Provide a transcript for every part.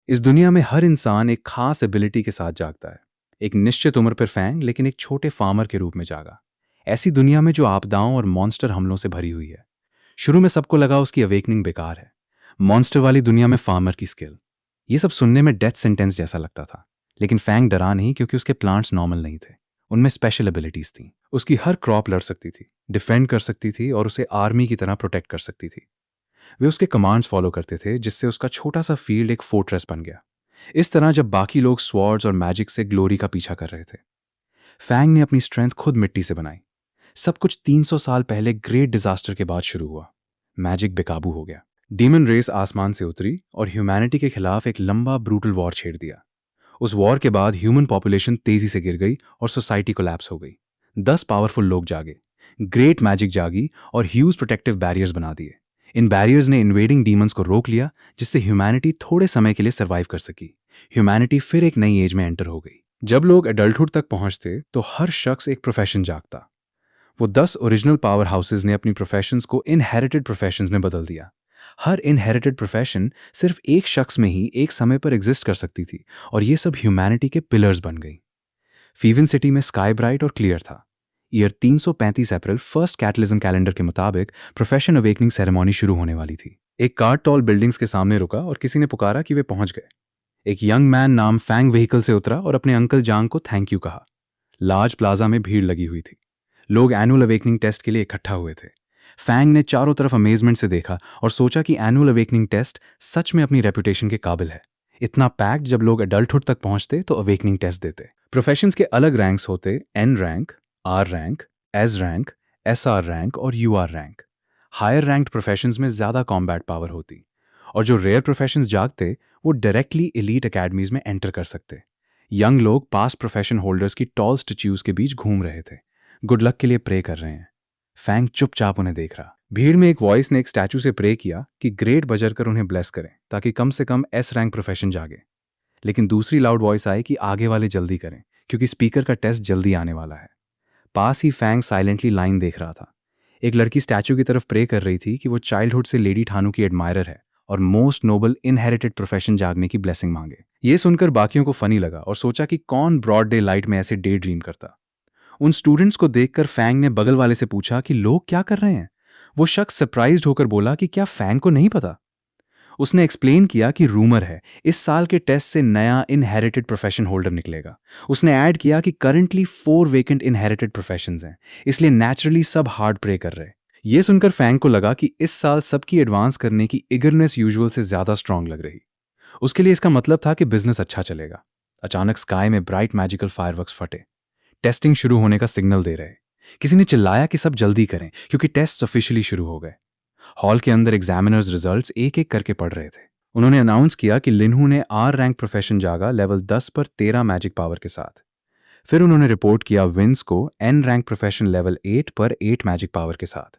इस दुनिया में हर इंसान एक खास एबिलिटी के साथ जागता है। एक निश्चित उम्र पर फैंग लेकिन एक छोटे फार्मर के रूप में जागा। ऐसी दुनिया में जो आपदाओं और मॉन्स्टर हमलों से भरी हुई है। शुरू में सबको लगा उसकी अवेकनिंग बेकार है। मॉन्स्टर वाली दुनिया में फार्मर की स्किल, ये सब सुनने में डेथ सेंटेंस जैसा लगता था। लेकिन फैंग डरा नहीं, क्योंकि उसके प्लांट्स नॉर्मल नहीं थे। उनमें स्पेशल एबिलिटीज थी। उसकी हर क्रॉप लड़ सकती थी, डिफेंड कर सकती थी और उसे आर्मी की तरह प्रोटेक्ट कर सकती थी। वे उसके कमांड्स फॉलो करते थे, जिससे उसका छोटा सा फील्ड एक फोर्ट्रेस बन गया। इस तरह जब बाकी लोग स्वॉर्ड्स और मैजिक से ग्लोरी का पीछा कर रहे थे, फैंग ने अपनी स्ट्रेंथ खुद मिट्टी से बनाई। सब कुछ 300 साल पहले ग्रेट डिजास्टर के बाद शुरू हुआ। मैजिक बेकाबू हो गया। डीमन रेस आसमान से उतरी और ह्यूमैनिटी के खिलाफ एक लंबा ब्रूटल वॉर छेड़ दिया। उस वॉर के बाद ह्यूमन पॉपुलेशन तेजी से गिर गई और सोसाइटी कोलैप्स हो गई। 10 पावरफुल लोग जागे, ग्रेट मैजिक जागी और ह्यूज प्रोटेक्टिव बैरियर्स बना दिए। इन बैरियर्स ने इन्वेडिंग डीमंस को रोक लिया, जिससे ह्यूमैनिटी थोड़े समय के लिए सर्वाइव कर सकी। ह्यूमैनिटी फिर एक नई एज में एंटर हो गई। जब लोग एडल्टहुड तक पहुंचते तो हर शख्स एक प्रोफेशन जागता। वो 10 ओरिजिनल पावर हाउसेज ने अपनी प्रोफेशंस को इनहेरिटेड प्रोफेशंस में बदल दिया। हर इनहेरिटेड प्रोफेशन सिर्फ एक शख्स में ही एक समय पर एग्जिस्ट कर सकती थी, और ये सब ह्यूमैनिटी के पिलर्स बन गई। फीवन सिटी में स्काई ब्राइट और क्लियर था। ईयर 335 अप्रैल फर्स्ट कैटलिज्म कैलेंडर के मुताबिक प्रोफेशन अवेकनिंग सेरेमनी शुरू होने वाली थी। एक कार टॉल बिल्डिंग्स के सामने रुका और किसी ने पुकारा कि वे पहुंच गए। एक यंग मैन नाम फैंग व्हीकल से उतरा और अपने अंकल जांग को थैंक यू कहा। लार्ज प्लाजा में भीड़ लगी हुई थी। लोग एनुअल अवेकनिंग टेस्ट के लिए इकट्ठा हुए थे। फैंग ने चारों तरफ अमेजमेंट से देखा और सोचा कि एनुअल अवेकनिंग टेस्ट सच में अपनी रेपुटेशन के काबिल है। इतना पैक्ड, जब लोग एडल्टहुड तक पहुंचते तो अवेकनिंग टेस्ट देते। प्रोफेशंस के अलग रैंक्स होते, N rank, R rank, S rank, S R rank और U R rank. Higher ranked professions में ज्यादा कॉम्बैट पावर होती, और जो रेयर प्रोफेशंस जागते वो डायरेक्टली एलीट एकेडमीज में एंटर कर सकते। यंग लोग पास्ट प्रोफेशन होल्डर्स की टॉल स्टैच्यूज के बीच घूम रहे थे, गुड लक के लिए प्रे कर रहे हैं। फैंग चुपचाप उन्हें देख रहा। भीड़ में एक वॉइस ने एक स्टैचू से प्रे किया कि ग्रेट बजर कर उन्हें ब्लेस करें, ताकि कम से कम एस रैंक प्रोफेशन जागे। लेकिन दूसरी लाउड वॉइस आई कि आगे वाले जल्दी करें, क्योंकि स्पीकर का टेस्ट जल्दी आने वाला है। पास ही फैंग साइलेंटली लाइन देख रहा था। एक लड़की स्टैचू की तरफ प्रे कर रही थी कि वो चाइल्डहुड से लेडी ठानू की एडमायरर है और मोस्ट नोबल इनहेरिटेड प्रोफेशन जागने की ब्लेसिंग मांगे। ये सुनकर बाकियों को फनी लगा और सोचा कि कौन ब्रॉड डे लाइट में ऐसे डे ड्रीम करता। उन स्टूडेंट्स को देखकर फैंग ने बगल वाले से पूछा कि लोग क्या कर रहे हैं। वो शख्स सरप्राइज्ड होकर बोला कि क्या फैंग को नहीं पता। उसने एक्सप्लेन किया कि रूमर है इस साल के टेस्ट से नया इनहेरिटेड प्रोफेशन होल्डर निकलेगा। उसने ऐड किया कि करंटली 4 वेकेंट इनहेरिटेड प्रोफेशंस हैं, इसलिए नेचुरली सब हार्ड प्रे कर रहे। ये सुनकर फैंग को लगा कि इस साल सबकी एडवांस करने की इगरनेस यूजुअल से ज्यादा स्ट्रांग लग रही। उसके लिए इसका मतलब था कि बिजनेस अच्छा चलेगा। अचानक स्काई में ब्राइट मैजिकल फायरवर्क्स फटे, टेस्टिंग शुरू होने का सिग्नल दे रहे। किसी ने चिल्लाया कि सब जल्दी करें, क्योंकि टेस्ट ऑफिशियली शुरू हो गए। हॉल के अंदर एग्जामिनर्स रिजल्ट्स एक एक करके पढ़ रहे थे। उन्होंने अनाउंस किया कि लिनहू ने आर रैंक प्रोफेशन जागा लेवल 10 पर 13 मैजिक पावर के साथ। फिर उन्होंने रिपोर्ट किया विंस को एन रैंक प्रोफेशन लेवल 8 पर 8 मैजिक पावर के साथ।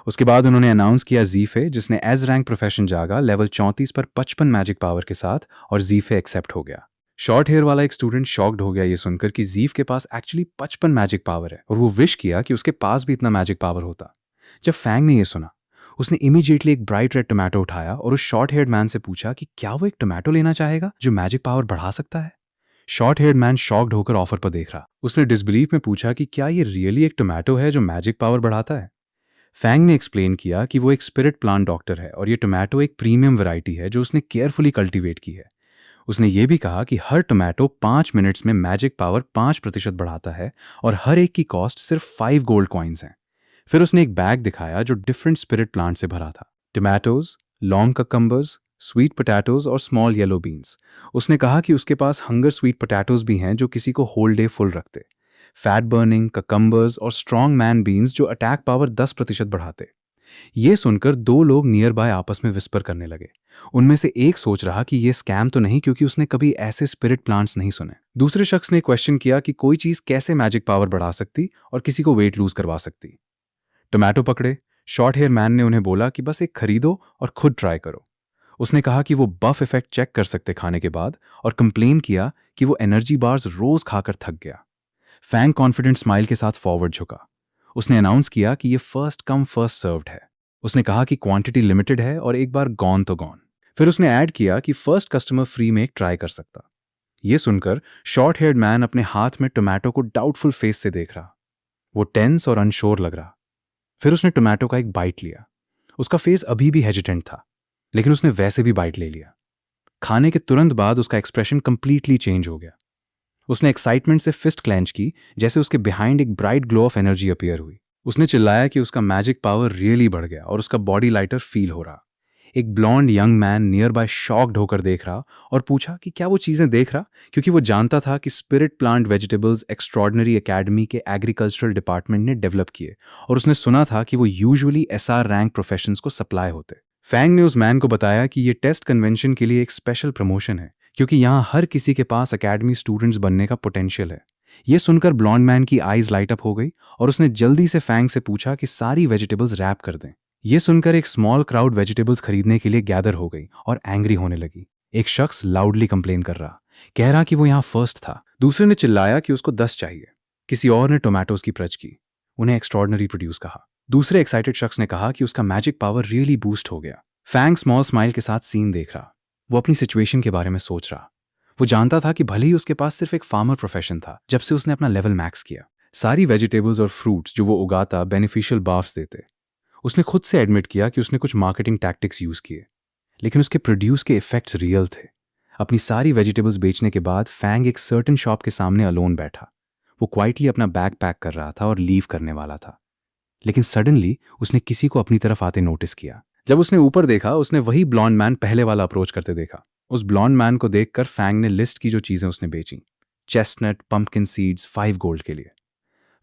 उसके बाद उन्होंने अनाउंस किया जीफे, जिसने एज रैंक प्रोफेशन जागा लेवल 34 पर 55 मैजिक पावर के साथ, और जीफे एक्सेप्ट हो गया। शॉर्ट हेयर वाला एक स्टूडेंट शॉक्ड हो गया ये सुनकर कि जीफ के पास एक्चुअली 55 मैजिक पावर है, और वो विश किया कि उसके पास भी इतना मैजिक पावर होता। जब फैंग ने यह सुना, उसने इमीडिएटली एक ब्राइट रेड टोमेटो उठाया और उस शॉर्ट हेयर्ड मैन से पूछा कि क्या वो एक टोमेटो लेना चाहेगा जो मैजिक पावर बढ़ा सकता है। शॉर्ट हेयर्ड मैन शॉक्ड होकर ऑफर पर देख रहा। उसने डिसबिलीफ में पूछा कि क्या ये रियली एक टोमेटो है जो मैजिक पावर बढ़ाता है। फैंग ने एक्सप्लेन किया कि वो एक स्पिरिट प्लांट डॉक्टर है और ये टोमेटो एक प्रीमियम वैरायटी है जो उसने केयरफुली कल्टीवेट की है। उसने ये भी कहा कि हर टोमेटो 5 मिनट्स में मैजिक पावर 5% बढ़ाता है और हर एक की कॉस्ट सिर्फ 5 गोल्ड कॉइन्स हैं। फिर उसने एक बैग दिखाया जो डिफरेंट स्पिरिट प्लांट से भरा था, tomatoes, long cucumbers, sweet potatoes और स्मॉल येलो बीन्स। उसने कहा कि उसके पास हंगर स्वीट पोटैटोज भी हैं जो किसी को होल डे फुल रखते, फैट बर्निंग ककम्बर्स और स्ट्रॉन्ग मैन बीन्स जो अटैक पावर 10% बढ़ाते। ये सुनकर 2 लोग नियर बाय आपस में विस्पर करने लगे। उनमें से एक सोच रहा कि ये स्कैम तो नहीं, क्योंकि उसने कभी ऐसे स्पिरिट प्लांट्स नहीं सुने। दूसरे शख्स ने क्वेश्चन किया कि कोई चीज कैसे मैजिक पावर बढ़ा सकती और किसी को वेट लूज करवा सकती। टोमेटो पकड़े शॉर्ट हेयर मैन ने उन्हें बोला कि बस एक खरीदो और खुद ट्राई करो। उसने कहा कि वो बफ इफेक्ट चेक कर सकते खाने के बाद, और कंप्लेन किया कि वो एनर्जी बार्स रोज खाकर थक गया। फैंग कॉन्फिडेंट स्माइल के साथ फॉरवर्ड झुका। उसने अनाउंस किया कि ये फर्स्ट कम फर्स्ट सर्व्ड है। उसने कहा कि क्वांटिटी लिमिटेड है और एक बार गॉन तो गॉन। फिर उसने ऐड किया कि फर्स्ट कस्टमर फ्री में एक ट्राई कर सकता। ये सुनकर शॉर्ट हेयर्ड मैन अपने हाथ में टोमेटो को डाउटफुल फेस से देख रहा। वो टेंस और अनश्योर लग रहा। फिर उसने टोमेटो का एक बाइट लिया। उसका फेस अभी भी हेजिटेंट था, लेकिन उसने वैसे भी बाइट ले लिया। खाने के तुरंत बाद उसका एक्सप्रेशन कंप्लीटली चेंज हो गया। उसने एक्साइटमेंट से फिस्ट क्लेंच की, जैसे उसके बिहाइंड एक bright glow of energy appear हुई। उसने चिल्लाया कि उसका मैजिक पावर रियली बढ़ गया और उसका बॉडी लाइटर फील हो रहा। एक blonde young man nearby shocked होकर देख रहा और पूछा कि क्या वो चीजें देख रहा, क्योंकि वो जानता था कि spirit plant vegetables extraordinary academy के एग्रीकल्चरल डिपार्टमेंट ने डेवलप किए और उसने सुना था कि वो यूजुअली एसआर रैंक प्रोफेशंस को सप्लाई होते। फैंग ने उस मैन को बताया कि ये टेस्ट कन्वेंशन के लिए एक स्पेशल प्रमोशन है, क्योंकि यहाँ हर किसी के पास एकेडमी स्टूडेंट्स बनने का पोटेंशियल है। ये सुनकर ब्लॉन्ड मैन की आईज लाइट अप हो गई और उसने जल्दी से फैंग से पूछा कि सारी वेजिटेबल्स रैप कर दें। ये सुनकर एक स्मॉल क्राउड वेजिटेबल्स खरीदने के लिए गैदर हो गई और एंग्री होने लगी। एक शख्स लाउडली कंप्लेन कर रहा, कह रहा कि वो यहाँ फर्स्ट था। दूसरे ने चिल्लाया कि उसको 10 चाहिए। किसी और ने टोमेटोज की प्रज की, उन्हें एक्स्ट्रॉर्डनरी प्रोड्यूस कहा। दूसरे एक्साइटेड शख्स ने कहा कि उसका मैजिक पावर रियली बूस्ट हो गया। फैंग स्मॉल स्माइल के साथ सीन देख रहा। वो अपनी सिचुएशन के बारे में सोच रहा। वो जानता था कि भले ही उसके पास सिर्फ एक फार्मर प्रोफेशन था, जब से उसने अपना लेवल मैक्स किया, सारी वेजिटेबल्स और फ्रूट्स जो वो उगाता बेनिफिशियल बाफ्स देते। उसने खुद से एडमिट किया कि उसने कुछ मार्केटिंग टैक्टिक्स यूज किए, लेकिन उसके प्रोड्यूस के इफेक्ट्स रियल थे। अपनी सारी वेजिटेबल्स बेचने के बाद फैंग एक सर्टन शॉप के सामने अलोन बैठा। वो क्वाइटली अपना बैग पैक कर रहा था और लीव करने वाला था, लेकिन सडनली उसने किसी को अपनी तरफ आते नोटिस किया। जब उसने ऊपर देखा, उसने वही ब्लॉन्ड मैन पहले वाला अप्रोच करते देखा। उस ब्लॉन्ड मैन को देखकर फैंग ने लिस्ट की जो चीजें उसने बेची। चेस्टनट पंपकिन सीड्स 5 गोल्ड के लिए,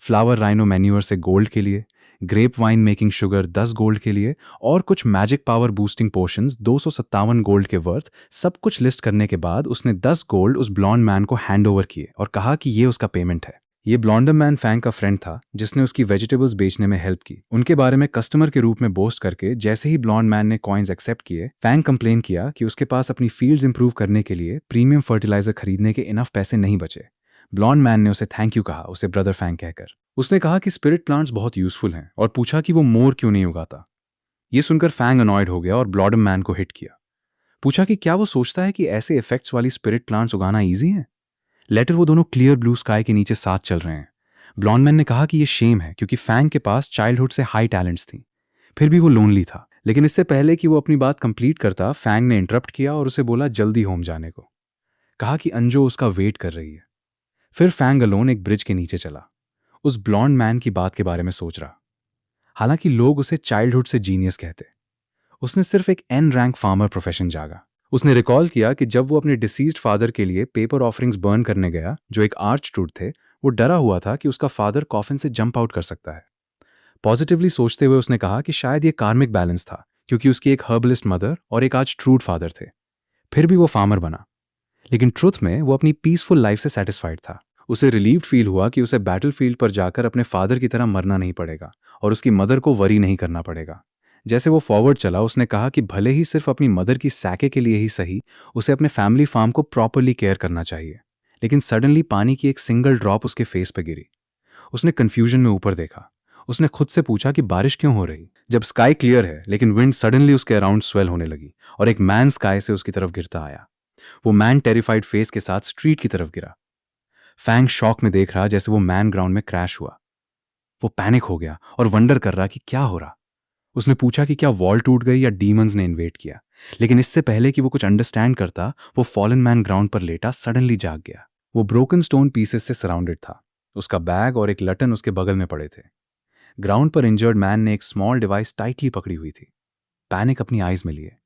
फ्लावर राइनो मैन्यूअर से गोल्ड के लिए, grape wine making sugar 10 gold के लिए और कुछ magic power boosting potions 257 gold के वर्थ। सब कुछ लिस्ट करने के बाद उसने 10 गोल्ड उस ब्लॉन्ड मैन को हैंड ओवर किए और कहा कि ये उसका पेमेंट है। ये ब्लॉन्डर मैन फैंग का फ्रेंड था, जिसने उसकी वेजिटेबल्स बेचने में हेल्प की। उनके बारे में कस्टमर के रूप में बोस्ट करके जैसे ही ब्लॉन्ड मैन ने कॉइन्स एक्सेप्ट किए, फैंग कंप्लेन किया कि उसके पास अपनी फील्ड्स इंप्रूव करने के लिए प्रीमियम फर्टिलाइजर खरीदने के इनफ पैसे नहीं बचे। ब्लॉन्ड मैन ने उसे थैंक यू कहा, उसे ब्रदर फैंग कहकर। उसने कहा कि स्पिरिट प्लांट्स बहुत यूजफुल हैं और पूछा कि वो मोर क्यों नहीं उगाता। ये सुनकर फैंग अनॉयड हो गया और ब्लॉन्ड मैन को हिट किया। पूछा कि क्या वो सोचता है कि ऐसे इफेक्ट्स वाली स्पिरिट प्लांट्स उगाना ईजी है। लेटर वो दोनों क्लियर ब्लू स्काई के नीचे साथ चल रहे हैं। ब्लॉन्ड मैन ने कहा कि ये शेम है, क्योंकि फैंग के पास चाइल्डहुड से हाई टैलेंट्स थी, फिर भी वो लोनली था। लेकिन इससे पहले कि वो अपनी बात कंप्लीट करता, फैंग ने इंटरप्ट किया और उसे बोला जल्दी होम जाने को। कहा कि अंजो उसका वेट कर रही है। फिर फैंग अलोन एक ब्रिज के नीचे चला, उस ब्लॉन्ड मैन की बात के बारे में सोच रहा। हालांकि लोग उसे चाइल्डहुड से जीनियस कहते, उसने सिर्फ एक एन रैंक फार्मर प्रोफेशन जागा। उसने रिकॉल किया कि जब वो अपने डिसीज्ड फादर के लिए पेपर ऑफरिंग्स बर्न करने गया, जो एक आर्च ट्रूथ थे, वो डरा हुआ था कि उसका फादर कॉफिन से जंप आउट कर सकता है। पॉजिटिवली सोचते हुए उसने कहा कि शायद ये कार्मिक बैलेंस था, क्योंकि उसकी एक हर्बलिस्ट मदर और एक आज ट्रूथ फादर थे। फिर भी वो फार्मर बना, लेकिन ट्रुथ में वो अपनी पीसफुल लाइफ से सेटिस्फाइड था। उसे रिलीव्ड फील हुआ कि उसे बैटलफील्ड पर जाकर अपने फादर की तरह मरना नहीं पड़ेगा और उसकी मदर को वरी नहीं करना पड़ेगा। जैसे वो फॉरवर्ड चला, उसने कहा कि भले ही सिर्फ अपनी मदर की सैके के लिए ही सही, उसे अपने फैमिली फार्म को प्रॉपरली केयर करना चाहिए। लेकिन सडनली पानी की एक सिंगल ड्रॉप उसके फेस पे गिरी। उसने कंफ्यूजन में ऊपर देखा। उसने खुद से पूछा कि बारिश क्यों हो रही, जब स्काई क्लियर है, लेकिन विंड सडनली उसके अराउंड स्वेल होने लगी और एक मैन स्काई से उसकी तरफ गिरता आया। वो मैन टेरिफाइड फेस के साथ स्ट्रीट की तरफ गिरा। फैंग शॉक में देख रहा जैसे वो मैन ग्राउंड में क्रैश हुआ। वो पैनिक हो गया और वंडर कर रहा कि क्या हो रहा। उसने पूछा कि क्या वॉल टूट गई या डीमंस ने इन्वेट किया, लेकिन इससे पहले कि वो कुछ अंडरस्टैंड करता, वो फॉलन मैन ग्राउंड पर लेटा सडनली जाग गया। वो ब्रोकन स्टोन पीसेस से सराउंडेड था। उसका बैग और एक लटन उसके बगल में पड़े थे। ग्राउंड पर इंजर्ड मैन ने एक स्मॉल डिवाइस टाइटली पकड़ी हुई थी। पैनिक अपनी आईज में लिए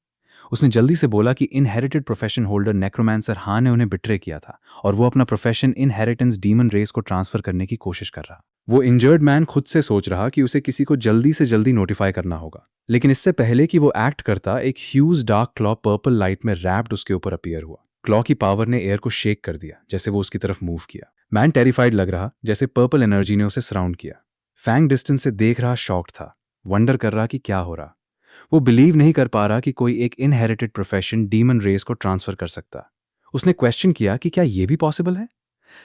उसने जल्दी से बोला कि इनहेरिटेड प्रोफेशन होल्डर नेक्रोमैंसर हां ने उन्हें बिट्रे किया था और वो अपना प्रोफेशन इनहेरिटेंस डीमन रेस को ट्रांसफर करने की कोशिश कर रहा। वो इंजर्ड मैन खुद से सोच रहा कि उसे किसी को जल्दी से जल्दी नोटिफाई करना होगा, लेकिन इससे पहले कि वो एक्ट करता, एक huge dark claw purple light में रैप्ड उसके ऊपर अपीयर हुआ। क्लॉ की पावर ने एयर को शेक कर दिया जैसे वो उसकी तरफ मूव किया। मैन टेरिफाइड लग रहा, जैसे पर्पल एनर्जी ने उसे सराउंड किया। फैंग डिस्टेंस से देख रहा, शॉक्ड था, वंडर कर रहा कि क्या हो रहा। वो बिलीव नहीं कर पा रहा कि कोई एक इनहेरिटेड प्रोफेशन डीमन रेस को ट्रांसफर कर सकता। उसने क्वेश्चन किया कि क्या ये भी पॉसिबल है।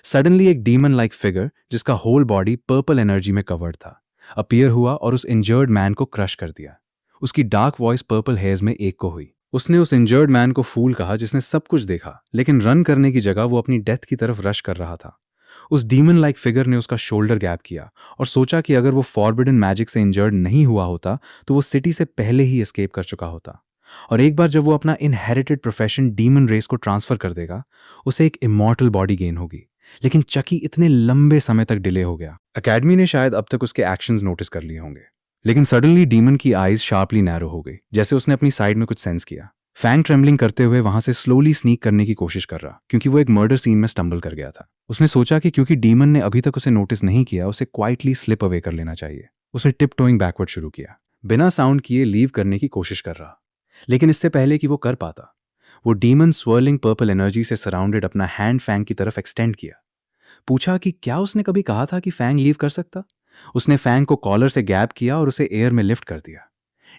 सडनली एक डीमन लाइक फिगर, जिसका होल बॉडी पर्पल एनर्जी में कवर्ड था, अपीयर हुआ और उस इंजर्ड मैन को क्रश कर दिया। उसकी डार्क वॉइस पर्पल हेयर्स में एक को हुई। उसने उस इंजर्ड मैन को फूल कहा जिसने सब कुछ देखा, लेकिन रन करने की जगह वो अपनी डेथ की तरफ रश कर रहा था। उस डीमन लाइक फिगर ने उसका शोल्डर गैप किया और सोचा कि अगर वो फॉरबिडन मैजिक से इंजर्ड नहीं हुआ होता तो वो सिटी से पहले ही एस्केप कर चुका होता। और एक बार जब वो अपना इनहेरिटेड प्रोफेशन डीमन रेस को ट्रांसफर कर देगा, उसे एक इमॉर्टल बॉडी गेन होगी। लेकिन चकी इतने लंबे समय तक डिले हो गया। एकेडमी ने शायद अब तक उसके एक्शंस नोटिस कर लिए होंगे, लेकिन सडनली डीमन की आईज शार्पली नैरो हो गई, जैसे उसने अपनी साइड में कुछ सेंस किया। फैंग ट्रेम्बलिंग करते हुए वहां से स्लोली स्नीक करने की कोशिश कर रहा, क्योंकि वो एक मर्डर सीन में स्टंबल कर गया था। उसने सोचा कि क्योंकि डीमन ने अभी तक उसे नोटिस नहीं किया, उसे क्वाइटली स्लिप अवे कर लेना चाहिए। उसने टिप टोइंग बैकवर्ड शुरू किया, बिना साउंड किए लीव करने की कोशिश कर रहा। लेकिन इससे पहले कि वो कर पाता, वो डीमन स्वर्लिंग पर्पल एनर्जी से सराउंडेड अपना हैंड फैंग की तरफ एक्सटेंड किया। पूछा कि क्या उसने कभी कहा था कि फैंग लीव कर सकता। उसने फैंग को कॉलर से गैप किया और उसे एयर में लिफ्ट कर दिया।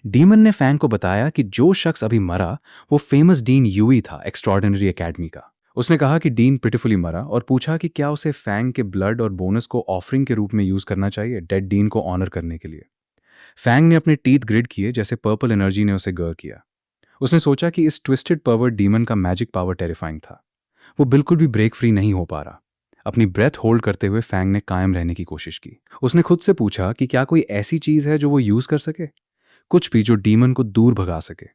डीमन ने फैंग को बताया कि जो शख्स अभी मरा वो फेमस डीन यूई था, एक्स्ट्रॉर्डिनरी एकेडमी का। उसने कहा कि डीन पिटिफुली मरा और पूछा कि क्या उसे फैंग के ब्लड और बोनस को ऑफरिंग के रूप में यूज करना चाहिए, डेड डीन को ऑनर करने के लिए। फैंग ने अपने टीथ ग्रिड किए जैसे पर्पल एनर्जी ने उसे गर किया। उसने सोचा कि इस ट्विस्टेड पर्वर्ट डीमन का मैजिक पावर टेरिफाइंग था। वो बिल्कुल भी ब्रेक फ्री नहीं हो पा रहा। अपनी ब्रेथ होल्ड करते हुए फैंग ने कायम रहने की कोशिश की। उसने खुद से पूछा कि क्या कोई ऐसी चीज है जो वो यूज कर सके, कुछ भी जो डीमन को दूर भगा सके।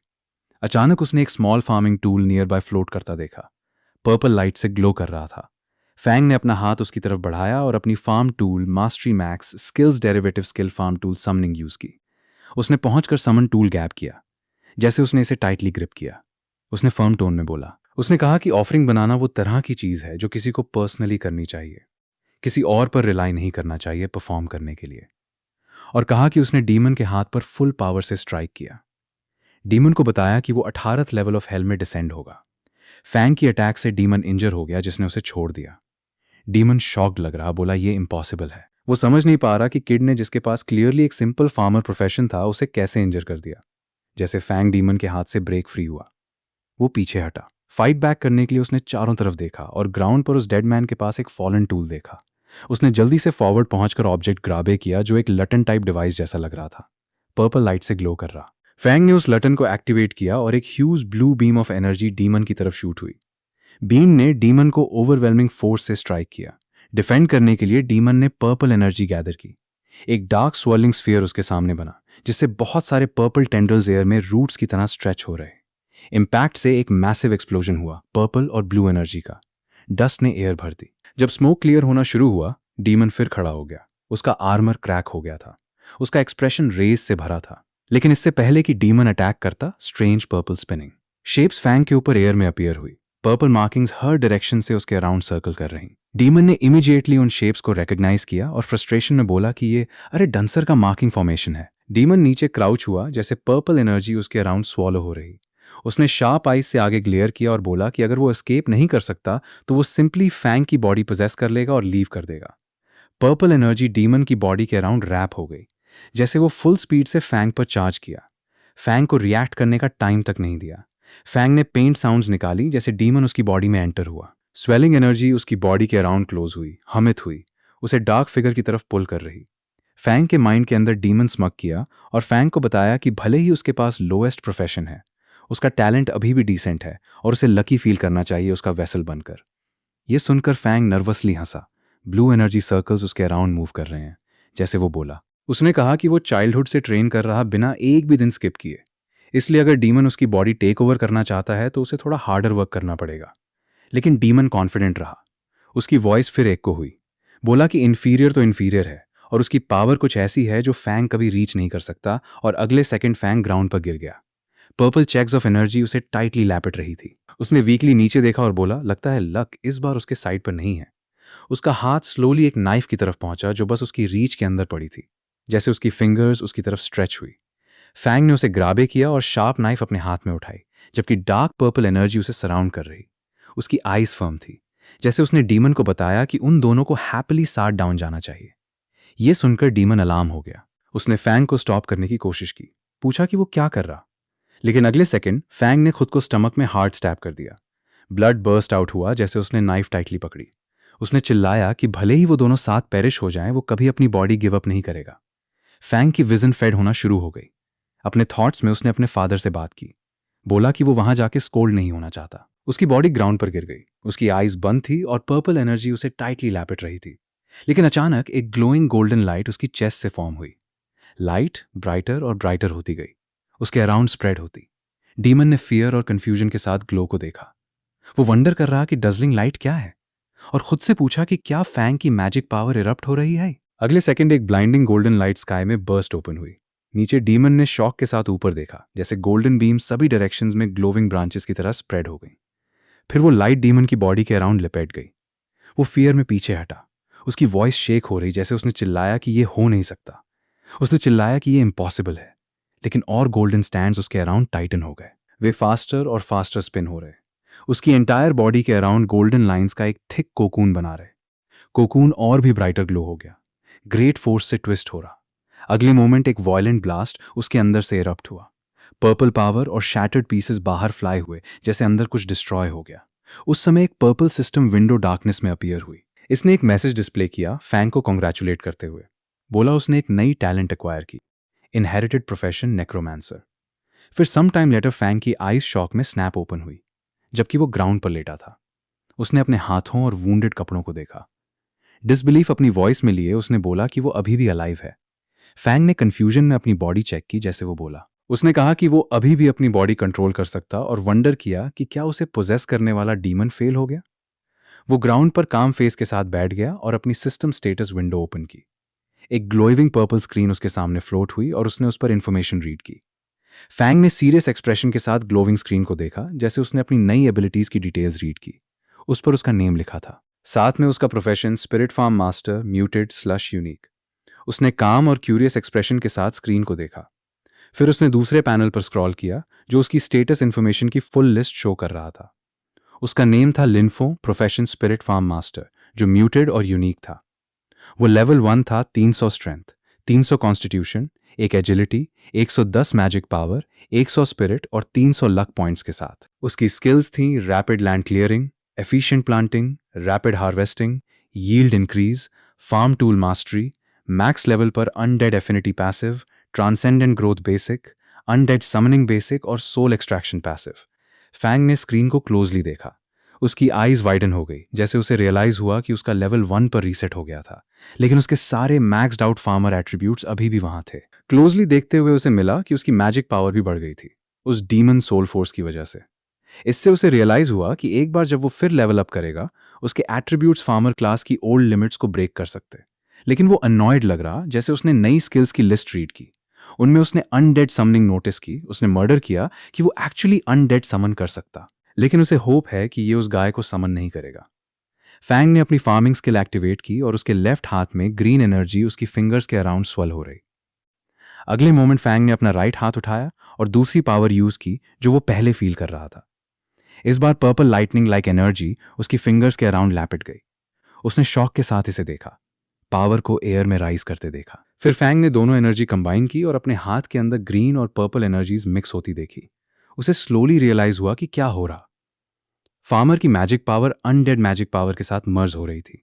अचानक उसने एक small farming tool near by float करता देखा। पर्पल लाइट से ग्लो कर रहा था। फैंग ने अपना हाथ उसकी तरफ बढ़ाया और अपनी farm tool mastery max skills derivative skill farm tool summoning use की। उसने पहुंचकर समन टूल गैप किया, जैसे उसने इसे टाइटली ग्रिप किया। उसने फर्म टोन में बोला। उसने कहा कि ऑफरिंग बनाना वो तरह की चीज है जो किसी को पर्सनली करनी चाहिए, किसी और पर रिलाई नहीं करना चाहिए परफॉर्म करने के लिए। और कहा कि उसने डीमन के हाथ पर फुल पावर से स्ट्राइक किया। डीमन को बताया कि वो 18th लेवल ऑफ हेल में डिसेंड होगा। फैंग की अटैक से डीमन इंजर हो गया, जिसने उसे छोड़ दिया। डीमन शॉक्ड लग रहा, बोला ये इम्पॉसिबल है। वो समझ नहीं पा रहा कि किड ने जिसके पास क्लियरली एक सिंपल फार्मर प्रोफेशन था उसे कैसे इंजर कर दिया। जैसे फैंग डीमन के हाथ से ब्रेक फ्री हुआ, वो पीछे हटा। फाइट बैक करने के लिए उसने चारों तरफ देखा और ग्राउंड पर उस डेड मैन के पास एक फॉलन टूल देखा। उसने जल्दी से फॉरवर्ड पहुंचकर ऑब्जेक्ट ग्राबे किया जो एक लटन टाइप डिवाइस जैसा लग रहा था, पर्पल लाइट से ग्लो कर रहा। फैंग ने उस लटन को एक्टिवेट किया और एक huge blue beam of energy demon की तरफ शूट हुई। बीम ने डीमन को ओवरवेलमिंग फोर्स से स्ट्राइक किया। डिफेंड करने के लिए डीमन ने पर्पल एनर्जी गैदर की। एक डार्क स्वर्लिंग स्फीयर उसके सामने बना, जिससे बहुत सारे पर्पल टेंडल्स एयर में रूट्स की तरह स्ट्रेच हो रहे। इम्पैक्ट से एक मैसिव एक्सप्लोजन हुआ, पर्पल और ब्लू एनर्जी का। डस्ट ने एयर भर दी। जब स्मोक क्लियर होना शुरू हुआ, डीमन फिर खड़ा हो गया। उसका आर्मर क्रैक हो गया था। उसका एक्सप्रेशन रेज से भरा था। लेकिन इससे पहले कि डीमन अटैक करता, strange purple spinning shapes Fang के ऊपर एयर में अपीयर हुई। पर्पल मार्किंग्स हर डायरेक्शन से उसके अराउंड सर्कल कर रही। डीमन ने इमीडिएटली उन शेप्स को रिकॉग्नाइज किया और फ्रस्ट्रेशन में बोला कि ये अरे डंसर का मार्किंग फॉर्मेशन है। डीमन नीचे क्राउच हुआ, जैसे पर्पल एनर्जी उसके अराउंड स्वॉलो हो रही। उसने शार्प आइज से आगे ग्लेयर किया और बोला कि अगर वो एस्केप नहीं कर सकता तो वो सिंपली फैंग की बॉडी पोजेस कर लेगा और लीव कर देगा। पर्पल एनर्जी डीमन की बॉडी के अराउंड रैप हो गई, जैसे वो फुल स्पीड से फैंग पर चार्ज किया। फैंग को रिएक्ट करने का टाइम तक नहीं दिया। फैंग ने पेंट साउंड्स निकाली जैसे डीमन उसकी बॉडी में एंटर हुआ। स्वेलिंग एनर्जी उसकी बॉडी के अराउंड क्लोज हुई, हमित हुई, उसे डार्क फिगर की तरफ पुल कर रही। फैंग के माइंड के अंदर डीमन स्मग किया और फैंग को बताया कि भले ही उसके पास लोएस्ट प्रोफेशन है, उसका टैलेंट अभी भी डिसेंट है और उसे लकी फील करना चाहिए उसका वेसल बनकर। यह सुनकर फैंग नर्वसली हंसा। ब्लू एनर्जी सर्कल्स उसके अराउंड मूव कर रहे हैं, जैसे वो बोला। उसने कहा कि वो चाइल्डहुड से ट्रेन कर रहा, बिना एक भी दिन स्किप किए। इसलिए अगर डीमन उसकी बॉडी टेक ओवर करना चाहता है तो उसे थोड़ा हार्डर वर्क करना पड़ेगा। लेकिन डीमन कॉन्फिडेंट रहा। उसकी वॉइस फिर एको हुई। बोला कि इन्फीरियर तो इन्फीरियर है और उसकी पावर कुछ ऐसी है जो फैंग कभी रीच नहीं कर सकता। और अगले सेकंड फैंग ग्राउंड पर गिर गया। पर्पल चेक्स ऑफ एनर्जी उसे टाइटली लैपट रही थी। उसने वीकली नीचे देखा और बोला, लगता है लक इस बार उसके साइड पर नहीं है। उसका हाथ स्लोली एक नाइफ की तरफ पहुंचा जो बस उसकी रीच के अंदर पड़ी थी, जैसे उसकी फिंगर्स उसकी तरफ स्ट्रेच हुई। फैंग ने उसे ग्राबे किया और शार्प नाइफ अपने हाथ में उठाई, जबकि डार्क पर्पल एनर्जी उसे सराउंड कर रही। उसकी आईज फर्म थी, जैसे उसने डीमन को बताया कि उन दोनों को हैप्पीली साथ डाउन जाना चाहिए। यह सुनकर डीमन अलार्म हो गया। उसने फैंग को स्टॉप करने की कोशिश की, पूछा कि वो क्या कर रहा। लेकिन अगले सेकंड फैंग ने खुद को स्टमक में हार्ड स्टैब कर दिया। ब्लड बर्स्ट आउट हुआ जैसे उसने नाइफ टाइटली पकड़ी। उसने चिल्लाया कि भले ही वो दोनों साथ पेरिश हो जाएं, वो कभी अपनी बॉडी गिव अप नहीं करेगा। फैंग की विजन फेड होना शुरू हो गई। अपने थॉट्स में उसने अपने फादर से बात की। बोला कि वो वहां जाके स्कोल्ड नहीं होना चाहता। उसकी बॉडी ग्राउंड पर गिर गई, उसकी आईज बंद थी और पर्पल एनर्जी उसे टाइटली लैपिट रही थी। लेकिन अचानक एक ग्लोइंग गोल्डन लाइट उसकी चेस्ट से फॉर्म हुई। लाइट ब्राइटर और ब्राइटर होती गई, उसके अराउंड स्प्रेड होती। डीमन ने फियर और कंफ्यूजन के साथ ग्लो को देखा। वो वंडर कर रहा कि डजलिंग लाइट क्या है, और खुद से पूछा कि क्या फैंग की मैजिक पावर इरप्ट हो रही है। अगले सेकंड एक ब्लाइंडिंग गोल्डन लाइट स्काई में बर्स्ट ओपन हुई। नीचे डीमन ने शॉक के साथ ऊपर देखा, जैसे गोल्डन बीम सभी डायरेक्शंस में ग्लोविंग ब्रांचेस की तरह स्प्रेड हो गई। फिर वो लाइट डीमन की बॉडी के अराउंड लिपेट गई। वो फियर में पीछे हटा। उसकी वॉइस शेक हो रही, जैसे उसने चिल्लाया कि ये हो नहीं सकता। उसने चिल्लाया कि ये इम्पॉसिबल है। लेकिन और गोल्डन स्टैंड्स उसके अराउंड टाइटन हो गए। वे फास्टर और फास्टर स्पिन हो रहे। उसकी एंटायर बॉडी के अराउंड गोल्डन लाइंस का एक थिक कोकून बना रहे। कोकून और भी ब्राइटर ग्लो हो गया, ग्रेट फोर्स से ट्विस्ट हो रहा। अगले मोमेंट एक वॉयलेंट ब्लास्ट उसके अंदर से इरप्ट हुआ। पर्पल पावर और शैटर्ड पीसेस बाहर फ्लाई हुए, जैसे अंदर कुछ डिस्ट्रॉय हो गया। उस समय एक पर्पल सिस्टम विंडो डार्कनेस में अपीयर हुई। इसने एक मैसेज डिस्प्ले किया, फैंग को कॉन्ग्रेचुलेट करते हुए। बोला उसने एक नई टैलेंट एक्वायर की, इनहेरिटेड प्रोफेशन नेक्रोमैंसर। फिर सम टाइम लेटर फैंग की आईज शॉक में स्नैप ओपन हुई, जबकि वो ग्राउंड पर लेटा था। उसने अपने हाथों और वूंडेड कपड़ों को देखा। डिसबिलीफ अपनी वॉइस में लिए उसने बोला कि वो अभी भी अलाइव है। फैंग ने कंफ्यूजन में अपनी बॉडी चेक की, जैसे वो बोला। उसने कहा कि वो अभी भी अपनी बॉडी कंट्रोल कर सकता, और वंडर किया कि क्या उसे पोजेस करने वाला डीमन फेल हो गया। वो ग्राउंड पर काम फेस के साथ बैठ गया और अपनी सिस्टम स्टेटस विंडो ओपन की। एक ग्लोइंग पर्पल स्क्रीन उसके सामने फ्लोट हुई और उसने उस पर इंफॉर्मेशन रीड की। फैंग ने सीरियस एक्सप्रेशन के साथ ग्लोविंग स्क्रीन को देखा, जैसे उसने अपनी नई एबिलिटीज की डिटेल्स रीड की। उस पर उसका नेम लिखा था, साथ में उसका profession spirit farm master muted slush unique. उसने काम और क्यूरियस एक्सप्रेशन के साथ स्क्रीन को देखा। फिर उसने दूसरे पैनल पर स्क्रॉल किया, जो उसकी स्टेटस इंफॉर्मेशन की फुल लिस्ट शो कर रहा था। उसका नेम था Linfo, profession spirit farm master, जो म्यूटेड और यूनिक था। वो लेवल 1 था, 300 स्ट्रेंथ, 300 कॉन्स्टिट्यूशन, एक एजिलिटी, 110 मैजिक पावर, 100 स्पिरिट और 300 लक पॉइंट्स के साथ। उसकी स्किल्स थी rapid land clearing, efficient planting, rapid harvesting, yield increase, farm tool mastery, max level पर undead affinity passive, transcendent growth basic, undead summoning basic और soul extraction passive. Fang ने screen को closely देखा। उसकी आईज वाइडन हो गई, जैसे उसे रियलाइज हुआ कि उसका लेवल 1 पर रीसेट हो गया था, लेकिन उसके सारे मैक्स्ड आउट फार्मर एट्रीब्यूट्स अभी भी वहां थे। क्लोजली देखते हुए उसे मिला कि उसकी मैजिक पावर भी बढ़ गई थी, उस डीमन सोल फोर्स की वजह से। इससे उसे रियलाइज हुआ कि एक बार जब वो फिर लेवल अप करेगा, उसके एट्रीब्यूट्स फार्मर क्लास की ओल्ड लिमिट्स को ब्रेक कर सकते। लेकिन वो अनॉयड लग रहा, जैसे उसने नई स्किल्स की लिस्ट रीड की। उनमें उसने अनडेड समनिंग नोटिस की। उसने मर्डर किया कि वो एक्चुअली अनडेड समन कर सकता, लेकिन उसे होप है कि ये उस गाय को समन नहीं करेगा। फैंग ने अपनी फार्मिंग स्किल एक्टिवेट की और उसके लेफ्ट हाथ में ग्रीन एनर्जी उसकी फिंगर्स के अराउंड स्वेल हो रही। अगले मोमेंट फैंग ने अपना राइट हाथ उठाया और दूसरी पावर यूज की, जो वो पहले फील कर रहा था। इस बार पर्पल लाइटनिंग लाइक एनर्जी उसकी फिंगर्स के अराउंड लैपिट गई। उसने शॉक के साथ इसे देखा, पावर को एयर में राइज करते देखा। फिर फैंग ने दोनों एनर्जी कंबाइन की और अपने हाथ के अंदर ग्रीन और पर्पल एनर्जीज मिक्स होती देखी। उसे स्लोली रियलाइज हुआ कि क्या हो रहा। फार्मर की magic power undead magic power के साथ मर्ज हो रही थी।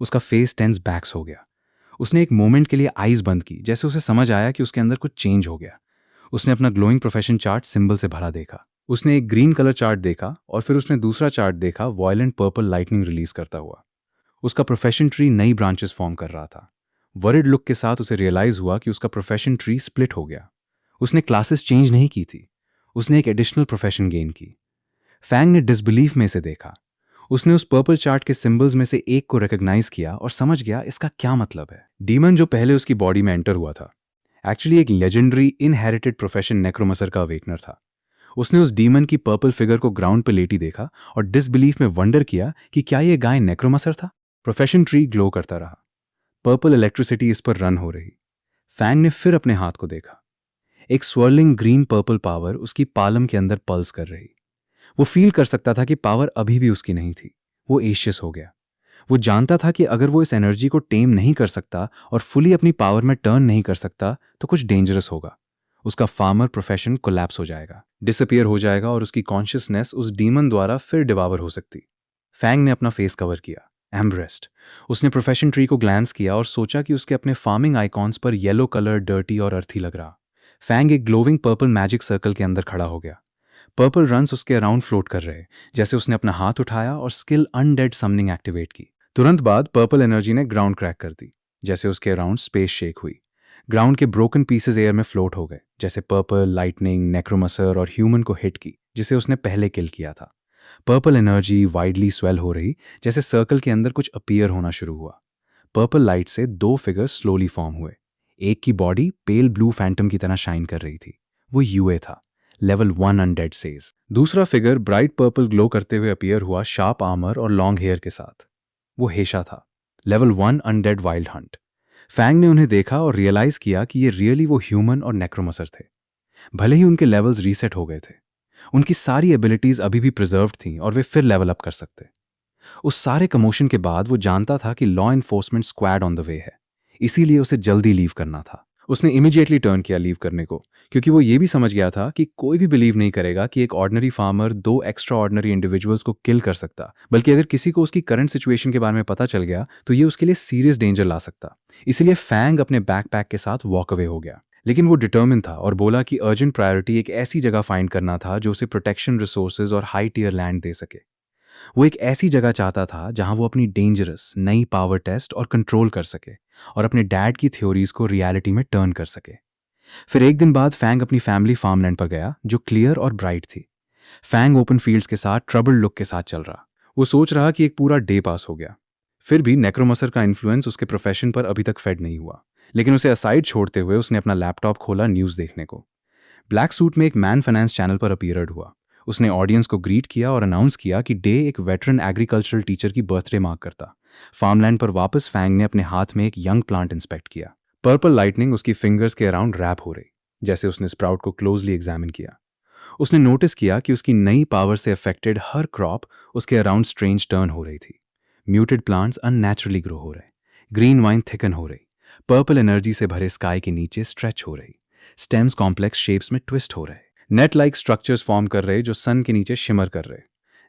उसका फेस टेंस बैक्स हो गया। उसने एक मोमेंट के लिए आईज बंद की, जैसे उसे समझ आया कि उसके अंदर कुछ चेंज हो गया। उसने अपना ग्लोइंग प्रोफेशन चार्ट सिंबल से भरा देखा। उसने एक ग्रीन कलर चार्ट देखा और फिर उसने दूसरा चार्ट देखा, वॉयलेंट पर्पल लाइटनिंग रिलीज करता हुआ। उसका प्रोफेशन ट्री नई ब्रांचेस फॉर्म कर रहा था। वरिड लुक के साथ उसे रियलाइज हुआ कि उसका प्रोफेशन ट्री स्प्लिट हो गया। उसने क्लासेस चेंज नहीं की थी, उसने एक एडिशनल प्रोफेशन गेन की। फैंग ने डिसबिलीफ में इसे देखा। उसने उस पर्पल चार्ट के सिंबल्स में से एक को रिकॉग्नाइज किया और समझ गया इसका क्या मतलब है। डीमन जो पहले उसकी बॉडी में एंटर हुआ था, एक्चुअली एक लेजेंडरी इनहेरिटेड प्रोफेशन नेक्रोमसर का अवेकनर था। उसने उस डीमन की पर्पल फिगर को ग्राउंड पर लेटी देखा और डिसबिलीफ में वंडर किया कि क्या यह गाय नेक्रोमसर था। प्रोफेशन ट्री ग्लो करता रहा, पर्पल इलेक्ट्रिसिटी इस पर रन हो रही। फैंग ने फिर अपने हाथ को देखा। एक स्वर्लिंग ग्रीन पर्पल पावर उसकी पालम के अंदर पल्स कर रही। वो फील कर सकता था कि पावर अभी भी उसकी नहीं थी। वो एशियस हो गया। वो जानता था कि अगर वो इस एनर्जी को टेम नहीं कर सकता और फुली अपनी पावर में टर्न नहीं कर सकता तो कुछ डेंजरस होगा। उसका फार्मर प्रोफेशन कोलैप्स हो जाएगा, डिसअपियर हो जाएगा और उसकी कॉन्शियसनेस उस डीमन द्वारा फिर डिवावर हो सकती। फैंग ने अपना फेस कवर किया, एम्ब्रेस्ट। उसने प्रोफेशन ट्री को ग्लैंस किया और सोचा कि उसके अपने फार्मिंग आइकॉन्स पर येलो कलर डर्टी और अर्थी लग रहा। फैंग एक ग्लोविंग पर्पल मैजिक सर्कल के अंदर खड़ा हो गया। पर्पल रन्स उसके अराउंड फ्लोट कर रहे, जैसे उसने अपना हाथ उठाया और स्किल अनडेड समनिंग एक्टिवेट की। तुरंत बाद पर्पल एनर्जी ने ग्राउंड क्रैक कर दी, जैसे उसके अराउंड स्पेस शेक हुई। ग्राउंड के ब्रोकन पीसेस एयर में फ्लोट हो गए, जैसे पर्पल लाइटनिंग नेक्रोमसर और ह्यूमन को हिट की, जिसे उसने पहले किल किया था। पर्पल एनर्जी वाइडली स्वेल हो रही, जैसे सर्कल के अंदर कुछ अपीयर होना शुरू हुआ। पर्पल लाइट से दो फिगर्स स्लोली फॉर्म हुए। एक की बॉडी पेल ब्लू फैंटम की तरह शाइन कर रही थी। वो यूए था, लेवल 1 अनडेड सेज। दूसरा फिगर ब्राइट पर्पल ग्लो करते हुए अपीयर हुआ, शार्प आर्मर और लॉन्ग हेयर के साथ। वो हेशा था, level 1 undead wild hunt. Fang ने उन्हें देखा और रियलाइज किया कि ये रियली वो ह्यूमन और नेक्रोमसर थे। भले ही उनके लेवल्स रीसेट हो गए थे, उनकी सारी एबिलिटीज अभी भी प्रिजर्व्ड थीं और वे फिर लेवल अप कर सकते। उस सारे कमोशन के बाद वो जानता था कि law enforcement squad on the way है, इसीलिए उसे जल्दी लीव करना था। उसने इमीडिएटली टर्न किया लीव करने को, क्योंकि वो ये भी समझ गया था कि कोई भी बिलीव नहीं करेगा कि एक ऑर्डिनरी फार्मर दो एक्स्ट्रा ऑर्डिनरी इंडिविजुअल्स को किल कर सकता, बल्कि अगर किसी को उसकी करंट सिचुएशन के बारे में पता चल गया तो ये उसके लिए सीरियस डेंजर ला सकता। इसीलिए फैंग अपने बैकपैक के साथ वॉक अवे हो गया। लेकिन वो डिटर्मिन था और बोला कि अर्जेंट प्रायोरिटी एक ऐसी जगह फाइंड करना था जो उसे प्रोटेक्शन, रिसोर्सेज और हाई टियर लैंड दे सके। वो एक ऐसी जगह चाहता था जहां वो अपनी डेंजरस नई पावर टेस्ट और कंट्रोल कर सके और अपने डैड की थ्योरीज को रियलिटी में टर्न कर सके। फिर एक दिन बाद फैंग अपनी फैमिली फार्मलैंड पर गया, जो क्लियर और ब्राइट थी। फैंग ओपन फील्ड्स के साथ ट्रबल लुक के साथ चल रहा। वो सोच रहा कि एक पूरा डे पास हो गया। फिर भी नेक्रोमसर का इन्फ्लुएंस उसके प्रोफेशन पर अभी तक फेड नहीं हुआ। लेकिन उसे असाइड छोड़ते हुए उसने अपना लैपटॉप खोला न्यूज़ देखने को। ब्लैक सूट में एक मैन फाइनेंस चैनल पर अपीयर्ड हुआ। उसने ऑडियंस को ग्रीट किया और अनाउंस किया कि डे एक वेटरन एग्रीकल्चरल टीचर की बर्थडे मार्क करता। फार्मलैंड पर वापस फैंग ने अपने हाथ में एक यंग प्लांट इंस्पेक्ट किया। पर्पल लाइटनिंग उसकी फिंगर्स के अराउंड रैप हो रही, जैसे उसने स्प्राउट को क्लोजली एग्जामिन किया। उसने नोटिस किया कि उसकी नई पावर से अफेक्टेड हर क्रॉप उसके अराउंड स्ट्रेंज टर्न हो रही थी। म्यूटेड प्लांट्स अननेचुरली ग्रो हो रहे, ग्रीन वाइन थिकन हो रही, पर्पल एनर्जी से भरे स्काई के नीचे स्ट्रेच हो रही, स्टेम्स कॉम्प्लेक्स शेप्स में ट्विस्ट हो रहे, नेट लाइक स्ट्रक्चर्स फॉर्म कर रहे जो सन के नीचे शिमर कर रहे।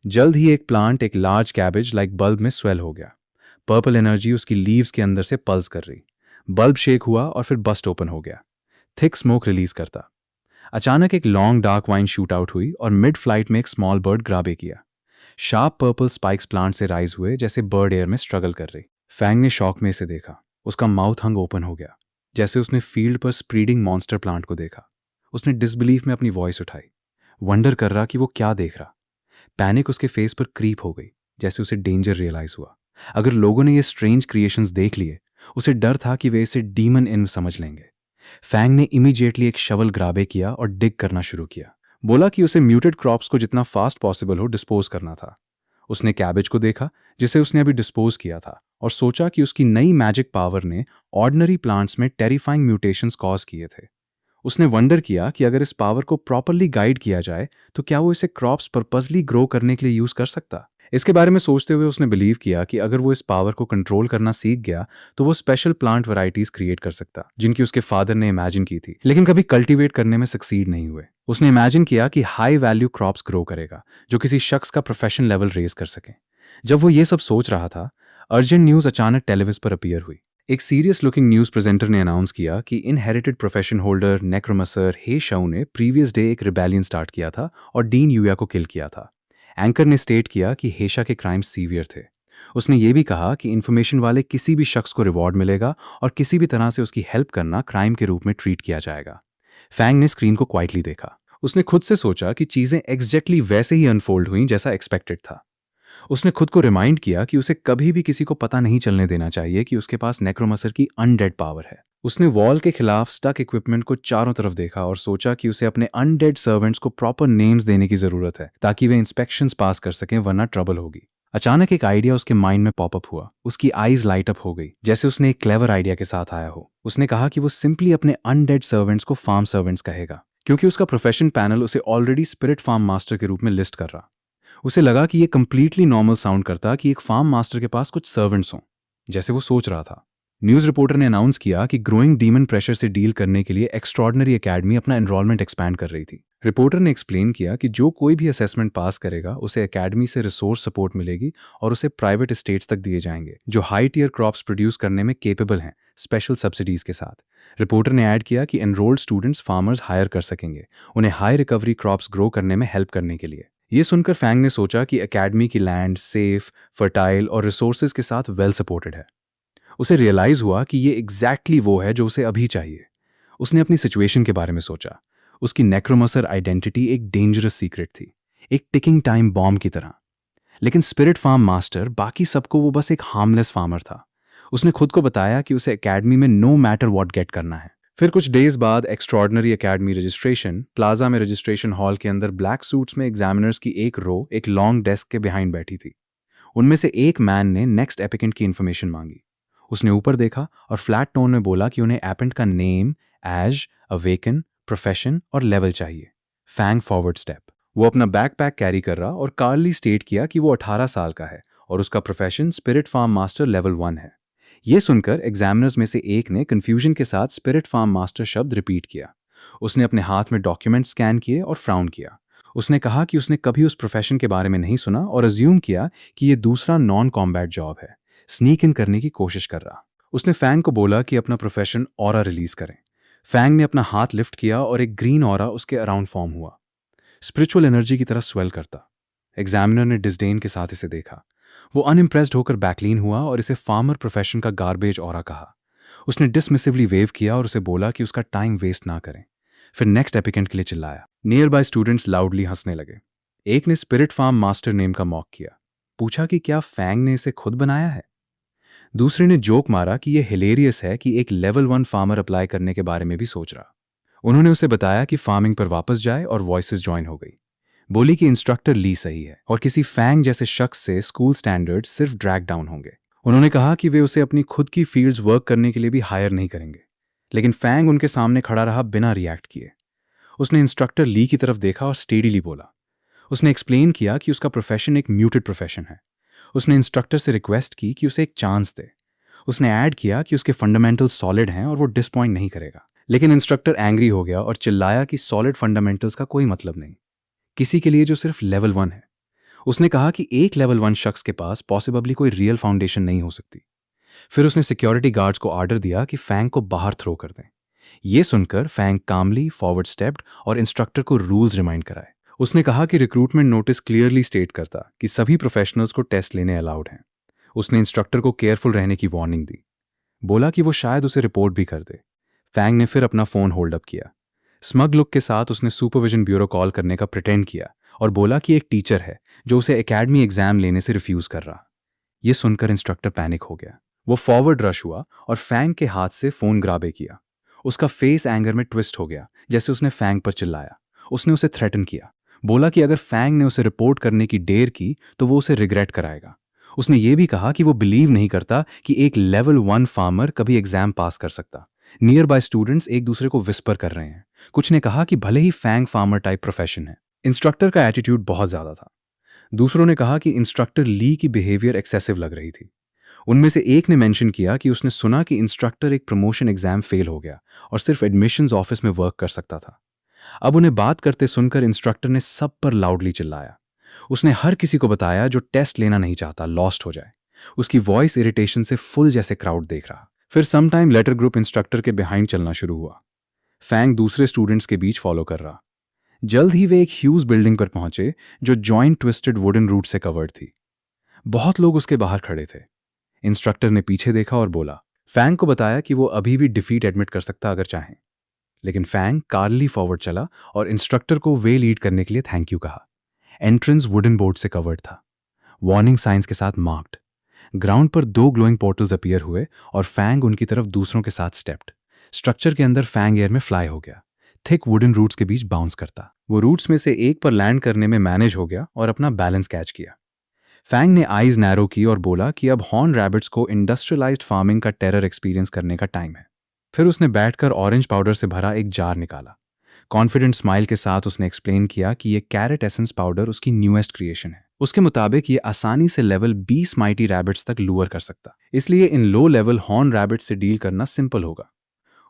जल्द ही एक प्लांट एक लार्ज कैबेज लाइक बल्ब में स्वेल हो गया। पर्पल एनर्जी उसकी लीव्स के अंदर से पल्स कर रही। बल्ब शेक हुआ और फिर बस्ट ओपन हो गया, थिक स्मोक रिलीज करता। अचानक एक long dark wine shoot out हुई और मिड फ्लाइट में एक स्मॉल बर्ड ग्राबे किया। शार्प पर्पल स्पाइक्स प्लांट से राइज हुए, जैसे बर्ड एयर में स्ट्रगल कर रही। फैंग ने शॉक में इसे देखा। उसका माउथ हंग ओपन हो गया, जैसे उसने फील्ड पर स्प्रीडिंग मॉन्स्टर प्लांट को देखा। उसने डिसबिलीफ में अपनी वॉइस उठाई, वंडर कर रहा कि वो क्या देख रहा। पैनिक उसके फेस पर क्रीप हो गई, जैसे उसे डेंजर रियलाइज हुआ। अगर लोगों ने ये स्ट्रेंज क्रिएशंस देख लिए, उसे डर था कि वे इसे डीमन इन समझ लेंगे। फैंग ने इमीडिएटली एक शवल ग्राबे किया और डिग करना शुरू किया। बोला कि उसे म्यूटेड क्रॉप्स को जितना फास्ट पॉसिबल हो डिस्पोज करना था। उसने कैबेज को देखा, जिसे उसने अभी डिस्पोज किया था, और सोचा कि उसकी नई मैजिक पावर ने ऑर्डिनरी प्लांट्स में टेरिफाइंग म्यूटेशंस कॉज किए थे। उसने वंडर किया कि अगर इस पावर को प्रॉपरली गाइड किया जाए तो क्या वो इसे क्रॉप्स पर्पसली ग्रो करने के लिए यूज कर सकता। इसके बारे में सोचते हुए उसने बिलीव किया कि अगर वो इस पावर को कंट्रोल करना सीख गया तो वो स्पेशल प्लांट वैरायटीज क्रिएट कर सकता, जिनकी उसके फादर ने इमेजिन की थी, लेकिन कभी कल्टीवेट करने में सक्सीड नहीं हुए। उसने इमेजिन किया कि हाई वैल्यू क्रॉप्स ग्रो करेगा जो किसी शख्स का प्रोफेशन लेवल रेज कर सके। जब वो ये सब सोच रहा था, अर्जेंट न्यूज अचानक टेलीविजन पर अपीयर हुई। एक सीरियस लुकिंग न्यूज़ प्रेजेंटर ने अनाउंस किया कि इनहेरिटेड प्रोफेशन होल्डर नेक्रोमसर हे शाऊ ने प्रीवियस डे एक रिबेलियन स्टार्ट किया था और डीन यूया को किल किया था। एंकर ने स्टेट किया कि हेशा के क्राइम्स सीवियर थे। उसने ये भी कहा कि इन्फॉर्मेशन वाले किसी भी शख्स को रिवॉर्ड मिलेगा और किसी भी तरह से उसकी हेल्प करना क्राइम के रूप में ट्रीट किया जाएगा। फैंग ने स्क्रीन को क्वाइटली देखा। उसने खुद से सोचा कि चीज़ें एग्जैक्टली वैसे ही अनफोल्ड हुई जैसा एक्सपेक्टेड था। उसने खुद को रिमाइंड किया कि उसे कभी भी किसी को पता नहीं चलने देना चाहिए कि उसके पास नेक्रोमसर की अनडेड पावर है। उसने वॉल के खिलाफ स्टक इक्विपमेंट को चारों तरफ देखा और सोचा कि उसे अपने अनडेड सर्वेंट्स को प्रॉपर नेम्स देने की जरूरत है ताकि वे इंस्पेक्शंस पास कर सकें, वरना ट्रबल होगी। अचानक एक आइडिया उसके माइंड में पॉपअप हुआ। उसकी आईज लाइट अप हो गई, जैसे उसने एक क्लेवर आइडिया के साथ आया हो। उसने कहा कि वो सिंपली अपने अनडेड सर्वेंट्स को फार्म सर्वेंट्स कहेगा, क्योंकि उसका प्रोफेशन पैनल उसे ऑलरेडी स्पिरिट फार्म मास्टर के रूप में लिस्ट कर रहा। उसे लगा कि ये कंप्लीटली नॉर्मल साउंड करता कि एक फार्म मास्टर के पास कुछ सर्वेंट्स हों, जैसे वो सोच रहा था। न्यूज़ रिपोर्टर ने अनाउंस किया कि ग्रोइंग डीमन प्रेशर से डील करने के लिए एक्स्ट्रॉर्डिनरी एकेडमी अपना एनरोलमेंट एक्सपैंड कर रही थी। रिपोर्टर ने एक्सप्लेन किया कि जो कोई भी असेसमेंट पास करेगा उसे एकेडमी से रिसोर्स सपोर्ट मिलेगी और उसे प्राइवेट एस्टेट्स तक दिए जाएंगे जो हाई टियर क्रॉप्स प्रोड्यूस करने में केपेबल हैं, स्पेशल सब्सिडीज के साथ। रिपोर्टर ने ऐड किया कि एनरोल्ड स्टूडेंट्स फार्मर्स हायर कर सकेंगे उन्हें हाई रिकवरी क्रॉप्स ग्रो करने में हेल्प करने के लिए। ये सुनकर फैंग ने सोचा कि एकेडमी की लैंड सेफ, फर्टाइल और रिसोर्सेज के साथ वेल सपोर्टेड है। उसे रियलाइज हुआ कि ये एग्जैक्टली वो है जो उसे अभी चाहिए। उसने अपनी सिचुएशन के बारे में सोचा। उसकी नेक्रोमसर आइडेंटिटी एक डेंजरस सीक्रेट थी, एक टिकिंग टाइम बॉम्ब की तरह। लेकिन स्पिरिट फार्म मास्टर बाकी सबको वो बस एक हार्मलेस फार्मर था। उसने खुद को बताया कि उसे एकेडमी में नो मैटर व्हाट गेट करना है। फिर कुछ डेज बाद एक्स्ट्रॉर्डनरी एकेडमी रजिस्ट्रेशन प्लाजा में रजिस्ट्रेशन हॉल के अंदर ब्लैक सूट्स में एग्जामिनर्स की एक रो एक लॉन्ग डेस्क के बिहाइंड बैठी थी। उनमें से एक मैन ने नेक्स्ट एपिकेंट की इन्फॉर्मेशन मांगी। उसने ऊपर देखा और फ्लैट टोन में बोला कि उन्हें एपेंट का नेम, एज, अवेकन, प्रोफेशन और लेवल चाहिए। Fang forward step. वो अपना बैकपैक कैरी कर रहा और कार्ली स्टेट किया कि वो 18 साल का है और उसका profession spirit farm master level 1 है। ये सुनकर एग्जामिनर्स में से एक ने कंफ्यूजन के साथ स्पिरिट फार्म मास्टर शब्द रिपीट किया। उसने अपने हाथ में डॉक्यूमेंट स्कैन किए और फ्राउन किया। उसने कहा कि उसने कभी उस प्रोफेशन के बारे में नहीं सुना और अज्यूम किया कि ये दूसरा नॉन कॉम्बैट जॉब है, स्नीक इन करने की कोशिश कर रहा। उसने फैंग को बोला कि अपना प्रोफेशन ऑरा रिलीज करें। फैंग ने अपना हाथ लिफ्ट किया और एक ग्रीन ऑरा उसके अराउंड फॉर्म हुआ, स्पिरिचुअल एनर्जी की तरह स्वेल करता। एग्जामिनर ने डिस्डेन के साथ इसे देखा। वो अनइम्प्रेस्ड होकर बैकलीन हुआ और इसे फार्मर प्रोफेशन का गार्बेज ऑरा कहा। उसने डिसमिसिवली वेव किया और उसे बोला कि उसका टाइम वेस्ट ना करें। फिर नेक्स्ट एपिकेंट के लिए चिल्लाया। नियर बाय स्टूडेंट्स लाउडली हंसने लगे। एक ने स्पिरिट फार्म मास्टर नेम का मॉक किया, पूछा कि क्या फैंग ने इसे खुद बनाया है। दूसरे ने जोक मारा कि यह हिलेरियस है कि एक लेवल 1 फार्मर अप्लाई करने के बारे में भी सोच रहा। उन्होंने उसे बताया कि फार्मिंग पर वापस जाए और वॉइसेस ज्वाइन हो गई। बोली कि इंस्ट्रक्टर ली सही है और किसी फैंग जैसे शख्स से स्कूल स्टैंडर्ड सिर्फ ड्रैग डाउन होंगे। उन्होंने कहा कि वे उसे अपनी खुद की फील्ड्स वर्क करने के लिए भी हायर नहीं करेंगे। लेकिन फैंग उनके सामने खड़ा रहा बिना रिएक्ट किए। उसने इंस्ट्रक्टर ली की तरफ देखा और स्टेडीली बोला। उसने एक्सप्लेन किया कि उसका प्रोफेशन एक म्यूटेड प्रोफेशन है। उसने इंस्ट्रक्टर से रिक्वेस्ट की कि उसे एक चांस दे। उसने ऐड किया कि उसके फंडामेंटल्स सॉलिड हैं और वो डिसपॉइंट नहीं करेगा। लेकिन इंस्ट्रक्टर एंग्री हो गया और चिल्लाया कि सॉलिड फंडामेंटल्स का कोई मतलब नहीं किसी के लिए जो सिर्फ लेवल 1 है। उसने कहा कि एक लेवल 1 शख्स के पास पॉसिबली कोई रियल फाउंडेशन नहीं हो सकती। फिर उसने सिक्योरिटी गार्ड्स को ऑर्डर दिया कि फैंग को बाहर थ्रो कर दें। ये सुनकर फैंग कामली फॉरवर्ड स्टेप्ड और इंस्ट्रक्टर को रूल्स रिमाइंड कराए। उसने कहा कि रिक्रूटमेंट नोटिस क्लियरली स्टेट करता कि सभी प्रोफेशनल्स को टेस्ट लेने अलाउड हैं। उसने इंस्ट्रक्टर को केयरफुल रहने की वार्निंग दी। बोला कि वो शायद उसे रिपोर्ट भी कर दे। फैंग ने फिर अपना फोन होल्ड अप किया। स्मग लुक के साथ उसने सुपरविजन ब्यूरो कॉल करने का प्रिटेंड किया और बोला कि एक टीचर है जो उसे एकेडमी एग्जाम लेने से रिफ्यूज कर रहा। यह सुनकर इंस्ट्रक्टर पैनिक हो गया। वो फॉरवर्ड रश हुआ और फैंग के हाथ से फोन ग्राबे किया। उसका फेस एंगर में ट्विस्ट हो गया जैसे उसने फैंग पर चिल्लाया। उसने उसे थ्रेटन किया। बोला कि अगर फैंग ने उसे रिपोर्ट करने की देर की तो वो उसे रिग्रेट कराएगा। उसने ये भी कहा कि वो बिलीव नहीं करता कि एक लेवल 1 फार्मर कभी एग्जाम पास कर सकता। नियर बाय स्टूडेंट्स एक दूसरे को विस्पर कर रहे हैं। कुछ ने कहा कि भले ही फैंग फार्मर टाइप प्रोफेशन है। इंस्ट्रक्टर का एटीट्यूड बहुत ज्यादा था। दूसरों ने कहा कि इंस्ट्रक्टर ली की बिहेवियर एक्सेसिव लग रही थी। उनमें से एक ने मेंशन किया कि उसने सुना कि इंस्ट्रक्टर एक प्रमोशन एग्जाम फेल हो गया और सिर्फ एडमिशंस ऑफिस में वर्क कर सकता था। अब उन्हें बात करते सुनकर इंस्ट्रक्टर ने सब पर लाउडली चिल्लाया। उसने हर किसी को बताया जो टेस्ट लेना नहीं चाहता लॉस्ट हो जाए। उसकी वॉइस इरिटेशन से फुल जैसे क्राउड देख रहा। फिर some time later group instructor के बिहाइंड चलना शुरू हुआ। फैंग दूसरे स्टूडेंट्स के बीच फॉलो कर रहा। जल्द ही वे एक ह्यूज बिल्डिंग पर पहुंचे जो जॉइंट ट्विस्टेड वुडन रूट से कवर्ड थी। बहुत लोग उसके बाहर खड़े थे। इंस्ट्रक्टर ने पीछे देखा और बोला। फैंग को बताया कि वो अभी भी डिफीट एडमिट कर सकता अगर चाहे। लेकिन फैंग कार्ली फॉरवर्ड चला और इंस्ट्रक्टर को वे लीड करने के लिए थैंक यू कहा। एंट्रेंस वुडन बोर्ड से कवर्ड था, वार्निंग साइंस के साथ मार्क्ड। ग्राउंड पर 2 ग्लोइंग पोर्टल्स अपीयर हुए और फैंग उनकी तरफ दूसरों के साथ स्टेप्ड। स्ट्रक्चर के अंदर फैंग एयर में फ्लाई हो गया, थिक वुडन रूट्स के बीच बाउंस करता। वो रूट्स में से एक पर लैंड करने में मैनेज हो गया और अपना बैलेंस कैच किया। फैंग ने आईज नैरो की और बोला कि अब हॉर्न रैबिट्स को इंडस्ट्रियलाइज्ड फार्मिंग का टेरर एक्सपीरियंस करने का टाइम है। फिर उसने बैठकर ऑरेंज पाउडर से भरा एक जार निकाला। कॉन्फिडेंट स्माइल के साथ उसने एक्सप्लेन किया कि ये कैरेट एसेंस पाउडर उसकी न्यूएस्ट क्रिएशन है। उसके मुताबिक ये आसानी से लेवल 20 माइटी रैबिट्स तक लूअर कर सकता, इसलिए इन लो लेवल हॉर्न रैबिट्स से डील करना सिंपल होगा।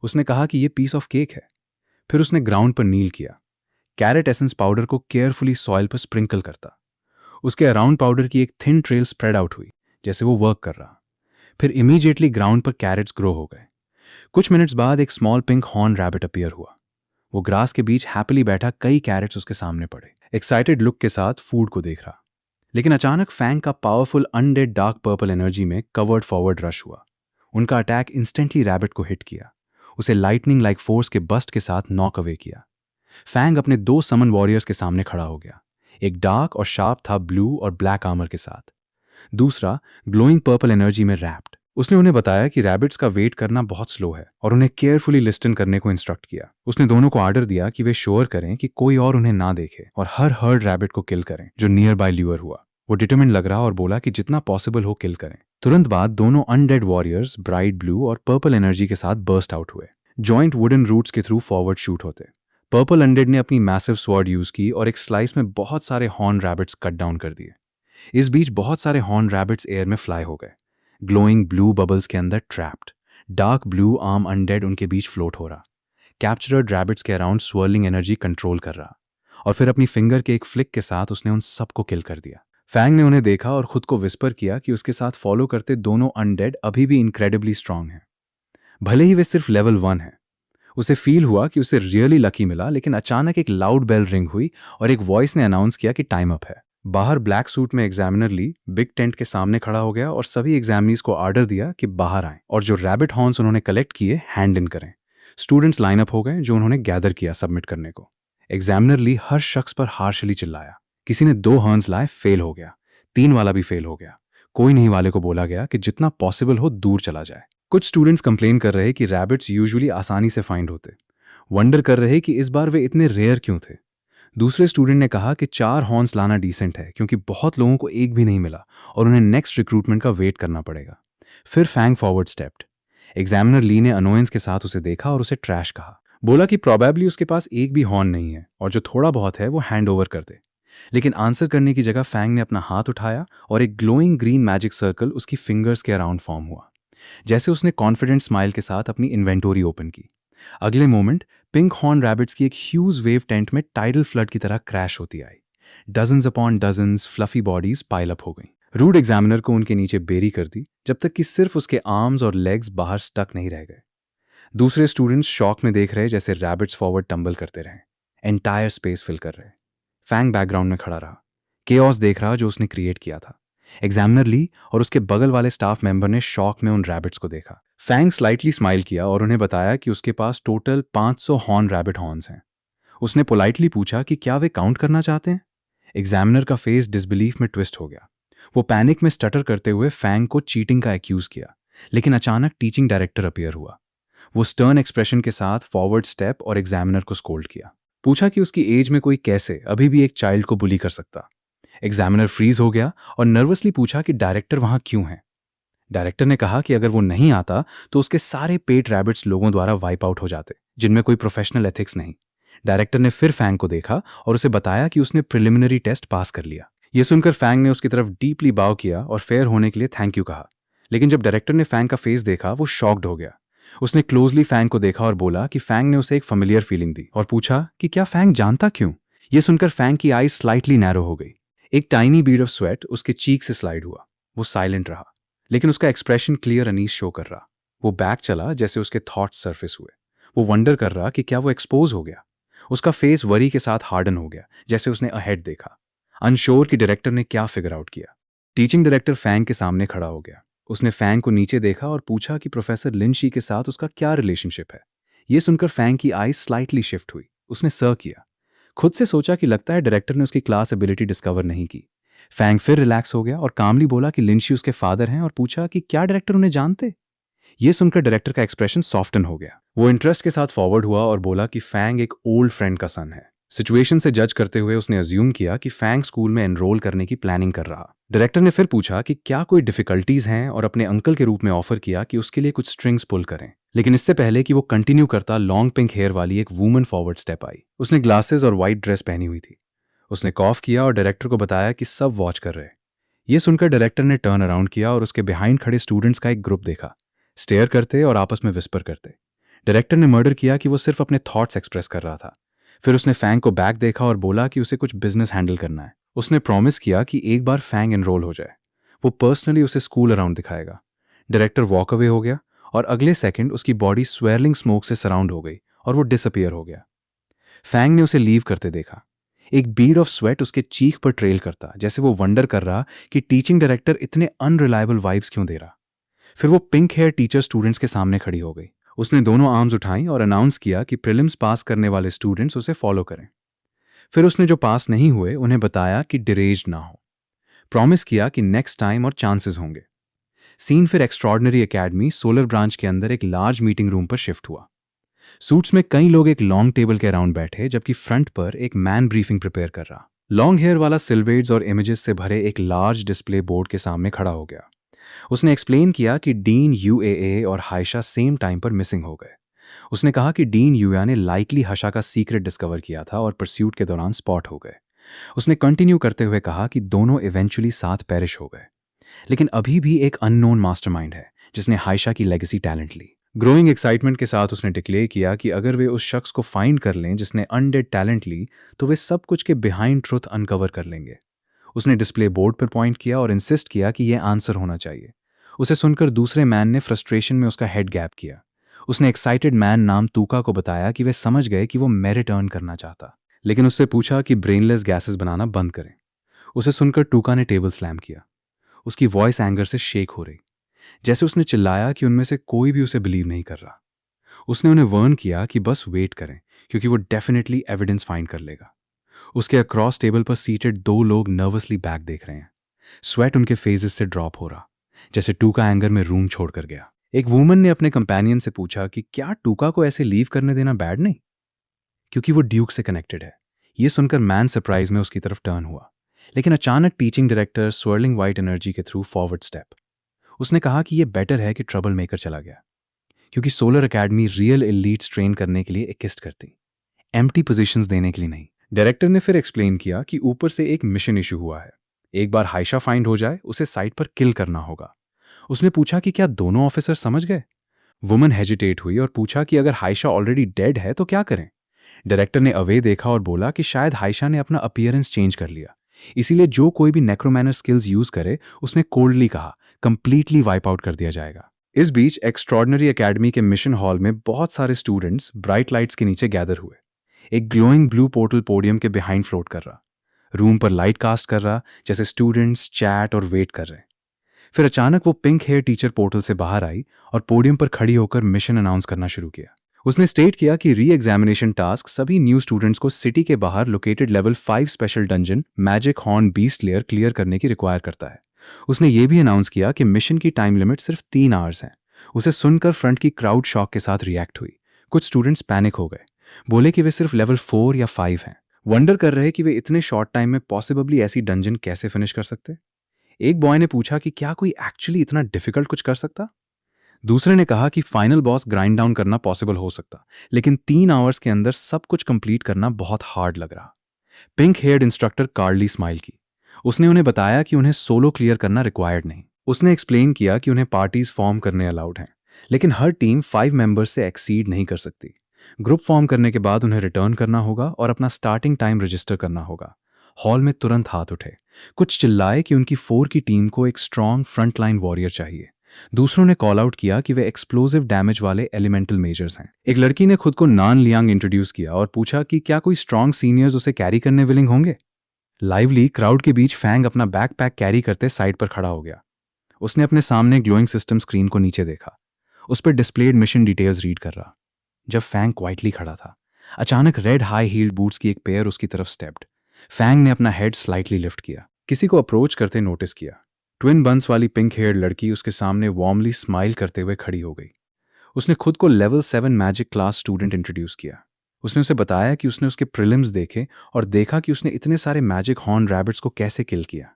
उसने कहा कि ये पीस ऑफ केक है। फिर उसने ग्राउंड पर नील किया। कैरेट एसेंस पाउडर को केयरफुली सॉइल पर स्प्रिंकल करता। उसके अराउंड पाउडर की एक थिन ट्रेल स्प्रेड आउट हुई, जैसे वो वर्क कर रहा। फिर इमीडिएटली ग्राउंड पर कैरेट्स ग्रो हो गए। कुछ मिनट्स बाद एक small pink horn rabbit appear हुआ। वो ग्रास के बीच हैप्पीली बैठा कई कैरेट्स उसके सामने पड़े, एक्साइटेड लुक के साथ फूड को देख रहा। लेकिन अचानक फैंग का powerful undead dark purple energy में कवर्ड फॉरवर्ड रश हुआ। उनका अटैक इंस्टेंटली रैबिट को हिट किया, उसे लाइटनिंग लाइक फोर्स के बस्ट के साथ नॉक अवे किया। फैंग अपने 2 समन वॉरियर्स के सामने खड़ा हो गया। एक डार्क और शार्प था ब्लू और ब्लैक आर्मर के साथ, दूसरा ग्लोइंग पर्पल एनर्जी में रैप्ड। उसने उन्हें बताया कि रैबिट्स का वेट करना बहुत स्लो है और उन्हें केयरफुली लिस्टन करने को इंस्ट्रक्ट किया। उसने दोनों को आर्डर दिया कि वे श्योर करें कि कोई और उन्हें ना देखे और हर हर्ड रैबिट को किल करें जो नियर बाय ल्यूअर हुआ। वो डिटरमिन लग रहा और बोला कि जितना पॉसिबल हो किल करें। तुरंत बाद दोनों अनडेड वॉरियर्स ब्राइट ब्लू और पर्पल एनर्जी के साथ बर्स्ट आउट हुए, जॉइंट वुडन रूट्स के थ्रू फॉरवर्ड शूट होते। पर्पल अनडेड ने अपनी मैसिव स्वॉर्ड यूज की और एक स्लाइस में बहुत सारे हॉर्न रैबिट्स कट डाउन कर दिए। इस बीच बहुत सारे हॉर्न रैबिट्स एयर में फ्लाई हो गए, ग्लोइंग ब्लू बबल्स के अंदर trapped. Dark blue arm undead उनके बीच फ्लोट हो रहा, कैप्चर्ड रैबिट्स के अराउंड स्वर्लिंग एनर्जी कंट्रोल कर रहा, और फिर अपनी फिंगर के एक फ्लिक के साथ उसने उन सबको किल कर दिया। फैंग ने उन्हें देखा और खुद को विस्पर किया कि उसके साथ फॉलो करते दोनों अनडेड अभी भी इनक्रेडिबली स्ट्रांग हैं, भले ही वे सिर्फ लेवल 1 हैं। उसे फील हुआ कि उसे रियली लकी मिला, लेकिन अचानक एक लाउड बेल रिंग हुई और एक वॉइस ने अनाउंस किया कि टाइम अप है। बाहर ब्लैक सूट में एग्जामिनर ली बिग टेंट के सामने खड़ा हो गया और सभी एग्जामिनीज को आर्डर दिया कि बाहर आएं और जो रैबिट हॉर्न्स उन्होंने कलेक्ट किए हैंड इन करें। स्टूडेंट्स लाइन अप हो गए जो उन्होंने गैदर किया सबमिट करने को। एग्जामिनर ली हर शख्स पर हार्शली चिल्लाया। किसी ने 2 हॉर्न्स लाए, फेल हो गया। 3 वाला भी फेल हो गया। कोई नहीं वाले को बोला गया कि जितना पॉसिबल हो दूर चला जाए। कुछ स्टूडेंट्स कंप्लेन कर रहे कि रैबिट्स यूजुअली आसानी से फाइंड होते, वंडर कर रहे कि इस बार वे इतने रेयर क्यों थे। दूसरे स्टूडेंट ने कहा कि 4 हॉर्न्स लाना डिसेंट है क्योंकि बहुत लोगों को एक भी नहीं मिला और उन्हें नेक्स्ट रिक्रूटमेंट का वेट करना पड़ेगा। फिर फैंग फॉरवर्ड स्टेप्ड। एग्जामिनर ली ने अनोयंस के साथ उसे देखा और उसे ट्रैश कहा। बोला कि प्रोबेबली उसके पास एक भी हॉर्न नहीं है और जो थोड़ा बहुत है वो हैंड ओवर कर दे। लेकिन आंसर करने की जगह फैंग ने अपना हाथ उठाया और एक ग्लोइंग ग्रीन मैजिक सर्कल उसकी फिंगर्स के अराउंड फॉर्म हुआ, जैसे उसने कॉन्फिडेंट स्माइल के साथ अपनी इन्वेंटोरी ओपन की। अगले मोमेंट पिंक हॉर्न रैबिट्स की एक ह्यूज वेव टेंट में टाइडल फ्लड की तरह क्रैश होती आई। Dozens upon dozens fluffy bodies pile up हो गई। रूड एग्जामिनर को उनके नीचे बेरी कर दी जब तक कि सिर्फ उसके आर्म्स और लेग्स बाहर स्टक नहीं रह गए। दूसरे स्टूडेंट्स शॉक में देख रहे जैसे रैबिट्स फॉरवर्ड टंबल करते रहे, एंटायर स्पेस फिल कर रहे। फैंग बैकग्राउंड में खड़ा रहा, केओस देख रहा जो उसने क्रिएट किया था। एग्जामिनर ली और उसके बगल वाले स्टाफ मेंबर ने शॉक में उन रैबिट्स को देखा। फैंग स्लाइटली स्माइल किया और उन्हें बताया कि उसके पास टोटल 500 हॉर्न रैबिट हॉर्न्स हैं। उसने पोलाइटली पूछा कि क्या वे काउंट करना चाहते हैं। एग्जामिनर का फेस डिसबिलीफ में ट्विस्ट हो गया। वो पैनिक में स्टटर करते हुए फैंग को चीटिंग का एक्यूज किया, लेकिन अचानक टीचिंग डायरेक्टर अपीयर हुआ। वो स्टर्न एक्सप्रेशन के साथ फॉरवर्ड स्टेप और एग्जामिनर को स्कोल्ड किया। पूछा कि उसकी एज में कोई कैसे अभी भी एक चाइल्ड को बुली कर सकता। एग्जामिनर फ्रीज हो गया और नर्वसली पूछा कि डायरेक्टर वहां क्यों है। डायरेक्टर ने कहा कि अगर वो नहीं आता तो उसके सारे पेट रैबिट्स लोगों द्वारा वाइप आउट हो जाते, जिनमें कोई प्रोफेशनल एथिक्स नहीं। डायरेक्टर ने फिर फैंग को देखा और उसे बताया कि उसने प्रिलिमिनरी टेस्ट पास कर लिया। यह सुनकर फैंग ने उसकी तरफ डीपली बाव किया और फेयर होने के लिए थैंक यू कहा। लेकिन जब डायरेक्टर ने फैंग का फेस देखा वो शॉक्ड हो गया। उसने क्लोजली फैंग को देखा और बोला कि फैंग ने उसे एक फेमिलियर फीलिंग दी और पूछा कि क्या फैंग जानता क्यों। यह सुनकर फैंग की आईज स्लाइटली नैरो हो गई। एक टाइनी बीड ऑफ स्वेट उसके चीक से स्लाइड हुआ। वो साइलेंट रहा, लेकिन उसका एक्सप्रेशन क्लियर अनीस शो कर रहा। वो बैक चला जैसे उसके थॉट्स सरफेस हुए। वो वंडर कर रहा कि क्या वो एक्सपोज हो गया। उसका फेस वरी के साथ हार्डन हो गया, जैसे उसने अहेड देखा, अनश्योर कि डायरेक्टर ने क्या फिगर आउट किया। टीचिंग डायरेक्टर फैंग के सामने खड़ा हो गया। उसने फैंग को नीचे देखा और पूछा कि प्रोफेसर लिनशी के साथ उसका क्या रिलेशनशिप है। ये सुनकर फैंग की आईज स्लाइटली शिफ्ट हुई। उसने सर किया, खुद से सोचा कि लगता है डायरेक्टर ने उसकी क्लास एबिलिटी डिस्कवर नहीं की। फैंग फिर रिलैक्स हो गया और कामली बोला कि लिनशी उसके फादर हैं और पूछा कि क्या डायरेक्टर उन्हें जानते। यह सुनकर डायरेक्टर का एक्सप्रेशन सॉफ्टन हो गया। वो इंटरेस्ट के साथ फॉरवर्ड हुआ और बोला कि फैंग एक ओल्ड फ्रेंड का सन है। सिचुएशन से जज करते हुए उसने अज्यूम किया कि फैंग स्कूल में एनरोल करने की प्लानिंग कर रहा। डायरेक्टर ने फिर पूछा कि क्या कोई डिफिकल्टीज हैं और अपने अंकल के रूप में ऑफर किया कि उसके लिए कुछ स्ट्रिंग्स पुल करें। लेकिन इससे पहले कि वो कंटिन्यू करता, लॉन्ग पिंक हेयर वाली एक वुमन फॉरवर्ड स्टेप आई। उसने ग्लासेस और व्हाइट ड्रेस पहनी हुई थी। उसने कॉफ किया और डायरेक्टर को बताया कि सब वॉच कर रहे। ये सुनकर डायरेक्टर ने टर्न अराउंड किया और उसके बिहाइंड खड़े स्टूडेंट्स का एक ग्रुप देखा, स्टेयर करते और आपस में विस्पर करते। डायरेक्टर ने मर्डर किया कि वो सिर्फ अपने थॉट्स एक्सप्रेस कर रहा था। फिर उसने फैंग को बैक देखा और बोला कि उसे कुछ बिजनेस हैंडल करना है। उसने प्रॉमिस किया कि एक बार फैंग एनरोल हो जाए वो पर्सनली उसे स्कूल अराउंड दिखाएगा। डायरेक्टर वॉक अवे हो गया और अगले सेकंड उसकी बॉडी स्वेरलिंग स्मोक से सराउंड हो गई और वो डिसअपियर हो गया। फैंग ने उसे लीव करते देखा। एक बीड ऑफ स्वेट उसके चीख पर ट्रेल करता, जैसे वो वंडर कर रहा कि टीचिंग डायरेक्टर इतने अनरिलायबल वाइब्स क्यों दे रहा। फिर वो पिंक हेयर टीचर स्टूडेंट्स के सामने खड़ी हो गई। उसने दोनों आर्म्स उठाई और अनाउंस किया कि प्रीलिम्स पास करने वाले स्टूडेंट्स उसे फॉलो करें। फिर उसने जो पास नहीं हुए उन्हें बताया कि डिरेज्ड ना हो। प्रॉमिस किया कि नेक्स्ट टाइम और चांसेस होंगे। सीन फिर एक्स्ट्रॉर्डनरी एकेडमी सोलर ब्रांच के अंदर एक लार्ज मीटिंग रूम पर शिफ्ट हुआ। सूट्स में कई लोग एक लॉन्ग टेबल के अराउंड बैठे, जबकि फ्रंट पर एक मैन ब्रीफिंग प्रिपेयर कर रहा। लॉन्ग हेयर वाला सिल्वेट्स और इमेजेस से भरे एक लार्ज डिस्प्ले बोर्ड के सामने खड़ा हो गया। उसने एक्सप्लेन किया कि डीन यूएए और हाइशा सेम टाइम पर मिसिंग हो गए। उसने कहा कि डीन यूया ने लाइकली हशा का सीक्रेट डिस्कवर किया था और परस्यूट के दौरान स्पॉट हो गए। उसने कंटिन्यू करते हुए कहा कि दोनों इवेंचुअली साथ पेरिश हो गए, लेकिन अभी भी एक अननोन मास्टरमाइंड है जिसने हाइशा की लेगेसी टैलेंट ली। ग्रोइंग एक्साइटमेंट के साथ उसने डिक्लेयर किया कि अगर वे उस शख्स को फाइंड कर लें जिसने अनडेड टैलेंट ली, तो वे सब कुछ के बिहाइंड ट्रुथ अनकवर कर लेंगे। उसने डिस्प्ले बोर्ड पर पॉइंट किया और इंसिस्ट किया कि यह आंसर होना चाहिए। उसे सुनकर दूसरे मैन ने फ्रस्ट्रेशन में उसका हेड गैप किया। उसने एक्साइटेड मैन नाम तूका को बताया कि वे समझ गए कि वो मेरिट अर्न करना चाहता, लेकिन उससे पूछा कि ब्रेनलेस गैसेस बनाना बंद करें। उसे सुनकर टूका ने टेबल स्लैम किया। उसकी वॉइस एंगर से शेक हो रही, जैसे उसने चिल्लाया कि उनमें से कोई भी उसे बिलीव नहीं कर रहा। उसने उन्हें वर्न किया कि बस वेट करें, क्योंकि वो डेफिनेटली एविडेंस फाइंड कर लेगा। उसके अक्रॉस टेबल पर सीटेड दो लोग नर्वसली बैक देख रहे हैं। स्वेट उनके फेजेस से ड्रॉप हो रहा, जैसे टूका एंगर में रूम छोड़कर गया। एक वुमन ने अपने कंपेनियन से पूछा कि क्या टूका को ऐसे लीव करने देना बैड नहीं, क्योंकि वो ड्यूक से कनेक्टेड है। ये सुनकर मैन सरप्राइज में उसकी तरफ टर्न हुआ, लेकिन अचानक teaching director swirling white energy के थ्रू फॉरवर्ड स्टेप। उसने कहा कि यह बेटर है कि ट्रबल मेकर चला गया, क्योंकि solar academy real elites train करने के लिए इक्विस्ट करती, एम्प्टी पोजीशंस देने के लिए नहीं। डायरेक्टर ने फिर एक्सप्लेन किया कि ऊपर से एक मिशन इशू हुआ है। एक बार हाइशा फाइंड हो जाए, उसे साइट पर किल करना होगा। उसने पूछा कि क्या दोनों ऑफिसर समझ गए। वुमन हेजिटेट हुई और पूछा कि अगर हाइशा ऑलरेडी डेड है तो क्या करें। डायरेक्टर ने अवे देखा और बोला कि शायद हाइशा ने अपना अपीयरेंस चेंज कर लिया, इसीलिए जो कोई भी नेक्रोमैनर स्किल्स यूज करे, उसने कोल्डली कहा, कंप्लीटली वाइप आउट कर दिया जाएगा। इस बीच एक्स्ट्रॉर्डनरी एकेडमी के मिशन हॉल में बहुत सारे स्टूडेंट्स ब्राइट लाइट्स के नीचे गैदर हुए। एक ग्लोइंग ब्लू पोर्टल पोडियम के बिहाइंड फ्लोट कर रहा, रूम पर लाइट कास्ट कर रहा, जैसे स्टूडेंट्स चैट और वेट कर रहे। फिर अचानक वो पिंक हेयर टीचर पोर्टल से बाहर आई और पोडियम पर खड़ी होकर मिशन अनाउंस करना शुरू किया। उसने स्टेट किया कि री एग्जामिनेशन टास्क सभी न्यू स्टूडेंट्स को सिटी के बाहर located level 5 special dungeon magic horn beast layer clear करने की रिक्वायर करता है। उसने ये भी अनाउंस किया कि मिशन की टाइम लिमिट सिर्फ 3 आवर्स है। उसे सुनकर फ्रंट की क्राउड शॉक के साथ रिएक्ट हुई। कुछ स्टूडेंट्स पैनिक हो गए, बोले कि वे सिर्फ लेवल 4 या 5 हैं, वंडर कर रहे कि वे इतने शॉर्ट टाइम में पॉसिबली ऐसी डंजन कैसे फिनिश कर सकते। एक बॉय ने पूछा कि क्या कोई एक्चुअली इतना डिफिकल्ट कुछ कर सकता। दूसरे ने कहा कि फाइनल बॉस ग्राइंड डाउन करना पॉसिबल हो सकता, लेकिन 3 आवर्स के अंदर सब कुछ कंप्लीट करना बहुत हार्ड लग रहा। पिंक हेयर्ड इंस्ट्रक्टर कार्ली स्माइल की। उसने उन्हें बताया कि उन्हें सोलो क्लियर करना रिक्वायर्ड नहीं। उसने एक्सप्लेन किया कि उन्हें पार्टीज फॉर्म करने अलाउड हैं, लेकिन हर टीम 5 मेंबर्स से एक्सीड नहीं कर सकती। ग्रुप फॉर्म करने के बाद उन्हें रिटर्न करना होगा और अपना स्टार्टिंग टाइम रजिस्टर करना होगा। हॉल में तुरंत हाथ उठे। कुछ चिल्लाए कि उनकी 4 की टीम को एक स्ट्रॉन्ग फ्रंटलाइन वॉरियर चाहिए। दूसरों ने कॉल आउट किया कि वे एक्सप्लोजिव डैमेज वाले एलिमेंटल मेजर्स हैं। एक लड़की ने खुद को नान लियांग इंट्रोड्यूस किया और पूछा कि क्या कोई स्ट्रॉन्ग सीनियर्स उसे कैरी करने विलिंग होंगे। लाइवली क्राउड के बीच फैंग अपना बैकपैक कैरी करते साइड पर खड़ा हो गया। उसने अपने सामने ग्लोइंग सिस्टम स्क्रीन को नीचे देखा। उस पर डिस्प्लेड मिशन डिटेल्स रीड कर रहा। जब फैंग क्वाइटली खड़ा था, अचानक रेड हाई हील्ड बूट्स की एक पेयर उसकी तरफ स्टेप्ड। फैंग ने अपना हेड स्लाइटली लिफ्ट किया, किसी को अप्रोच करते नोटिस किया। ट्विन बंस वाली पिंक हेयर्ड लड़की उसके सामने वार्मली स्माइल करते हुए खड़ी हो गई। उसने खुद को level 7 magic class student introduce किया। उसने उसे बताया कि उसने उसके प्रीलिम्स देखे और देखा कि उसने इतने सारे मैजिक हॉर्न रैबिट्स को कैसे किल किया।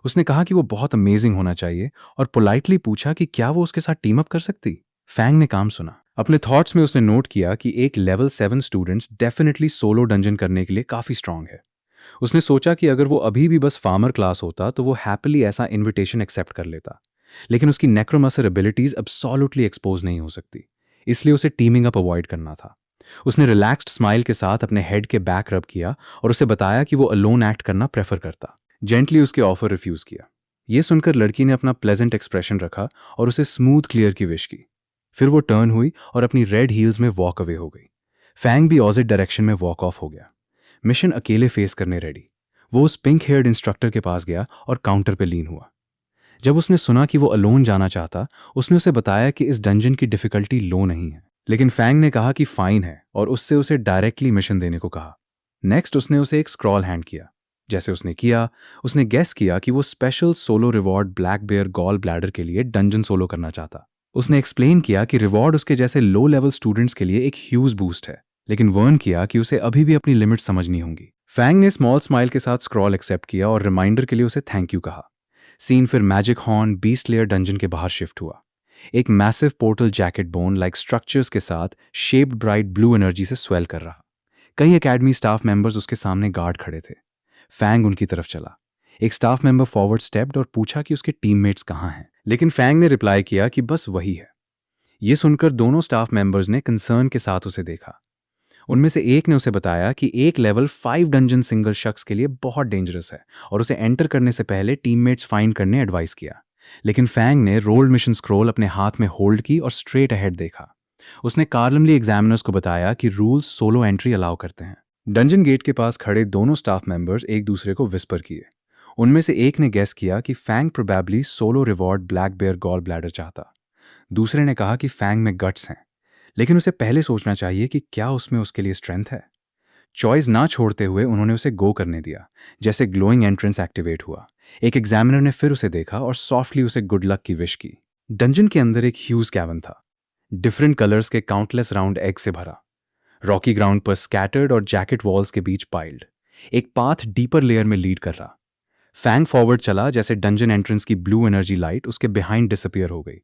उसने कहा कि वो बहुत अमेजिंग होना चाहिए और पोलाइटली पूछा कि क्या वो उसके साथ टीम अप कर सकती। फैंग ने काम सुना। अपने थॉट्स में उसने नोट किया कि एक level 7 students definitely solo dungeon करने के लिए काफ़ी स्ट्रांग है। उसने सोचा कि अगर वो अभी भी बस फार्मर क्लास होता तो वो हैप्पीली ऐसा इनविटेशन एक्सेप्ट कर लेता, लेकिन उसकी नेक्रोमैंसर एबिलिटीज एब्सोल्युटली एक्सपोज नहीं हो सकती, इसलिए उसे टीमिंग अप अवॉइड करना था। उसने रिलैक्स्ड स्माइल के साथ अपने हेड के बैक रब किया और उसे बताया कि वो अलोन एक्ट करना प्रेफर करता। जेंटली उसके ऑफर रिफ्यूज किया। ये सुनकर लड़की ने अपना प्लेजेंट एक्सप्रेशन रखा और उसे स्मूथ क्लियर की विश की। फिर वो टर्न हुई और अपनी रेड हील्स में वॉक अवे हो गई। फैंग भी ऑपोजिट डायरेक्शन में वॉक ऑफ हो गया, मिशन अकेले फेस करने रेडी। वो उस पिंक हेयर्ड इंस्ट्रक्टर के पास गया और काउंटर पे लीन हुआ। जब उसने सुना कि वो अलोन जाना चाहता, उसने उसे बताया कि इस डंजन की डिफिकल्टी लो नहीं है। लेकिन फैंग ने कहा कि फाइन है और उससे उसे डायरेक्टली मिशन देने को कहा। नेक्स्ट उसने उसे एक स्क्रॉल हैंड किया। जैसे उसने किया, उसने गेस किया कि वो special solo reward black bear gall bladder के लिए डंजन सोलो करना चाहता। उसने एक्सप्लेन किया कि रिवॉर्ड उसके जैसे लो लेवल स्टूडेंट्स के लिए एक ह्यूज बूस्ट है, लेकिन वर्न किया कि उसे अभी भी अपनी लिमिट समझनी होंगी। फैंग ने स्मॉल स्माइल के साथ स्क्रॉल एक्सेप्ट किया और रिमाइंडर के लिए उसे थैंक यू कहा। सीन फिर magic horn beast layer dungeon के बाहर शिफ्ट हुआ। एक massive portal jacket bone like structures के साथ शेप्ड ब्राइट ब्लू एनर्जी से स्वेल कर रहा। कई एकेडमी स्टाफ मेंबर्स उसके सामने गार्ड खड़े थे। फैंग उनकी तरफ चला। एक स्टाफ मेंबर फॉरवर्ड स्टेप्ड और पूछा कि उसके टीममेट्स कहाँ हैं, लेकिन फैंग ने रिप्लाई किया कि बस वही है। ये सुनकर दोनों स्टाफ मेंबर्स ने कंसर्न के साथ उसे देखा। उनमें से एक ने उसे बताया कि एक लेवल 5 डंजन सिंगल शख्स के लिए बहुत डेंजरस है और उसे एंटर करने से पहले टीममेट्स फाइंड करने एडवाइस किया। लेकिन फैंग ने रोल्ड मिशन स्क्रॉल अपने हाथ में होल्ड की और स्ट्रेट अहेड देखा। उसने कार्लमली एग्जामिनर्स को बताया कि रूल्स सोलो एंट्री अलाउ करते हैं। डंजन गेट के पास खड़े दोनों स्टाफ मेंबर्स एक दूसरे को विस्पर किए। उनमें से एक ने गेस किया कि Fang probably solo reward black bear gall bladder चाहता। दूसरे ने कहा कि फैंग में गट्स हैं, लेकिन उसे पहले सोचना चाहिए कि क्या उसमें उसके लिए स्ट्रेंथ है। चॉइस ना छोड़ते हुए उन्होंने उसे गो करने दिया। जैसे ग्लोइंग एंट्रेंस एक्टिवेट हुआ, एक एग्जामिनर ने फिर उसे देखा और सॉफ्टली उसे गुड लक की विश की। डंजन के अंदर एक ह्यूज कैवन था, डिफरेंट कलर्स के काउंटलेस राउंड एग से भरा, रॉकी ग्राउंड पर स्कैटर्ड और जैकेट वॉल्स के बीच पाइल्ड। एक पाथ डीपर लेयर में लीड कर रहा। फैंग फॉरवर्ड चला जैसे डंजन एंट्रेंस की ब्लू एनर्जी लाइट उसके बिहाइंड डिसअपियर हो गई।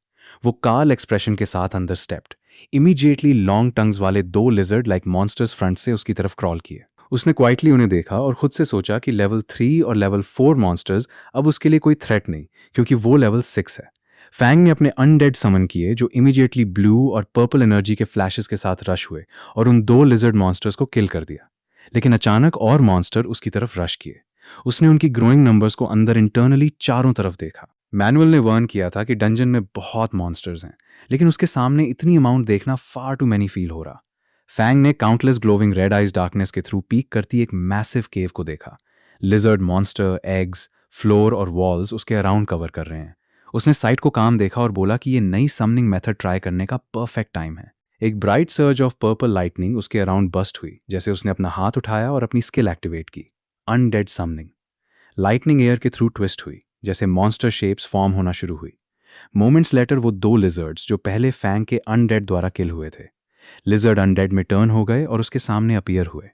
वो काल एक्सप्रेशन के साथ अंदर स्टेप्ड। इमीडिएटली लॉन्ग टंग्स वाले 2 लिजर्ड लाइक मॉन्स्टर्स फ्रंट से उसकी तरफ क्रॉल किए। उसने क्वाइटली उन्हें देखा और खुद से सोचा कि लेवल 3 और लेवल 4 मॉन्स्टर्स अब उसके लिए कोई थ्रेट नहीं, क्योंकि वो लेवल 6 है। फैंग ने अपने अनडेड समन किए जो इमीडिएटली ब्लू और पर्पल एनर्जी के फ्लैशेस के साथ रश हुए और उन 2 लिजर्ड मॉन्स्टर्स को किल कर दिया। लेकिन अचानक और मॉन्स्टर उसकी तरफ रश किए। उसने उनकी ग्रोइंग नंबर्स को अंदर इंटरनली चारों तरफ देखा। मैनुअल ने वर्न किया था कि डंजन में बहुत मॉन्स्टर्स हैं, लेकिन उसके सामने इतनी अमाउंट देखना फार टू मैनी फील हो रहा। फैंग ने countless glowing red eyes darkness के थ्रू पीक करती एक मैसिव केव को देखा। लिजर्ड मॉन्स्टर, एग्स, फ्लोर और वॉल्स उसके अराउंड कवर कर रहे हैं। उसने साइट को काम देखा और बोला कि ये नई समनिंग मेथड ट्राई करने का परफेक्ट टाइम है। एक bright surge of purple lightning उसके अराउंड बस्ट हुई जैसे उसने अपना हाथ उठाया और अपनी स्किल एक्टिवेट की, अनडेड समनिंग। लाइटनिंग एयर के थ्रू ट्विस्ट हुई जैसे मॉन्स्टर शेप्स फॉर्म होना शुरू हुई। मोमेंट्स लेटर वो 2 लिजर्ड्स जो पहले फैंग के अनडेड द्वारा किल हुए थे, लिजर्ड अनडेड में टर्न हो गए और उसके सामने अपीयर हुए।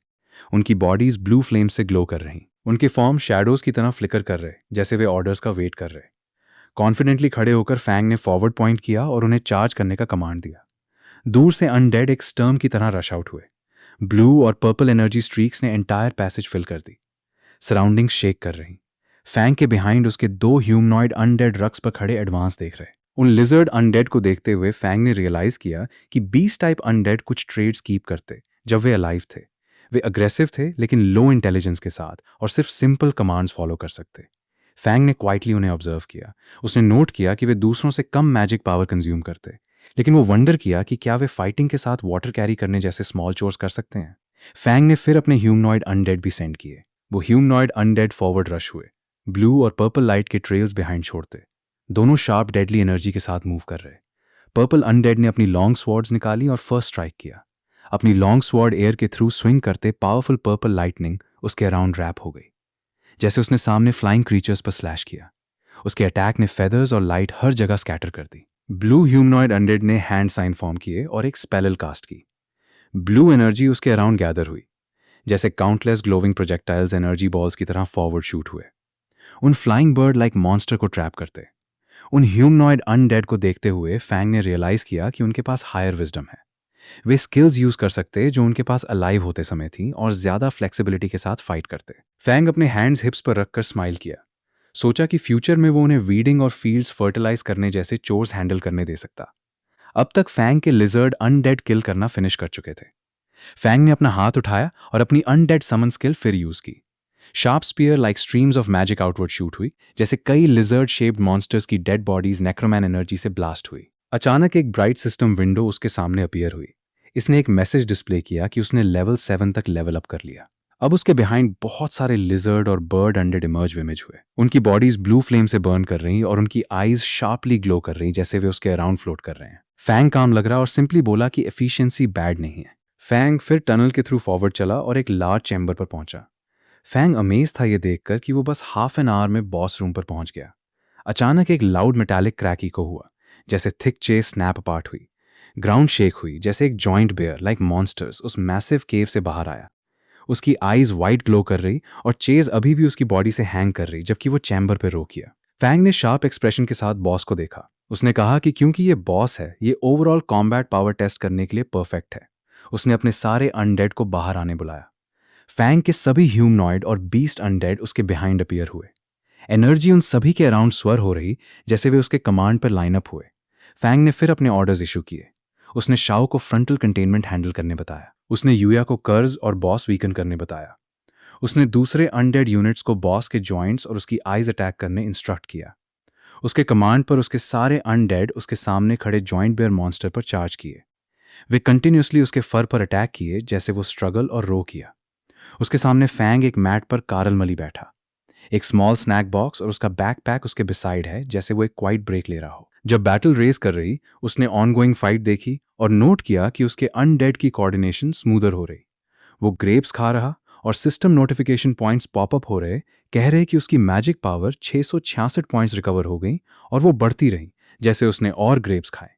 उनकी बॉडीज ब्लू फ्लेम से ग्लो कर रही। उनके फॉर्म शैडोज की तरह फ्लिकर कर रहे जैसे वे ऑर्डर्स का वेट कर रहे। कॉन्फिडेंटली खड़े होकर फैंग ने फॉरवर्ड पॉइंट किया और उन्हें चार्ज करने का कमांड दिया। दूर से अनडेड एक स्टर्म की तरह रश आउट हुए। ब्लू और पर्पल एनर्जी स्ट्रीक्स ने एंटायर पैसेज फिल कर दी। सराउंडिंग शेक कर रही। फैंग के बिहाइंड उसके 2 ह्यूमनॉइड अनडेड रक्स पर खड़े एडवांस देख रहे। उन लिजर्ड अनडेड को देखते हुए फैंग ने रियलाइज किया कि बीस्ट टाइप अनडेड कुछ ट्रेड्स कीप करते जब वे अलाइव थे। वे अग्रेसिव थे लेकिन लो इंटेलिजेंस के साथ और सिर्फ सिंपल कमांड्स फॉलो कर सकते। फैंग ने क्वाइटली उन्हें ऑब्जर्व किया। उसने नोट किया कि वे दूसरों से कम मैजिक पावर कंज्यूम करते, लेकिन वो वंडर किया कि क्या वे फाइटिंग के साथ वाटर कैरी करने जैसे स्मॉल चोर्स कर सकते हैं। फैंग ने फिर अपने ह्यूमनॉइड अनडेड भी सेंड किए। वो ह्यूमनॉइड अनडेड फॉरवर्ड रश हुए, ब्लू और पर्पल लाइट के ट्रेल्स बिहाइंड छोड़ते। दोनों शार्प डेडली एनर्जी के साथ मूव कर रहे। पर्पल अनडेड ने अपनी लॉन्ग स्वॉर्ड्स निकाली और फर्स्ट स्ट्राइक किया। अपनी लॉन्ग स्वॉर्ड एयर के थ्रू स्विंग करते पावरफुल पर्पल लाइटनिंग उसके अराउंड रैप हो गई, जैसे उसने सामने फ्लाइंग क्रीचर्स पर स्लैश किया। उसके अटैक ने फेदर्स और लाइट हर जगह स्कैटर कर दी। ब्लू ह्यूमनॉइड अनडेड ने हैंड साइन फॉर्म किए और एक स्पेल कास्ट की। ब्लू एनर्जी उसके अराउंड गैदर हुई, जैसे countless glowing projectiles energy balls की तरह फॉरवर्ड शूट हुए। उन फ्लाइंग बर्ड लाइक मॉन्स्टर को ट्रैप करते। उन ह्यूमनॉइड अनडेड को देखते हुए फैंग ने रियलाइज किया कि उनके पास हायर विजडम है। वे स्किल्स यूज कर सकते जो उनके पास अलाइव होते समय थी और ज्यादा फ्लेक्सिबिलिटी के साथ फाइट करते। फैंग अपने हैंड्स हिप्स पर रखकर स्माइल किया। सोचा कि फ्यूचर में वो उन्हें वीडिंग और फील्ड्स फर्टिलाइज करने जैसे चोर्स हैंडल करने दे सकता। अब तक फैंग के लिजर्ड अनडेड किल करना फिनिश कर चुके थे। फैंग ने अपना हाथ उठाया और अपनी अनडेड समन स्किल फिर यूज की। Sharp sphere like streams of magic outward shoot हुई, जैसे कई लिजर्ड शेप्ड मॉन्स्टर्स की डेड बॉडीज नेक्रोमैन एनर्जी से ब्लास्ट हुई। अचानक एक ब्राइट सिस्टम विंडो उसके सामने अपीयर हुई। इसने एक मैसेज डिस्प्ले किया कि उसने लेवल 7 तक लेवल अप कर लिया। अब उसके बिहाइंड बहुत सारे लिजर्ड और बर्ड अंडेड इमर्ज इमेज हुए। उनकी बॉडीज ब्लू फ्लेम से बर्न कर रही और उनकी आईज शार्पली ग्लो कर रही, जैसे वे उसके अराउंड फ्लोट कर रहे हैं। फैंग काम लग रहा और सिंपली बोला कि एफिशिएंसी बैड नहीं है। फैंग फिर टनल के थ्रू फॉरवर्ड चला और एक लार्ज चैम्बर पर पहुंचा। फैंग अमेज था ये देखकर कि वो बस हाफ एन आवर में बॉस रूम पर पहुंच गया। अचानक एक लाउड मेटालिक क्रैक इको हुआ, जैसे थिक चेस स्नैप अपार्ट हुई। ग्राउंड शेक हुई, जैसे एक जॉइंट बेयर लाइक मॉन्स्टर्स उस मैसिव केव से बाहर आया। उसकी आईज वाइट ग्लो कर रही और चेज अभी भी उसकी बॉडी से हैंग कर रही, जबकि वो चैम्बर पर रो किया। फैंग ने शार्प एक्सप्रेशन के साथ बॉस को देखा। उसने कहा कि क्योंकि ये बॉस है, ये ओवरऑल कॉम्बैट पावर टेस्ट करने के लिए परफेक्ट है। उसने अपने सारे अनडेड को बाहर आने बुलाया। फैंग के सभी ह्यूमनॉइड और बीस्ट अनडेड उसके बिहाइंड अपीयर हुए। एनर्जी उन सभी के अराउंड स्वर हो रही, जैसे वे उसके कमांड पर लाइनअप हुए। फैंग ने फिर अपने ऑर्डर्स इशू किए। उसने शाओ को फ्रंटल कंटेनमेंट हैंडल करने बताया। उसने यूया को कर्ज और बॉस वीकन करने बताया। उसने दूसरे अनडेड यूनिट्स को बॉस के जॉइंट्स और उसकी आइज अटैक करने इंस्ट्रक्ट किया। उसके कमांड पर उसके सारे अनडेड उसके सामने खड़े जॉइंट बेयर मॉन्स्टर पर चार्ज किए। वे कंटिन्यूसली उसके फर पर अटैक किए, जैसे वो स्ट्रगल और रो किया। उसके सामने फैंग एक मैट पर कारल मली बैठा। एक स्मॉल स्नैक बॉक्स और उसका बैकपैक उसके बिसाइड है, जैसे वो एक क्वाइट ब्रेक ले रहा हो। जब बैटल रेस कर रही, उसने ऑनगोइंग फाइट देखी और नोट किया कि उसके अनडेड की कोऑर्डिनेशन स्मूदर हो रही। वो ग्रेप्स खा रहा और सिस्टम नोटिफिकेशन पॉइंट्स पॉपअप हो रहे, कह रहे कि उसकी मैजिक पावर 666 पॉइंट्स रिकवर हो गई और वो बढ़ती रही, जैसे उसने और ग्रेप्स खाए।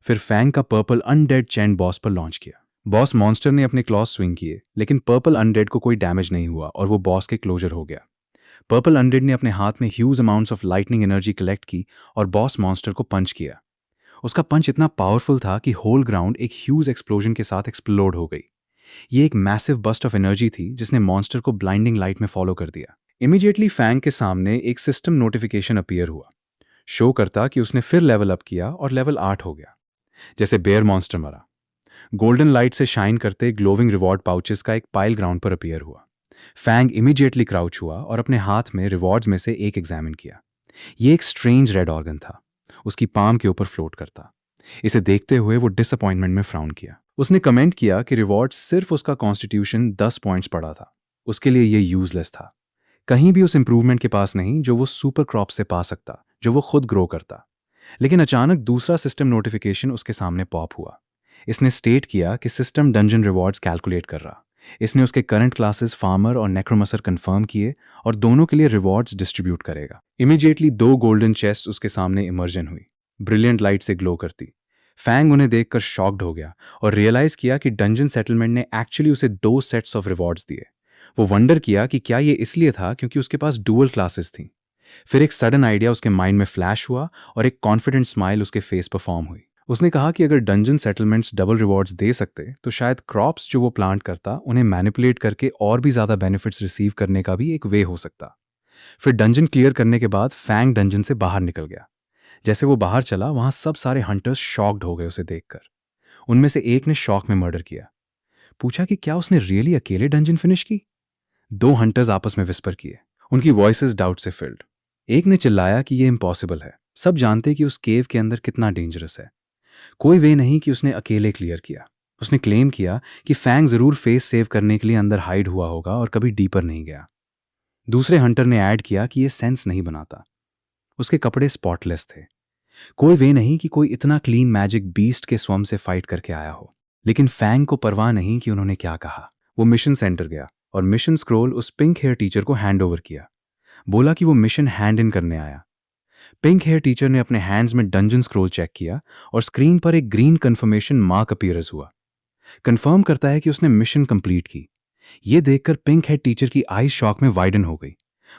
फिर फैंग का पर्पल अनडेड चैन बॉस पर लॉन्च किया। बॉस मॉन्स्टर ने अपने क्लॉज स्विंग किए, लेकिन पर्पल अनडेड को कोई डैमेज नहीं हुआ और वो बॉस के क्लोजर हो गया। पर्पल अनडेड ने अपने हाथ में huge amounts of lightning energy collect की और बॉस मॉन्स्टर को पंच किया। उसका पंच इतना पावरफुल था कि होल ग्राउंड एक ह्यूज एक्सप्लोजन के साथ एक्सप्लोड हो गई। ये एक मैसिव बस्ट ऑफ एनर्जी थी जिसने मॉन्स्टर को ब्लाइंडिंग लाइट में फॉलो कर दिया। इमीडिएटली फैंग के सामने एक सिस्टम नोटिफिकेशन अपीयर हुआ। शो करता कि उसने फिर लेवल अप किया और लेवल 8 हो गया। जैसे बेयर मॉन्स्टर मरा। गोल्डन लाइट से शाइन करते ग्लोविंग रिवॉर्ड पाउचेस का एक पाइल ग्राउंड पर अपीयर हुआ। फैंग इमीडिएटली क्राउच हुआ और अपने हाथ में रिवॉर्ड्स में से एक एग्जामिन किया। ये एक स्ट्रेंज रेड ऑर्गन था, उसकी पाम के ऊपर फ्लोट करता। इसे देखते हुए वो डिसअपॉइंटमेंट में फ्राउन किया। उसने कमेंट किया कि रिवॉर्ड सिर्फ उसका कॉन्स्टिट्यूशन 10 पॉइंट्स पड़ा था। उसके लिए ये यूजलेस था। कहीं भी उस इंप्रूवमेंट के पास नहीं जो वो सुपर क्रॉप से पा सकता, जो वो खुद ग्रो करता। लेकिन अचानक दूसरा सिस्टम नोटिफिकेशन उसके सामने पॉप हुआ। इसने स्टेट किया कि सिस्टम डंजन रिवॉर्ड्स कैलकुलेट कर रहा। इसने उसके करंट क्लासेस फार्मर और नेक्रोमसर कंफर्म किए और दोनों के लिए रिवॉर्ड्स डिस्ट्रीब्यूट करेगा। इमीडिएटली 2 गोल्डन चेस्ट उसके सामने इमर्जन हुई, ब्रिलियंट लाइट से ग्लो करती। फैंग उन्हें देखकर शॉक्ड हो गया और रियलाइज किया कि डंजन सेटलमेंट ने एक्चुअली उसे 2 सेट्स ऑफ रिवॉर्ड्स दिए। वो वंडर किया कि क्या ये इसलिए था क्योंकि उसके पास डुअल क्लासेस थी। फिर एक सडन आइडिया उसके माइंड में फ्लैश हुआ और एक कॉन्फिडेंट स्माइल उसके फेस पर फॉर्म हुई। उसने कहा कि अगर डंजन सेटलमेंट्स डबल रिवॉर्ड्स दे सकते तो शायद क्रॉप्स जो वो प्लांट करता उन्हें मैनिपुलेट करके और भी ज़्यादा बेनिफिट्स रिसीव करने का भी एक वे हो सकता। फिर डंजन क्लियर करने के बाद फैंग डंजन से बाहर निकल गया। जैसे वो बाहर चला, वहां सब सारे हंटर्स शॉक्ड हो गए उसे देखकर। उनमें से एक ने शॉक में मर्डर किया। पूछा कि क्या उसने रियली अकेले डंजन फिनिश की। 2 हंटर्स आपस में विस्पर किए, उनकी वॉइसेस डाउट से फिल्ड। एक ने चिल्लाया कि ये इम्पॉसिबल है, सब जानते कि उस केव के अंदर कितना डेंजरस है। कोई वे नहीं कि उसने अकेले क्लियर किया। उसने क्लेम किया कि फैंग जरूर फेस सेव करने के लिए अंदर हाइड हुआ होगा और कभी डीपर नहीं गया। दूसरे हंटर ने ऐड किया कि यह सेंस नहीं बनाता। उसके कपड़े स्पॉटलेस थे। कोई वे नहीं कि कोई इतना क्लीन मैजिक बीस्ट के स्वम से फाइट करके आया हो। लेकिन फैंग को परवाह नहीं कि उन्होंने क्या कहा। वो मिशन सेंटर गया और मिशन स्क्रोल उस पिंक हेयर टीचर को हैंड ओवर किया। बोला कि वो मिशन हैंड इन करने आया। पिंक हेयर टीचर ने अपने हैंड्स में डंजन स्क्रोल चेक किया और स्क्रीन पर एक ग्रीन कंफर्मेशन मार्क अपीयर्स हुआ। कंफर्म करता है कि उसने मिशन कंप्लीट की। ये देखकर पिंक हेयर टीचर की आईज शॉक में वाइडन हो गई।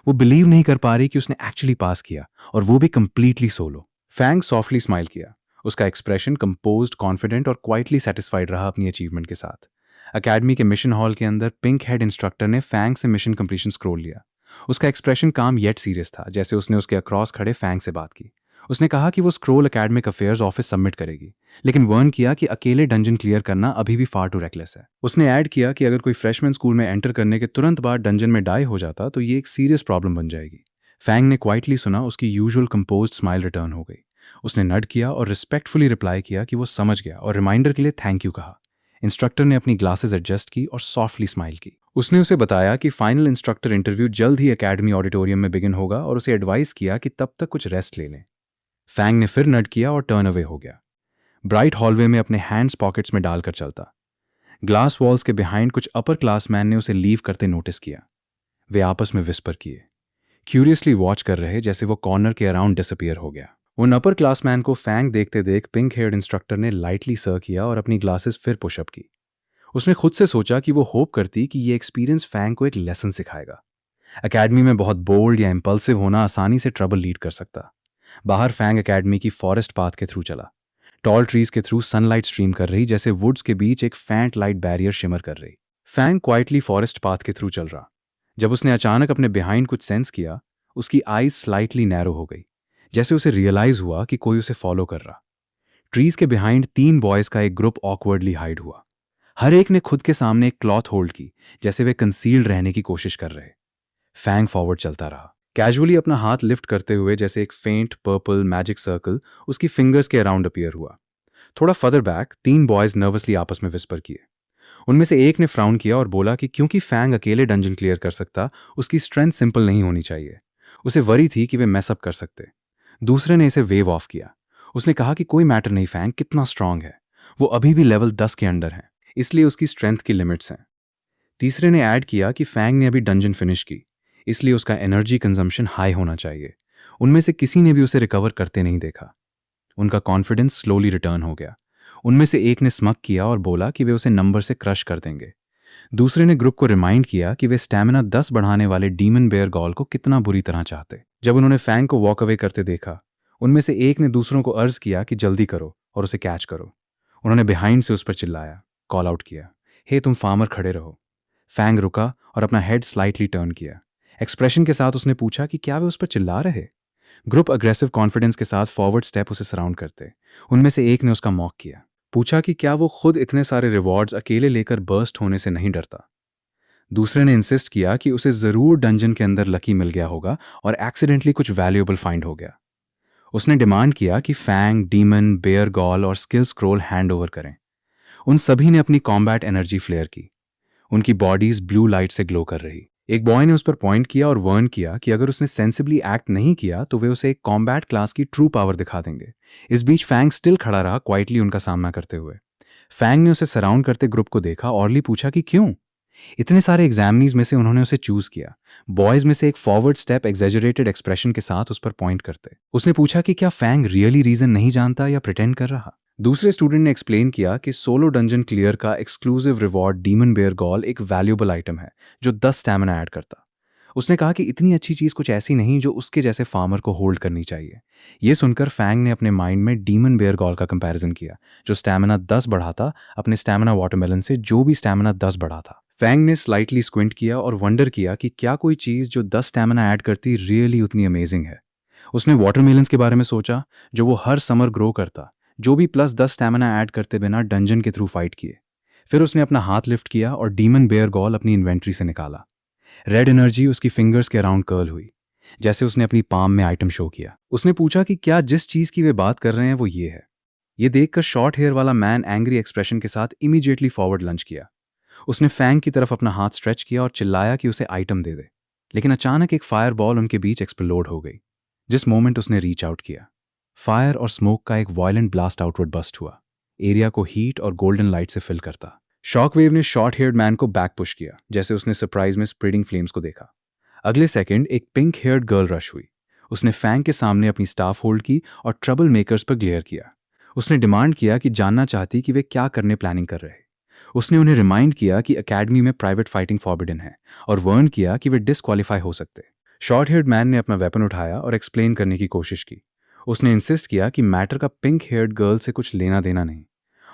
वो बिलीव नहीं कर पा रही कि उसने एक्चुअली पास किया, और वो भी completely solo. Fang softly smile किया। उसका एक्सप्रेशन कंपोज्ड, कॉन्फिडेंट और क्वाइटली सेटिस्फाइड रहा अपनी अचीवमेंट के साथ। अकेडमी के मिशन हॉल के अंदर पिंक हेड इंस्ट्रक्टर ने फैंग से मिशन कंप्लीशन स्क्रोल लिया। उसका एक्सप्रेशन काम येट सीरियस था, जैसे उसने उसके अक्रॉस खड़े फैंग से बात की। उसने कहा कि वो scroll academic affairs office submit करेगी, लेकिन वर्न किया कि अकेले डंजन क्लियर करना अभी भी फार टू रेकलेस है। उसने ऐड किया कि अगर कोई फ्रेशमैन स्कूल में एंटर करने के तुरंत बाद डंजन में डाई हो जाता तो ये एक सीरियस प्रॉब्लम बन जाएगी। फैंग ने क्वाइटली सुना, उसकी यूजुअल कंपोज्ड स्माइल रिटर्न हो गई। उसने नड किया और रिस्पेक्टफुली रिप्लाई किया कि वो समझ गया और रिमाइंडर के लिए थैंक यू कहा। इंस्ट्रक्टर ने अपनी ग्लासेस एडजस्ट की और सॉफ्टली स्माइल की। उसने उसे बताया कि फाइनल इंस्ट्रक्टर इंटरव्यू जल्द ही एकेडमी ऑडिटोरियम में बिगिन होगा और उसे एडवाइस किया कि तब तक कुछ रेस्ट ले लें। फैंग ने फिर नड किया और टर्न अवे हो गया, ब्राइट हॉलवे में अपने हैंड्स पॉकेट्स में डालकर चलता। ग्लास वॉल्स के बिहाइंड कुछ अपर क्लास मैन ने उसे लीव करते नोटिस किया। वे आपस में विस्पर किए, क्यूरियसली वॉच कर रहे जैसे वो कॉर्नर के अराउंड डिसअपियर हो गया। उन अपर क्लास मैन को फैंग देखते देख पिंक हेयर्ड इंस्ट्रक्टर ने लाइटली सर किया और अपनी ग्लासेस फिर पुशअप की। उसने खुद से सोचा कि वो होप करती कि ये एक्सपीरियंस फैंग को एक लेसन सिखाएगा। एकेडमी में बहुत बोल्ड या इम्पल्सिव होना आसानी से ट्रबल लीड कर सकता। बाहर फैंग एकेडमी की फॉरेस्ट पाथ के थ्रू चला, टॉल ट्रीज के थ्रू सनलाइट स्ट्रीम कर रही जैसे वुड्स के बीच एक फैंट लाइट बैरियर शिमर कर रही। फैंग क्वाइटली फॉरेस्ट पाथ के थ्रू चल रहा। जब उसने अचानक अपने बिहाइंड कुछ सेंस किया, उसकी आईज स्लाइटली नैरो हो गई, जैसे उसे रियलाइज हुआ कि कोई उसे फॉलो कर रहा। ट्रीज के बिहाइंड 3 बॉयज का एक ग्रुप ऑकवर्डली हाइड हुआ। हर एक ने खुद के सामने एक क्लॉथ होल्ड की, जैसे वे कंसील्ड रहने की कोशिश कर रहे। फैंग फॉरवर्ड चलता रहा, कैजुअली अपना हाथ लिफ्ट करते हुए जैसे एक फेंट पर्पल मैजिक सर्कल उसकी फिंगर्स के अराउंड अपीयर हुआ। थोड़ा फर्दर बैक 3 बॉयज नर्वसली आपस में विस्पर किए। उनमें से एक ने फ्राउन किया और बोला कि क्योंकि फैंग अकेले डंजन क्लियर कर सकता, उसकी स्ट्रेंथ सिंपल नहीं होनी चाहिए। उसे वरी थी कि वे मैसअप कर सकते। दूसरे ने इसे वेव ऑफ किया। उसने कहा कि कोई मैटर नहीं, फैंग कितना स्ट्रांग है, वो अभी भी लेवल 10 के अंडर है, इसलिए उसकी स्ट्रेंथ की लिमिट्स हैं। तीसरे ने ऐड किया कि फैंग ने अभी डंजन फिनिश की, इसलिए उसका एनर्जी कंजम्पशन हाई होना चाहिए। उनमें से किसी ने भी उसे रिकवर करते नहीं देखा। उनका कॉन्फिडेंस स्लोली रिटर्न हो गया। उनमें से एक ने स्मक किया और बोला कि वे उसे नंबर से क्रश कर देंगे। दूसरे ने ग्रुप को रिमाइंड किया कि वे स्टैमिना 10 बढ़ाने वाले डीमन बेयर गॉल को कितना बुरी तरह चाहते। जब उन्होंने फैंग को वॉक अवे करते देखा, उनमें से एक ने दूसरों को अर्ज किया कि जल्दी करो और उसे कैच करो। उन्होंने बिहाइंड से उस पर चिल्लाया, कॉल आउट किया, हे तुम फार्मर खड़े रहो। फैंग रुका और अपना हेड स्लाइटली टर्न किया। एक्सप्रेशन के साथ उसने पूछा कि क्या वे उस पर चिल्ला रहे। ग्रुप अग्रेसिव कॉन्फिडेंस के साथ फॉरवर्ड स्टेप उसे सराउंड करते। उनमें से एक ने उसका मॉक किया, पूछा कि क्या वो खुद इतने सारे रिवॉर्ड्स अकेले लेकर बर्स्ट होने से नहीं डरता। दूसरे ने इंसिस्ट किया कि उसे जरूर डंजन के अंदर लकी मिल गया होगा और एक्सीडेंटली कुछ वैल्यूएबल फाइंड हो गया। उसने डिमांड किया कि फैंग, डीमन, बेयर गॉल और स्किल स्क्रोल हैंड ओवर करें। उन सभी ने अपनी कॉम्बैट एनर्जी फ्लेयर की। उनकी बॉडीज ब्लू लाइट से ग्लो कर रही। एक बॉय ने उस पर पॉइंट किया और वर्न किया कि अगर उसने सेंसिबली एक्ट नहीं किया तो वे उसे एक कॉम्बैट क्लास की ट्रू पावर दिखा देंगे। इस बीच फैंग स्टिल खड़ा रहा, क्वाइटली उनका सामना करते हुए। फैंग ने उसे सराउंड करते ग्रुप को देखा, ऑरली पूछा कि क्यों। इतने सारे एग्जामिनीज में से उन्होंने उसे चूज किया। बॉयज में से एक फॉरवर्ड स्टेप एग्जेजरेटेड एक्सप्रेशन के साथ उस पर पॉइंट करते। उसने पूछा कि क्या फैंग रियली रीजन नहीं जानता या प्रिटेंड कर रहा। दूसरे स्टूडेंट ने एक्सप्लेन किया कि सोलो डंजन क्लियर का exclusive reward demon bear gall एक वैल्यूएबल आइटम है जो 10 स्टैमिना ऐड करता। उसने कहा कि इतनी अच्छी चीज कुछ ऐसी नहीं जो उसके जैसे फार्मर को होल्ड करनी चाहिए। यह सुनकर फैंग ने अपने माइंड में डीमन बेयर गॉल का कंपैरिजन किया, जो स्टैमिना 10 बढ़ाता अपने स्टैमिना वाटरमेलन से जो भी स्टैमिना 10 बढ़ा था। फैंग ने स्लाइटली स्क्विंट किया और वंडर किया कि क्या कोई चीज जो 10 स्टैमिना ऐड करती रियली उतनी अमेजिंग है। उसने वाटरमेलन्स के बारे में सोचा जो वो हर समर ग्रो करता, जो भी प्लस 10 स्टैमिना ऐड करते बिना डंजन के थ्रू फाइट किए। फिर उसने अपना हाथ लिफ्ट किया और डीमन बेयर गॉल अपनी इन्वेंट्री से निकाला। रेड एनर्जी उसकी फिंगर्स के अराउंड कर्ल हुई, जैसे उसने अपनी पाम में आइटम शो किया। उसने पूछा कि क्या जिस चीज की वे बात कर रहे हैं वो ये है। ये देखकर शॉर्ट हेयर वाला मैन एंग्री एक्सप्रेशन के साथ इमीडिएटली फॉरवर्ड लंच किया। उसने फैंग की तरफ अपना हाथ स्ट्रेच किया और चिल्लाया कि उसे आइटम दे दे। लेकिन अचानक एक फायर बॉल उनके बीच एक्सप्लोड हो गई। जिस मोमेंट उसने रीच आउट किया, फायर और स्मोक का एक वायलेंट ब्लास्ट आउटवर्ड बस्ट हुआ, एरिया को हीट और गोल्डन लाइट से फिल करता। शॉकवेव ने शॉर्ट हेयर्ड मैन को बैक पुश किया, जैसे उसने सरप्राइज में स्प्रेडिंग फ्लेम्स को देखा। अगले सेकंड एक पिंक हेयर्ड गर्ल रश हुई। उसने फैंग के सामने अपनी स्टाफ होल्ड की और ट्रबल मेकर्स पर ग्लेयर किया। उसने डिमांड किया कि जानना चाहती कि वे क्या करने प्लानिंग कर रहे। उसने उन्हें रिमाइंड किया कि एकेडमी में प्राइवेट फाइटिंग फॉरबिडन है और वर्न किया कि वे डिसक्वालीफाई हो सकते। शॉर्ट हेयर्ड मैन ने अपना वेपन उठाया और एक्सप्लेन करने की कोशिश की। उसने इंसिस्ट किया कि मैटर का पिंक हेयर्ड गर्ल से कुछ लेना देना नहीं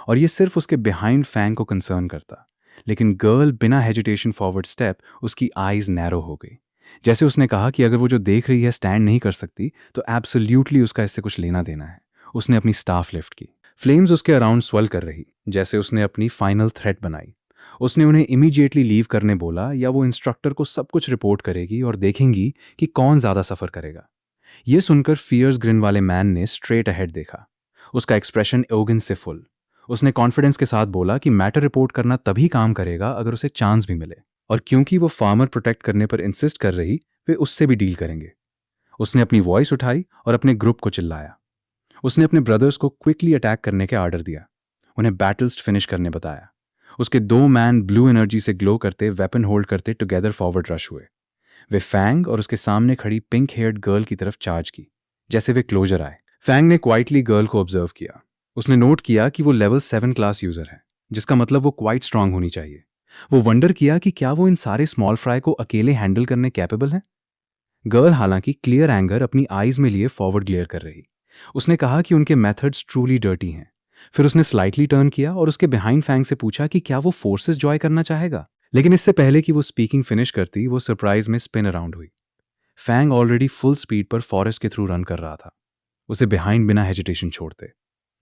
और ये सिर्फ उसके बिहाइंड फैंग को कंसर्न करता। लेकिन गर्ल बिना हेजिटेशन फॉरवर्ड स्टेप, उसकी आईज नैरो हो गई, जैसे उसने कहा कि अगर वो जो देख रही है स्टैंड नहीं कर सकती तो एब्सोल्यूटली उसका इससे कुछ लेना देना है। उसने अपनी स्टाफ लिफ्ट की। फ्लेम्स उसके अराउंड स्वेल कर रही, जैसे उसने अपनी फाइनल थ्रेट बनाई। उसने उन्हें इमीडिएटली लीव करने बोला या वो इंस्ट्रक्टर को सब कुछ रिपोर्ट करेगी और देखेंगी कि कौन ज़्यादा सफ़र करेगा। ये सुनकर फियर्स ग्रिन वाले मैन ने स्ट्रेट अहेड देखा, उसका एक्सप्रेशन एरोगेंस से फुल। उसने कॉन्फिडेंस के साथ बोला कि मैटर रिपोर्ट करना तभी काम करेगा अगर उसे चांस भी मिले, और क्योंकि वो फार्मर प्रोटेक्ट करने पर इंसिस्ट कर रही, वे उससे भी डील करेंगे। उसने अपनी वॉइस उठाई और अपने ग्रुप को चिल्लाया। उसने अपने ब्रदर्स को क्विकली अटैक करने के आर्डर दिया, उन्हें बैटल्स फिनिश करने बताया। उसके 2 मैन ब्लू एनर्जी से ग्लो करते वेपन होल्ड करते टुगेदर फॉरवर्ड रश हुए। वे फैंग और उसके सामने खड़ी पिंक हेयर्ड गर्ल की तरफ चार्ज की। जैसे वे क्लोजर आए, फैंग ने क्वाइटली गर्ल को ऑब्जर्व किया। उसने नोट किया कि वो लेवल 7 क्लास यूजर है, जिसका मतलब वो क्वाइट स्ट्रांग होनी चाहिए। वो वंडर किया कि क्या वो इन सारे स्मॉल फ्राई को अकेले हैंडल करने कैपेबल है। गर्ल हालांकि क्लियर एंगर अपनी आईज में लिए फॉरवर्ड ग्लेयर कर रही। उसने कहा कि उनके मेथड्स ट्रूली डर्टी हैं। फिर उसने स्लाइटली टर्न किया और उसके बिहाइंड फैंग से पूछा कि क्या वो फोर्सेस जॉय करना चाहेगा। लेकिन इससे पहले कि वो स्पीकिंग फिनिश करती, वो सरप्राइज में स्पिन अराउंड हुई। फैंग ऑलरेडी फुल स्पीड पर फॉरेस्ट के थ्रू रन कर रहा था, उसे बिहाइंड बिना हेजिटेशन छोड़ते,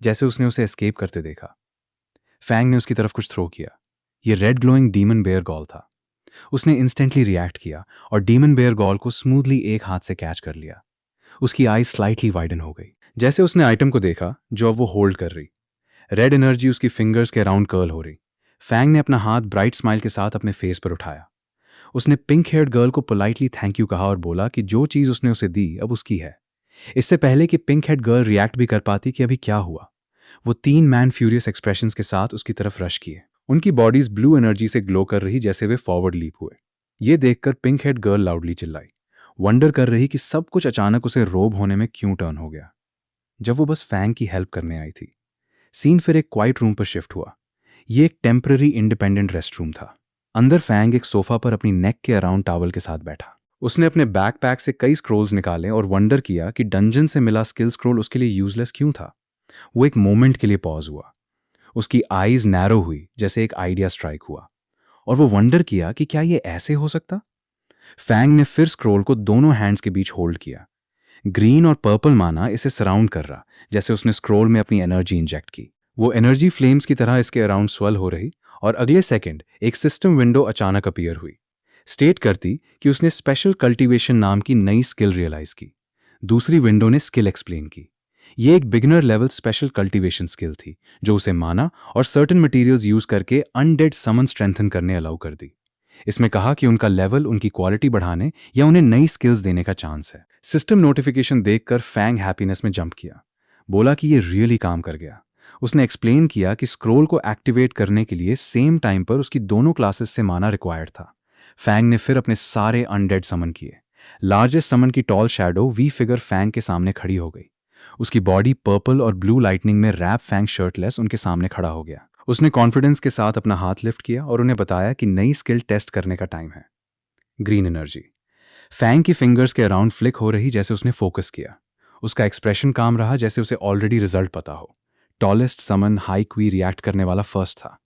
जैसे उसने उसे एस्केप करते देखा। फैंग ने उसकी तरफ कुछ थ्रो किया। ये red glowing demon bear gall था। उसने इंस्टेंटली रिएक्ट किया और डीमन बेयर गॉल को स्मूथली एक हाथ से कैच कर लिया। उसकी आईज स्लाइटली वाइडन हो गई जैसे उसने आइटम को देखा जो अब वो होल्ड कर रही। रेड एनर्जी उसकी फिंगर्स के अराउंड कर्ल हो रही। फैंग ने अपना हाथ ब्राइट स्माइल के साथ अपने फेस पर उठाया। उसने पिंक हेयर्ड गर्ल को पोलाइटली थैंक यू कहा और बोला कि जो चीज उसने उसे दी अब उसकी है। इससे पहले कि पिंक हेड गर्ल रिएक्ट भी कर पाती कि अभी क्या हुआ, वो 3 मैन फ्यूरियस एक्सप्रेशंस के साथ उसकी तरफ रश किए। उनकी बॉडीज ब्लू एनर्जी से ग्लो कर रही जैसे वे फॉरवर्ड लीप हुए। ये देखकर पिंक हेड गर्ल लाउडली चिल्लाई, वंडर कर रही कि सब कुछ अचानक उसे रोब होने में क्यों टर्न हो गया, जब वो बस फैंग की हेल्प करने आई थी। सीन फिर एक क्वाइट रूम पर शिफ्ट हुआ। ये एक टेम्पररी इंडिपेंडेंट रेस्ट रूम था। अंदर फैंग एक सोफा पर अपनी नेक के अराउंड टॉवल के साथ बैठा। उसने अपने बैकपैक से कई स्क्रोल्स निकाले और वंडर किया कि डंजन से मिला स्किल स्क्रोल उसके लिए यूजलेस क्यों था। वो एक मोमेंट के लिए पॉज हुआ। उसकी आईज नैरो हुई जैसे एक आइडिया स्ट्राइक हुआ, और वो वंडर किया कि क्या ये ऐसे हो सकता। फैंग ने फिर स्क्रोल को दोनों हैंड्स के बीच होल्ड किया। ग्रीन और पर्पल माना इसे सराउंड कर रहा, जैसे उसने स्क्रोल में अपनी एनर्जी इंजेक्ट की। वो एनर्जी फ्लेम्स की तरह इसके अराउंड स्वेल हो रही, और अगले सेकंड एक सिस्टम विंडो अचानक अपीयर हुई, स्टेट करती कि उसने स्पेशल कल्टीवेशन नाम की नई स्किल रियलाइज की। दूसरी विंडो ने स्किल एक्सप्लेन की। ये एक beginner level special cultivation skill थी जो उसे माना और सर्टेन मटेरियल्स यूज करके अनडेड समन स्ट्रेंथन करने अलाउ कर दी। इसमें कहा कि उनका लेवल उनकी क्वालिटी बढ़ाने या उन्हें नई स्किल्स देने का चांस है। सिस्टम नोटिफिकेशन देखकर फैंग हैप्पीनेस में जंप किया, बोला कि ये रियली काम कर गया। उसने एक्सप्लेन किया कि स्क्रोल को एक्टिवेट करने के लिए सेम टाइम पर उसकी दोनों क्लासेस से माना रिक्वायर्ड था। फैंग ने फिर अपने सारे अनडेड समन किए। लार्जेस्ट समन की tall shadowy figure Fang के सामने खड़ी हो गई। उसकी बॉडी पर्पल और ब्लू लाइटनिंग में रैप फैंग शर्टलेस उनके सामने खड़ा हो गया। उसने कॉन्फिडेंस के साथ अपना हाथ लिफ्ट किया और उन्हें बताया कि नई स्किल टेस्ट करने का टाइम है। ग्रीन एनर्जी फैंग की फिंगर्स के अराउंड फ्लिक हो रही जैसे उसने फोकस किया। उसका एक्सप्रेशन काम रहा जैसे उसे ऑलरेडी रिजल्ट पता हो। टॉलेस्ट समन हाई क्वी रिएक्ट करने वाला फर्स्ट था।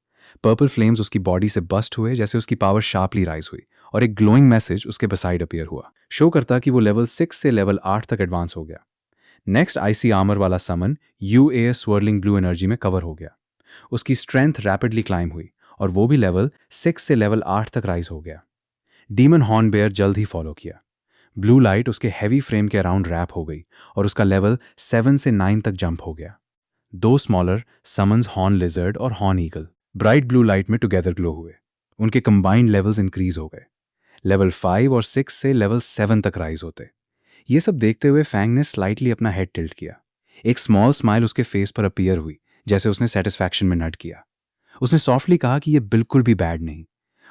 पर्पल फ्लेम्स उसकी बॉडी से बस्ट हुए जैसे उसकी पावर शार्पली राइज हुई, और एक ग्लोइंग मैसेज उसके बसाइड अपीयर हुआ, शो करता कि वो लेवल 6 से लेवल 8 तक एडवांस हो गया। नेक्स्ट आईसी आर्मर वाला समन यूएएस स्वर्लिंग ब्लू एनर्जी में कवर हो गया। उसकी स्ट्रेंथ रैपिडली क्लाइम हुई और वो भी लेवल 6 से लेवल 8 तक राइज हो गया। डीमन हॉर्न बेयर जल्द ही फॉलो किया। ब्लू लाइट उसके हैवी फ्रेम के अराउंड रैप हो गई और उसका लेवल 7 से 9 तक जंप हो गया। 2 स्मॉलर समन्स हॉर्न लिजर्ड और horn eagle bright blue light में टुगेदर ग्लो हुए। उनके कंबाइंड लेवल्स इंक्रीज हो गए, लेवल 5 और 6 से लेवल 7 तक राइज होते। ये सब देखते हुए फैंग ने स्लाइटली अपना हेड टिल्ट किया। एक स्मॉल स्माइल उसके फेस पर अपीयर हुई जैसे उसने सेटिस्फैक्शन में नड किया। उसने सॉफ्टली कहा कि यह बिल्कुल भी बैड नहीं।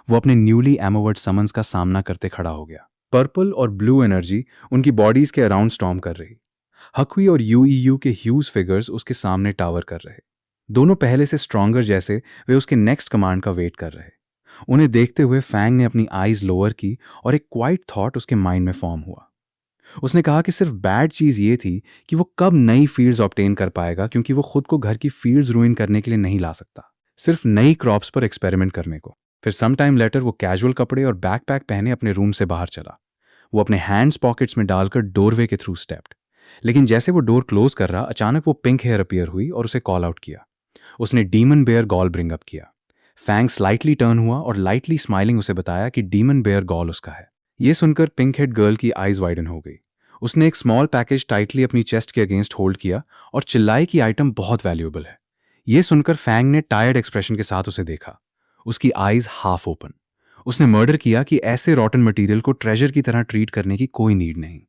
वो अपने न्यूली एमोवर्ड समन्स का सामना करते खड़ा हो गया। पर्पल और ब्लू एनर्जी उनकी बॉडीज के अराउंड स्टॉर्म कर रही। हक्वी और यूईयू के ह्यूज फिगर्स उसके सामने टावर कर रहे। दोनों पहले से स्ट्रॉन्गर जैसे वे उसके नेक्स्ट कमांड का वेट कर रहे। उन्हें देखते हुए फैंग ने अपनी आईज लोअर की और एक क्वाइट थॉट उसके माइंड में फॉर्म हुआ। उसने कहा कि सिर्फ बैड चीज ये थी कि वो कब नई फील्ड्स ऑब्टेन कर पाएगा, क्योंकि वो खुद को घर की फील्ड्स रूइन करने के लिए नहीं ला सकता, सिर्फ नई क्रॉप्स पर एक्सपेरिमेंट करने को। फिर सम टाइम लेटर वो कैजुअल कपड़े और बैकपैक पहने अपने रूम से बाहर चला। वो अपने हैंड्स पॉकेट्स में डालकर डोरवे के थ्रू स्टेप्ड। लेकिन जैसे वो डोर क्लोज कर रहा, अचानक वो पिंक हेयर अपीयर हुई और उसे कॉल आउट किया। उसने demon bear gall bring up किया। फैंग स्लाइटली टर्न हुआ और लाइटली स्माइलिंग उसे बताया कि डीमन बेयर गॉल उसका है। ये सुनकर पिंक हेड गर्ल की आईज वाइडन हो गई। उसने एक स्मॉल पैकेज टाइटली अपनी चेस्ट के अगेंस्ट होल्ड किया और चिल्लाई कि आइटम बहुत वैल्यूएबल है। ये सुनकर फैंग ने टायर्ड एक्सप्रेशन के साथ उसे देखा, उसकी आईज हाफ ओपन। उसने मर्डर किया कि ऐसे रॉटन मटेरियल को ट्रेजर की तरह ट्रीट करने की कोई नीड नहीं।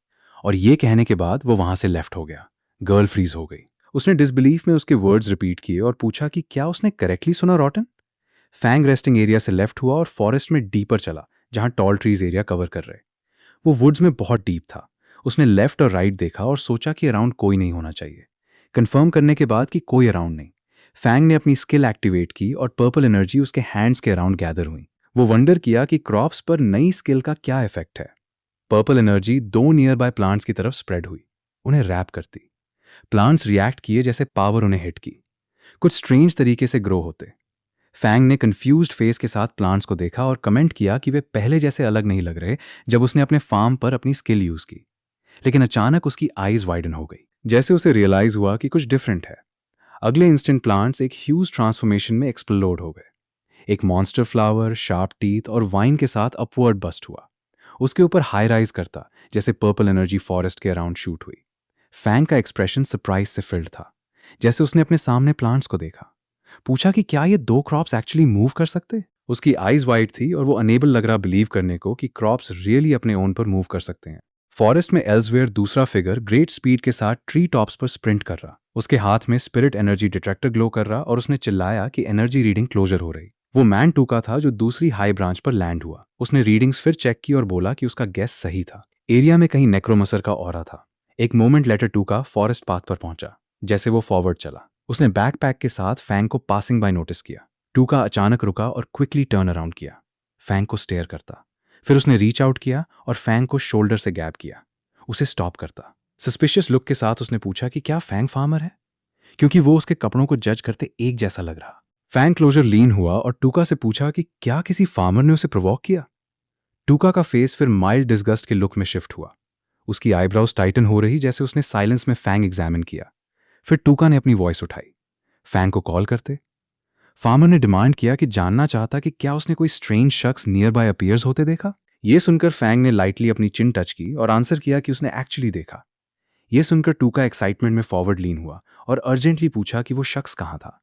और ये कहने के बाद वो वहां से लेफ्ट हो गया। गर्ल फ्रीज हो गई। उसने डिसबिलीफ में उसके वर्ड्स रिपीट किए और पूछा कि क्या उसने करेक्टली सुना रॉटन। फैंग रेस्टिंग एरिया से लेफ्ट हुआ और फॉरेस्ट में डीपर चला, जहां टॉल ट्रीज एरिया कवर कर रहे। वो वुड्स में बहुत डीप था। उसने लेफ्ट और राइट देखा और सोचा कि अराउंड कोई नहीं होना चाहिए। कंफर्म करने के बाद कि कोई अराउंड नहीं, फैंग ने अपनी स्किल एक्टिवेट की और पर्पल एनर्जी उसके हैंड्स के अराउंड गैदर हुई। वो वंडर किया कि क्रॉप्स पर नई स्किल का क्या इफेक्ट है। Purple energy 2 near by plants की तरफ स्प्रेड हुई, उन्हें रैप करती। प्लांट्स रिएक्ट किए जैसे पावर उन्हें हिट की, कुछ स्ट्रेंज तरीके से ग्रो होते। फैंग ने कंफ्यूज्ड फेस के साथ प्लांट्स को देखा और कमेंट किया कि वे पहले जैसे अलग नहीं लग रहे जब उसने अपने फार्म पर अपनी स्किल यूज की। लेकिन अचानक उसकी आईज वाइडन हो गई, जैसे उसे रियलाइज हुआ कि कुछ डिफरेंट है। अगले इंस्टेंट प्लांट्स एक ह्यूज ट्रांसफॉर्मेशन में एक्सप्लोड हो गए। एक मॉन्स्टर फ्लावर, शार्प टीथ और वाइन के साथ अपवर्ड बस्ट हुआ। उसके ऊपर हाई राइज करता, जैसे पर्पल एनर्जी फॉरेस्ट के अराउंड शूट हुई। फैंग का एक्सप्रेशन सरप्राइज से फिल्ड था, जैसे उसने अपने सामने प्लांट्स को देखा। पूछा कि क्या ये 2 क्रॉप्स एक्चुअली मूव कर सकते। उसकी आईज वाइड थी और वो अनेबल लग रहा बिलीव करने को कि क्रॉप्स रियली अपने ओन पर मूव कर सकते हैं। फॉरेस्ट में एल्सवेयर दूसरा फिगर ग्रेट स्पीड के साथ ट्री टॉप्स पर स्प्रिंट कर रहा। उसके हाथ में स्पिरिट एनर्जी डिटेक्टर ग्लो कर रहा और उसने चिल्लाया कि एनर्जी रीडिंग क्लोजर हो रही। वो मैन टूका था जो दूसरी हाई ब्रांच पर लैंड हुआ। उसने रीडिंग्स फिर चेक की और बोला कि उसका गेस सही था। एरिया में कहीं नेक्रोमसर का ऑरा था। एक मोमेंट लेटर टूका फॉरेस्ट पाथ पर पहुंचा। जैसे वो फॉरवर्ड चला, उसने बैकपैक के साथ फैंग को पासिंग बाय नोटिस किया। टूका अचानक रुका और क्विकली टर्न अराउंड किया, फैंग को स्टेयर करता। फिर उसने रीच आउट किया और फैंग को शोल्डर से गैप किया, उसे स्टॉप करता। सस्पिशियस लुक के साथ उसने पूछा कि क्या फैंग फार्मर है, क्योंकि वो उसके कपड़ों को जज करते एक जैसा लग रहा। फैंग क्लोजर लीन हुआ और टूका से पूछा कि क्या किसी फार्मर ने उसे प्रोवोक किया। टूका का फेस फिर माइल्ड डिस्गस्ट के लुक में शिफ्ट हुआ। उसकी आईब्राउज टाइटन हो रही, जैसे उसने साइलेंस में फैंग एग्जामिन किया। फिर टूका ने अपनी वॉइस उठाई, फैंग को कॉल करते। फार्मर ने डिमांड किया कि जानना चाहता कि क्या उसने कोई स्ट्रेंज शख्स नियर बाय अपीयर्स होते देखा। यह सुनकर फैंग ने लाइटली अपनी चिन टच की और आंसर किया कि उसने एक्चुअली देखा। यह सुनकर टूका एक्साइटमेंट में फॉरवर्ड लीन हुआ और अर्जेंटली पूछा कि वो शख्स कहाँ था।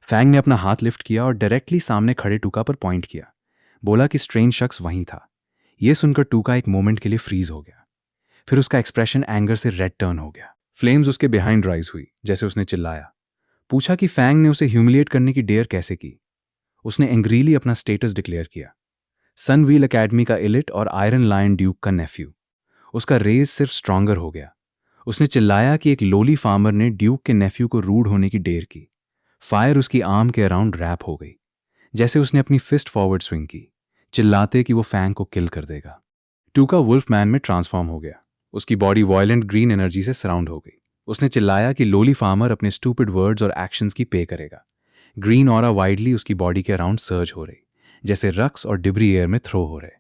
फैंग ने अपना हाथ लिफ्ट किया और डायरेक्टली सामने खड़े टूका पर पॉइंट किया, बोला कि स्ट्रेंज शख्स वहीं था। यह सुनकर टूका एक मोमेंट के लिए फ्रीज हो गया, फिर उसका एक्सप्रेशन एंगर से रेड टर्न हो गया। फ्लेम्स उसके बिहाइंड राइज हुई, जैसे उसने चिल्लाया। पूछा कि फैंग ने उसे ह्यूमिलिएट करने की डेयर कैसे की। उसने एंग्रीली अपना स्टेटस डिक्लेयर किया, सनव्हील एकेडमी का इलिट और आयरन लायन ड्यूक का नेफ्यू। उसका रेज सिर्फ स्ट्रांगर हो गया। उसने चिल्लाया कि एक लोली फार्मर ने ड्यूक के नेफ्यू को रूड होने की डेयर की। फायर उसकी आर्म के अराउंड रैप हो गई, जैसे उसने अपनी फिस्ट फॉरवर्ड स्विंग की, चिल्लाते कि वो फैंग को किल कर देगा। टूका वुल्फ मैन में ट्रांसफॉर्म हो गया। उसकी बॉडी वॉयलेंट ग्रीन एनर्जी से सराउंड हो गई। उसने चिल्लाया कि लोली फार्मर अपने स्टूपिड वर्ड्स और एक्शंस की पे करेगा। ग्रीन ऑरा वाइडली उसकी बॉडी के अराउंड सर्ज हो रही, जैसे रक्स और डिब्री एयर में थ्रो हो रहे।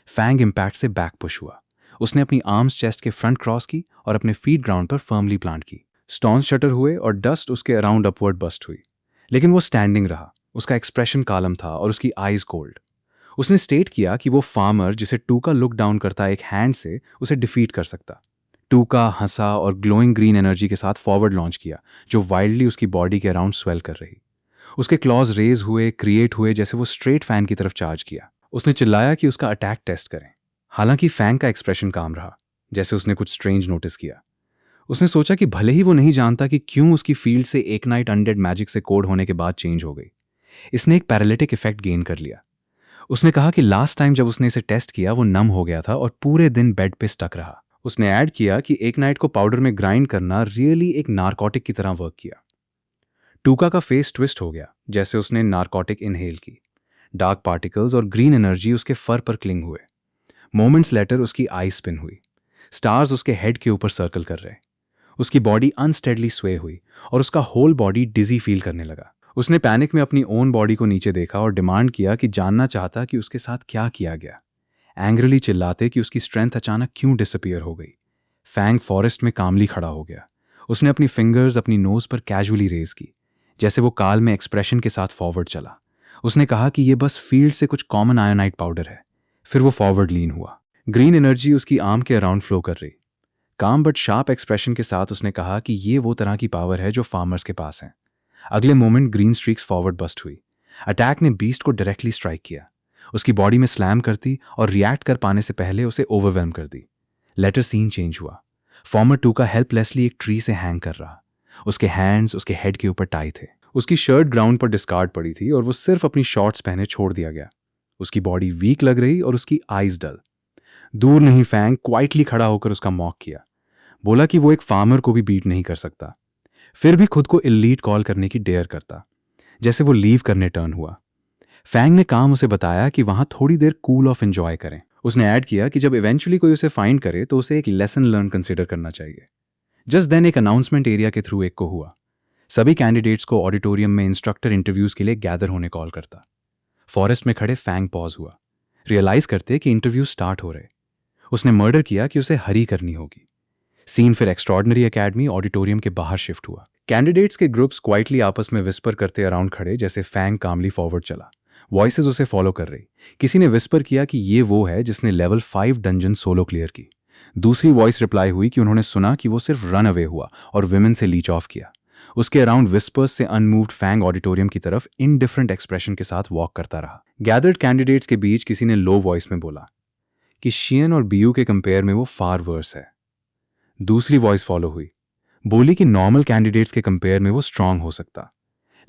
फैंग इम्पैक्ट से बैक पुश हुआ। उसने अपनी आर्म्स चेस्ट के फ्रंट क्रॉस की और अपने फीट ग्राउंड पर फर्मली प्लांट की। स्टोन्स शटर हुए और डस्ट उसके अराउंड अपवर्ड बस्ट हुई, लेकिन वो स्टैंडिंग रहा। उसका एक्सप्रेशन कालम था और उसकी आईज कोल्ड। उसने स्टेट किया कि वो फार्मर जिसे टूका लुक डाउन करता एक हैंड से उसे डिफीट कर सकता। टूका हंसा और ग्लोइंग ग्रीन एनर्जी के साथ फॉरवर्ड लॉन्च किया, जो वाइल्डली उसकी बॉडी के अराउंड स्वेल कर रही। उसके क्लॉज रेज हुए, क्रिएट हुए, जैसे वो स्ट्रेट फैन की तरफ चार्ज किया। उसने चिल्लाया कि उसका अटैक टेस्ट करें। हालांकि फैंग का एक्सप्रेशन काम रहा, जैसे उसने कुछ स्ट्रेंज नोटिस किया। उसने सोचा कि भले ही वो नहीं जानता कि क्यों उसकी फील्ड से एक नाइट अनडेड मैजिक से कोड होने के बाद चेंज हो गई, इसने एक पैरालिटिक इफेक्ट गेन कर लिया। उसने कहा कि लास्ट टाइम जब उसने इसे टेस्ट किया वो नम हो गया था और पूरे दिन बेड पे स्टक रहा। उसने ऐड किया कि एक नाइट को पाउडर में ग्राइंड करना रियली एक नारकोटिक की तरह वर्क किया। टूका का फेस ट्विस्ट हो गया, जैसे उसने नारकोटिक इनहेल की। डार्क पार्टिकल्स और ग्रीन एनर्जी उसके फर पर क्लिंग हुए। मोमेंट्स लेटर उसकी आई स्पिन हुई। स्टार्स उसके हेड के ऊपर सर्कल कर रहे। उसकी बॉडी अनस्टेडली स्वे हुई और उसका होल बॉडी डिजी फील करने लगा। उसने पैनिक में अपनी ओन बॉडी को नीचे देखा और डिमांड किया कि जानना चाहता कि उसके साथ क्या किया गया। एंग्रली चिल्लाते कि उसकी स्ट्रेंथ अचानक क्यों डिसअपियर हो गई। फैंग फॉरेस्ट में कामली खड़ा हो गया। उसने अपनी फिंगर्स अपनी नोज पर कैजुअली रेज की, जैसे वो काल में एक्सप्रेशन के साथ फॉरवर्ड चला। उसने कहा कि ये बस फील्ड से कुछ कॉमन आयोनाइट पाउडर है। फिर वो फॉरवर्ड लीन हुआ। ग्रीन एनर्जी उसकी आर्म के अराउंड फ्लो कर रही। काम बट शार्प एक्सप्रेशन के साथ उसने कहा कि ये वो तरह की पावर है जो फार्मर्स के पास है। अगले moment green streaks forward burst हुई। अटैक ने बीस्ट को डायरेक्टली स्ट्राइक किया, उसकी बॉडी में स्लैम करती और रिएक्ट कर पाने से पहले उसे ओवरवेलम कर दी। लेटर सीन चेंज हुआ। फॉर्मर टूका हेल्पलेसली एक ट्री से हैंग कर रहा। उसके हैंड्स उसके हेड के ऊपर टाई थे। उसकी शर्ट ग्राउंड पर डिस्कार्ड पड़ी थी और वो सिर्फ अपनी शॉर्ट्स पहने छोड़ दिया गया। उसकी बॉडी वीक लग रही और उसकी आईज डल। दूर नहीं फैंग क्वाइटली खड़ा होकर उसका मॉक किया। बोला कि वो एक फार्मर को भी बीट नहीं कर सकता, फिर भी खुद को इलीट कॉल करने की डेयर करता, जैसे वो लीव करने टर्न हुआ। फैंग ने काम उसे बताया कि वहां थोड़ी देर कूल ऑफ एंजॉय करें। उसने ऐड किया कि जब इवेंचुअली कोई उसे फाइंड करे तो उसे एक लेसन लर्न कंसिडर करना चाहिए। जस्ट देन एक अनाउंसमेंट एरिया के थ्रू एक को हुआ। सभी कैंडिडेट्स को ऑडिटोरियम में इंस्ट्रक्टर इंटरव्यूज के लिए गैदर होने कॉल करता। फॉरेस्ट में खड़े फैंग पॉज हुआ, रियलाइज करते कि इंटरव्यू स्टार्ट हो रहे। उसने मर्डर किया कि उसे हरी करनी होगी। सीन फिर एक्स्ट्रॉर्डनरी एकेडमी ऑडिटोरियम के बाहर शिफ्ट हुआ। कैंडिडेट्स के ग्रुप्स क्वाइटली आपस में विस्पर करते अराउंड खड़े, जैसे फैंग कामली फॉरवर्ड चला। वॉइसेस उसे फॉलो कर रही। किसी ने विस्पर किया कि ये वो है जिसने लेवल 5 डंजन सोलो क्लियर की। दूसरी वॉइस रिप्लाई हुई कि उन्होंने सुना कि वो सिर्फ रन अवे हुआ और विमेन से लीच ऑफ किया। उसके अराउंड विस्पर्स से अनमूव्ड फैंग ऑडिटोरियम की तरफ इनडिफरेंट एक्सप्रेशन के साथ वॉक करता रहा। गैदर्ड कैंडिडेट्स के बीच किसी ने लो वॉइस में बोला कि शियन और बीयू के कंपेयर में वो फार वर्स है। दूसरी वॉइस फॉलो हुई, बोली कि नॉर्मल कैंडिडेट्स के कंपेयर में वो स्ट्रांग हो सकता,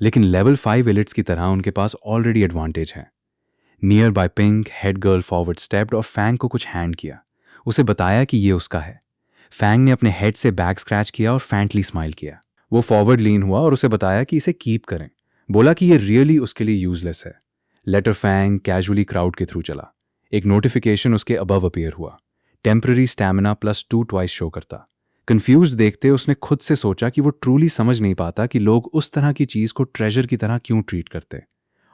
लेकिन लेवल 5 एलिट्स की तरह उनके पास ऑलरेडी एडवांटेज है। Near by pink head girl forward stepped और फैंग को कुछ हैंड किया। उसे बताया कि ये उसका है। फैंग ने अपने हेड से बैक स्क्रैच किया और फैंटली स्माइल किया। वो फॉरवर्ड लीन हुआ और उसे बताया कि इसे कीप करें। बोला कि ये रियली उसके लिए यूजलेस है। लेटर फैंग कैजुअली क्राउड के थ्रू चला। एक नोटिफिकेशन उसके अबव अपीयर हुआ। टेम्पररी स्टैमिना +2 ट्वाइस शो करता। कंफ्यूज देखते उसने खुद से सोचा कि वो ट्रूली समझ नहीं पाता कि लोग उस तरह की चीज को ट्रेजर की तरह क्यों ट्रीट करते।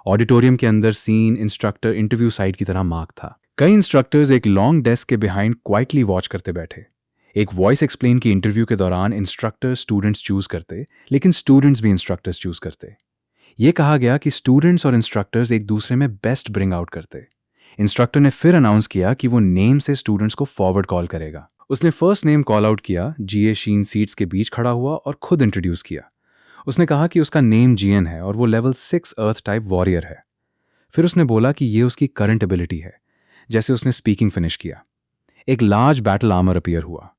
ऑडिटोरियम के अंदर सीन इंस्ट्रक्टर इंटरव्यू साइट की तरह मार्क था। कई इंस्ट्रक्टर्स एक लॉन्ग डेस्क के बिहाइंड क्वाइटली वॉच करते बैठे। एक वॉइस एक्सप्लेन की इंटरव्यू के दौरान इंस्ट्रक्टर्स स्टूडेंट्स चूज करते, लेकिन स्टूडेंट्स भी इंस्ट्रक्टर्स चूज करते। ये कहा गया कि स्टूडेंट्स और इंस्ट्रक्टर्स एक दूसरे में बेस्ट ब्रिंग आउट करते। इंस्ट्रक्टर ने फिर अनाउंस किया कि वो नेम से स्टूडेंट्स को फॉरवर्ड कॉल करेगा। उसने फर्स्ट नेम कॉल आउट किया। जीए शीन सीट्स के बीच खड़ा हुआ और खुद इंट्रोड्यूस किया। उसने कहा कि उसका नेम जीएन है और वो लेवल 6 अर्थ टाइप वॉरियर है। फिर उसने बोला कि ये उसकी करंट एबिलिटी है। जैसे उसने स्पीकिंग फिनिश किया, एक लार्ज बैटल आर्मर अपीयर हुआ।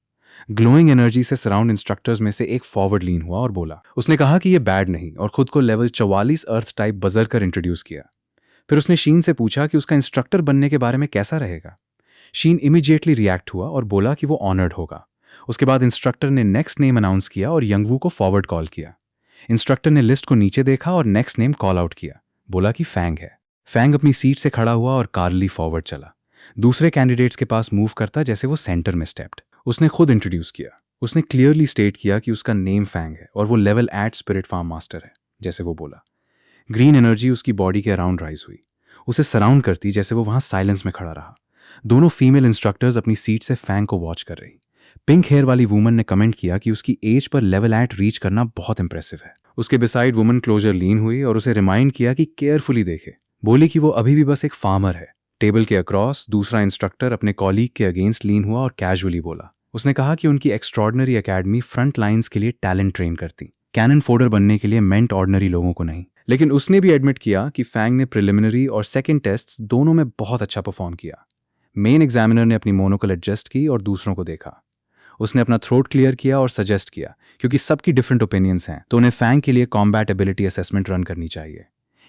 ग्लोइंग एनर्जी से सराउंड इंस्ट्रक्टर्स में से एक फॉरवर्ड लीन हुआ और बोला। उसने कहा कि ये बैड नहीं और खुद को लेवल 44 अर्थ टाइप बजर कर इंट्रोड्यूस किया। फिर उसने शीन से पूछा कि उसका इंस्ट्रक्टर बनने के बारे में कैसा रहेगा। शीन इमीडिएटली रिएक्ट हुआ और बोला कि वो ऑनर्ड होगा। उसके बाद इंस्ट्रक्टर ने नेक्स्ट नेम अनाउंस किया और यंगवू को फॉरवर्ड कॉल किया। इंस्ट्रक्टर ने लिस्ट को नीचे देखा और नेक्स्ट नेम कॉल आउट किया। बोला कि फैंग है। फैंग अपनी सीट से खड़ा हुआ और कारली फॉरवर्ड चला। दूसरे कैंडिडेट्स के पास मूव करता जैसे वो सेंटर में स्टेप्ड। उसने खुद इंट्रोड्यूस किया। उसने क्लियरली स्टेट किया कि उसका नेम फैंग है और वो लेवल 8 स्पिरिट फार्म मास्टर है, जैसे वो बोला। ग्रीन एनर्जी उसकी बॉडी के अराउंड राइज हुई, उसे सराउंड करती जैसे वो वहां साइलेंस में खड़ा रहा। दोनों फीमेल इंस्ट्रक्टर्स अपनी सीट से फैंग को वॉच कर रही। पिंक हेयर वाली वुमन ने कमेंट किया कि उसकी एज पर लेवल 8 रीच करना बहुत इंप्रेसिव है। उसके बिसाइड वुमन क्लोजर लीन हुई और उसे रिमाइंड किया कि केयरफुली देखे। बोली कि वो अभी भी बस एक फार्मर है। टेबल के अक्रॉस दूसरा इंस्ट्रक्टर अपने कॉलीग के अगेंस्ट लीन हुआ और कैजुअली बोला। उसने कहा कि उनकी एक्स्ट्रॉर्डनरी एकेडमी फ्रंट लाइन्स के लिए टैलेंट ट्रेन करती, कैनन फोडर बनने के लिए मेंट ऑर्डिनरी लोगों को नहीं। लेकिन उसने भी एडमिट किया कि फैंग ने प्रिलिमिनरी और सेकेंड टेस्ट दोनों में बहुत अच्छा परफॉर्म किया। मेन एग्जामिनर ने अपनी मोनोकल एडजस्ट की और दूसरों को देखा। उसने अपना थ्रोट क्लियर किया और सजेस्ट किया क्योंकि सबकी डिफरेंट ओपिनियंस हैं तो उन्हें फैंग के लिए कॉम्बैट एबिलिटी असेसमेंट रन करनी चाहिए।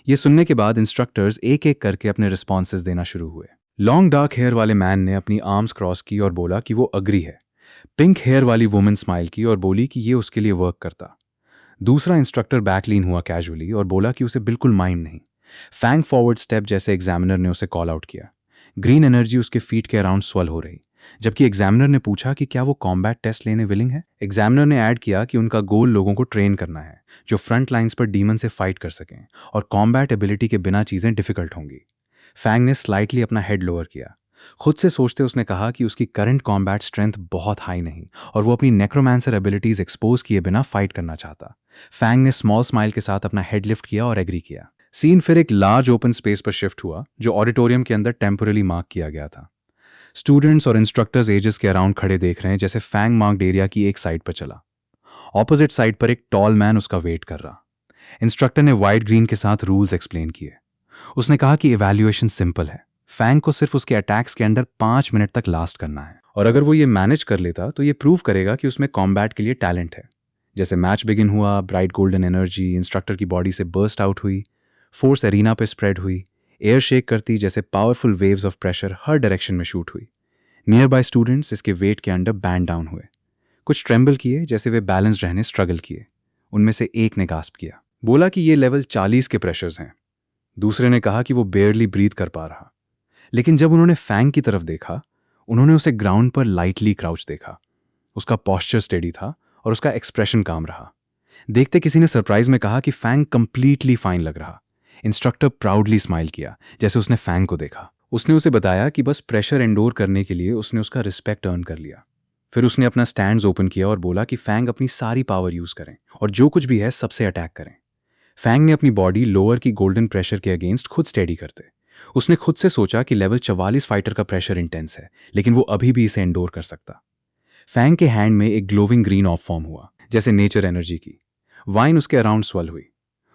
ये सुनने के बाद इंस्ट्रक्टर्स एक एक करके अपने रिस्पॉन्सेज देना शुरू हुए। लॉन्ग डार्क हेयर वाले मैन ने अपनी आर्म्स क्रॉस की और बोला कि वो अग्री है। पिंक हेयर वाली वुमन स्माइल की और बोली कि ये उसके लिए वर्क करता। दूसरा इंस्ट्रक्टर बैकलीन हुआ कैजुअली और बोला कि उसे बिल्कुल माइंड नहीं। फैंग फॉरवर्ड स्टेप जैसे एग्जामिनर ने उसे कॉल आउट किया। ग्रीन एनर्जी उसके फीट के अराउंड स्वेल हो रही, जबकि एग्जामिनर ने पूछा कि क्या वो कॉम्बैट टेस्ट लेने विलिंग है। एग्जामिनर ने ऐड किया कि उनका गोल लोगों को ट्रेन करना है जो फ्रंट लाइंस पर डीमन से फाइट कर सकें, और कॉम्बैट एबिलिटी के बिना चीजें डिफिकल्ट होंगी। फैंग ने स्लाइटली अपना हेड लोअर किया। खुद से सोचते उसने कहा कि उसकी करंट कॉम्बैट स्ट्रेंथ बहुत हाई नहीं और वो अपनी नेक्रोमांसर एबिलिटीज एक्सपोज किए बिना फाइट करना चाहता। फैंग ने स्मॉल स्माइल के साथ अपना हेड लिफ्ट किया और एग्री किया। सीन फिर एक लार्ज ओपन स्पेस पर शिफ्ट हुआ जो ऑडिटोरियम के अंदर टेम्पोरली मार्क किया गया था। स्टूडेंट्स और इंस्ट्रक्टर्स एजेस के अराउंड खड़े देख रहे हैं जैसे फैंग मार्क्ड एरिया की एक साइड पर चला। ऑपोजिट साइड पर एक टॉल मैन उसका वेट कर रहा। इंस्ट्रक्टर ने वाइट ग्रीन के साथ रूल्स एक्सप्लेन किए। उसने कहा कि इवैल्यूएशन सिंपल है, फैंग को सिर्फ उसके अटैक्स के अंदर 5 मिनट तक लास्ट करना है और अगर वो ये मैनेज कर लेता तो ये प्रूव करेगा कि उसमें कॉम्बैट के लिए टैलेंट है। जैसे मैच बिगिन हुआ, ब्राइट गोल्डन एनर्जी इंस्ट्रक्टर की बॉडी से बर्स्ट आउट हुई, फोर्स एरिना पे स्प्रेड हुई, एयर शेक करती जैसे powerful waves of pressure her direction में शूट हुई। नियर बाय स्टूडेंट्स इसके वेट के अंडर बैंड डाउन हुए, कुछ ट्रेम्बल किए जैसे वे बैलेंस रहने स्ट्रगल किए। उनमें से एक ने गास्प किया, बोला कि ये लेवल 40 के प्रेशर्स हैं। दूसरे ने कहा कि वो बेयरली ब्रीथ कर पा रहा। लेकिन जब उन्होंने फैंग की तरफ देखा, उन्होंने उसे ग्राउंड पर लाइटली क्राउच देखा। उसका पॉस्चर स्टेडी था और उसका एक्सप्रेशन काम रहा। देखते किसी ने सरप्राइज में कहा कि फैंग कंप्लीटली फाइन लग रहा। इंस्ट्रक्टर प्राउडली स्माइल किया जैसे उसने फैंग को देखा। उसने उसे बताया कि बस प्रेशर एंडोर करने के लिए उसने उसका रिस्पेक्ट अर्न कर लिया। फिर उसने अपना स्टैंड्स ओपन किया और बोला कि फैंग अपनी सारी पावर यूज करें और जो कुछ भी है सबसे अटैक करें। फैंग ने अपनी बॉडी लोअर की गोल्डन प्रेशर के अगेंस्ट खुद स्टेडी करते। उसने खुद से सोचा कि लेवल 44 फाइटर का प्रेशर इंटेंस है, लेकिन वो अभी भी इसे एंडोर कर सकता। फैंग के हैंड में एक ग्लोविंग ग्रीन ऑफ फॉर्म हुआ जैसे नेचर एनर्जी की। वाइन उसके अराउंड स्वेल हुई।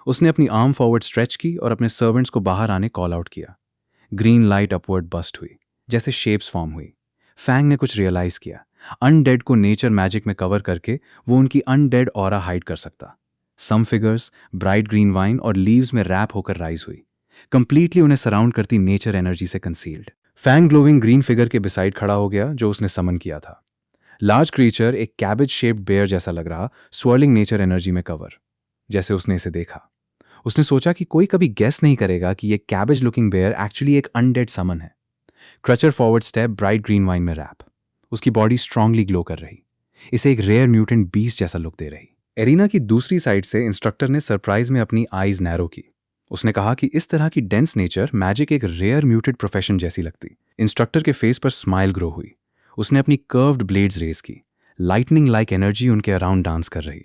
उसने अपनी आर्म फॉरवर्ड स्ट्रेच की और अपने सर्वेंट्स को बाहर आने कॉल आउट किया। ग्रीन लाइट अपवर्ड बस्ट हुई जैसे शेप्स फॉर्म हुई। फैंग ने कुछ रियलाइज किया, अनडेड को नेचर मैजिक में कवर करके वो उनकी अनडेड ऑरा हाइड कर सकता। Some figures bright green vine और लीव्स में रैप होकर राइज हुई, कंप्लीटली उन्हें सराउंड करती नेचर एनर्जी से concealed. Fang glowing green figure के बिसाइड खड़ा हो गया जो उसने समन किया था। लार्ज क्रीचर एक कैबेज शेप्ड बेयर जैसा लग रहा, स्वर्लिंग नेचर एनर्जी में कवर। जैसे उसने इसे देखा, उसने सोचा कि कोई कभी गेस नहीं करेगा कि ये कैबेज लुकिंग बेयर एक्चुअली एक अनडेड समन है। Creature forward step bright green vine में रैप। उसकी बॉडी स्ट्रांगली ग्लो कर रही, इसे एक रेयर म्यूटेंट बीस्ट जैसा लुक दे रही। एरिना की दूसरी साइड से इंस्ट्रक्टर ने सरप्राइज में अपनी आईज नैरो की। उसने कहा कि इस तरह की डेंस नेचर मैजिक एक रेयर म्यूटेड प्रोफेशन जैसी लगती। इंस्ट्रक्टर के फेस पर स्माइल ग्रो हुई। उसने अपनी कर्व्ड ब्लेड्स रेज की, लाइटनिंग लाइक एनर्जी उनके अराउंड डांस कर रही।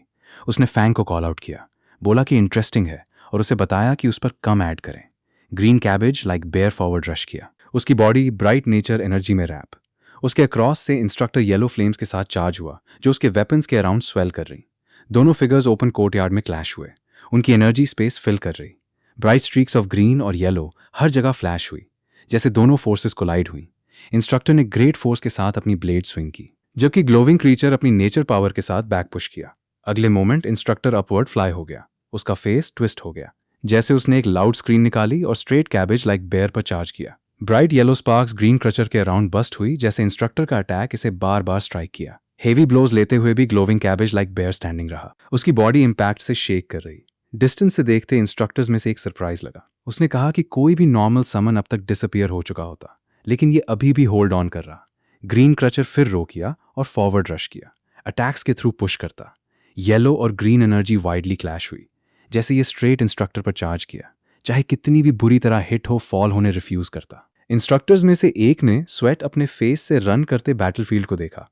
उसने फैंग को कॉल आउट किया, बोला कि इंटरेस्टिंग है और उसे बताया कि उस पर कम ऐड करें। Green cabbage like bear forward rush किया, उसकी बॉडी ब्राइट नेचर एनर्जी में रैप। उसके अक्रॉस से इंस्ट्रक्टर येलो फ्लेम्स के साथ चार्ज हुआ जो उसके वेपन्स के अराउंड स्वेल कर रही। दोनों फिगर्स ओपन कोर्टयार्ड में क्लैश हुए, उनकी एनर्जी स्पेस फिल कर रही। ब्राइट स्ट्रीक्स ऑफ ग्रीन और येलो हर जगह फ्लैश हुई जैसे दोनों फोर्सेस कोलाइड हुई। इंस्ट्रक्टर ने ग्रेट फोर्स के साथ अपनी ब्लेड स्विंग की, जबकि ग्लोविंग क्रीचर अपनी नेचर पावर के साथ बैक पुश किया। अगले मोमेंट इंस्ट्रक्टर अपवर्ड फ्लाई हो गया, उसका फेस ट्विस्ट हो गया जैसे उसने एक लाउड स्क्रीन निकाली और स्ट्रेट कैबेज लाइक बेयर पर चार्ज किया। Bright yellow sparks green creature के अराउंड बस्ट हुई जैसे इंस्ट्रक्टर का अटैक इसे बार बार स्ट्राइक किया। हेवी ब्लोज लेते हुए भी glowing cabbage like bear standing रहा, उसकी बॉडी इंपैक्ट से शेक कर रही। डिस्टेंस से देखते इंस्ट्रक्टर्स में से एक सरप्राइज लगा। उसने कहा कि कोई भी नॉर्मल समन अब तक डिसअपियर हो चुका होता, लेकिन ये अभी भी होल्ड ऑन कर रहा। ग्रीन क्रचर फिर रो किया और फॉरवर्ड रश किया, अटैक्स के थ्रू पुश करता। येलो और ग्रीन एनर्जी वाइडली क्लैश हुई जैसे ये स्ट्रेट इंस्ट्रक्टर पर चार्ज किया, चाहे कितनी भी बुरी तरह हिट हो फॉल होने रिफ्यूज करता। इंस्ट्रक्टर्स में से एक ने स्वेट अपने फेस से रन करते बैटलफील्ड को देखा।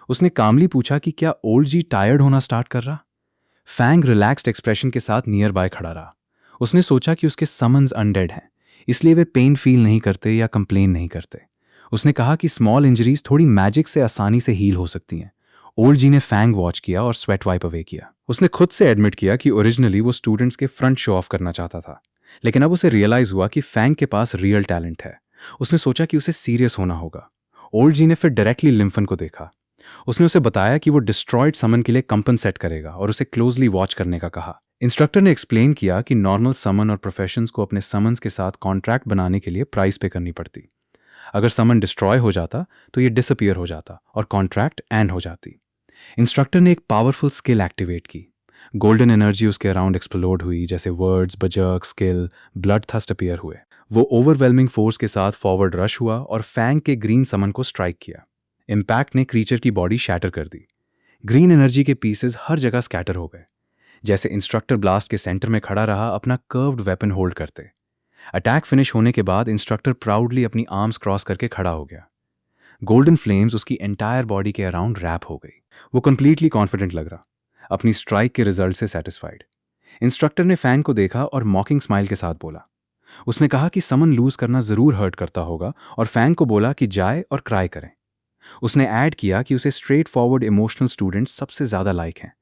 उसने कामली पूछा कि क्या ओल्ड जी टायर्ड होना स्टार्ट कर रहा। फैंग रिलैक्स्ड एक्सप्रेशन के साथ नियर बाय खड़ा रहा। उसने सोचा कि उसके समन्स अनडेड हैं, इसलिए वे पेन फील नहीं करते या कंप्लेन नहीं करते। उसने कहा कि स्मॉल इंजरीज थोड़ी मैजिक से आसानी से हील हो सकती हैं। ओल्ड जी ने फैंग वॉच किया और स्वेट वाइप अवे किया। उसने खुद से एडमिट किया कि ओरिजिनली वो स्टूडेंट्स के फ्रंट शो ऑफ करना चाहता था, लेकिन अब उसे रियलाइज हुआ कि फैंग के पास रियल टैलेंट है। उसने सोचा कि उसे सीरियस होना होगा। ओल्ड जी ने फिर डायरेक्टली लिम्फन को देखा। उसने उसे बताया कि वो डिस्ट्रॉयड समन के लिए कंपनसेट करेगा और उसे क्लोजली वॉच करने का कहा। इंस्ट्रक्टर ने एक्सप्लेन किया कि नॉर्मल समन और प्रोफेशंस को अपने समन्स के साथ कॉन्ट्रैक्ट बनाने के लिए प्राइस पे करनी पड़ती। अगर समन डिस्ट्रॉय हो जाता तो ये डिसअपियर हो जाता और कॉन्ट्रैक्ट एंड हो जाती। इंस्ट्रक्टर ने एक पावरफुल स्किल एक्टिवेट की। गोल्डन एनर्जी उसके अराउंड एक्सप्लोड हुई जैसे words, berserk, skill, blood thirst appear हुए। वो ओवरवेलमिंग फोर्स के साथ फॉरवर्ड रश हुआ और फैंग के ग्रीन समन को स्ट्राइक किया। इम्पैक्ट ने क्रीचर की बॉडी शैटर कर दी। ग्रीन एनर्जी के पीसेस हर जगह स्कैटर हो गए, जैसे इंस्ट्रक्टर ब्लास्ट के सेंटर में खड़ा रहा अपना कर्व्ड वेपन होल्ड करते। अटैक फिनिश होने के बाद इंस्ट्रक्टर प्राउडली अपनी आर्म्स क्रॉस करके खड़ा हो गया। गोल्डन फ्लेम्स उसकी एंटायर बॉडी के अराउंड रैप हो गई। वो कंप्लीटली कॉन्फिडेंट लग रहा, अपनी स्ट्राइक के रिजल्ट से सेटिस्फाइड। इंस्ट्रक्टर ने फैंग को देखा और मॉकिंग स्माइल के साथ बोला। उसने कहा कि समन लूज करना जरूर हर्ट करता होगा और फैंग को बोला कि जाए और क्राई करें। उसने ऐड किया कि उसे स्ट्रेट फॉरवर्ड इमोशनल स्टूडेंट्स सबसे ज्यादा लाइक हैं।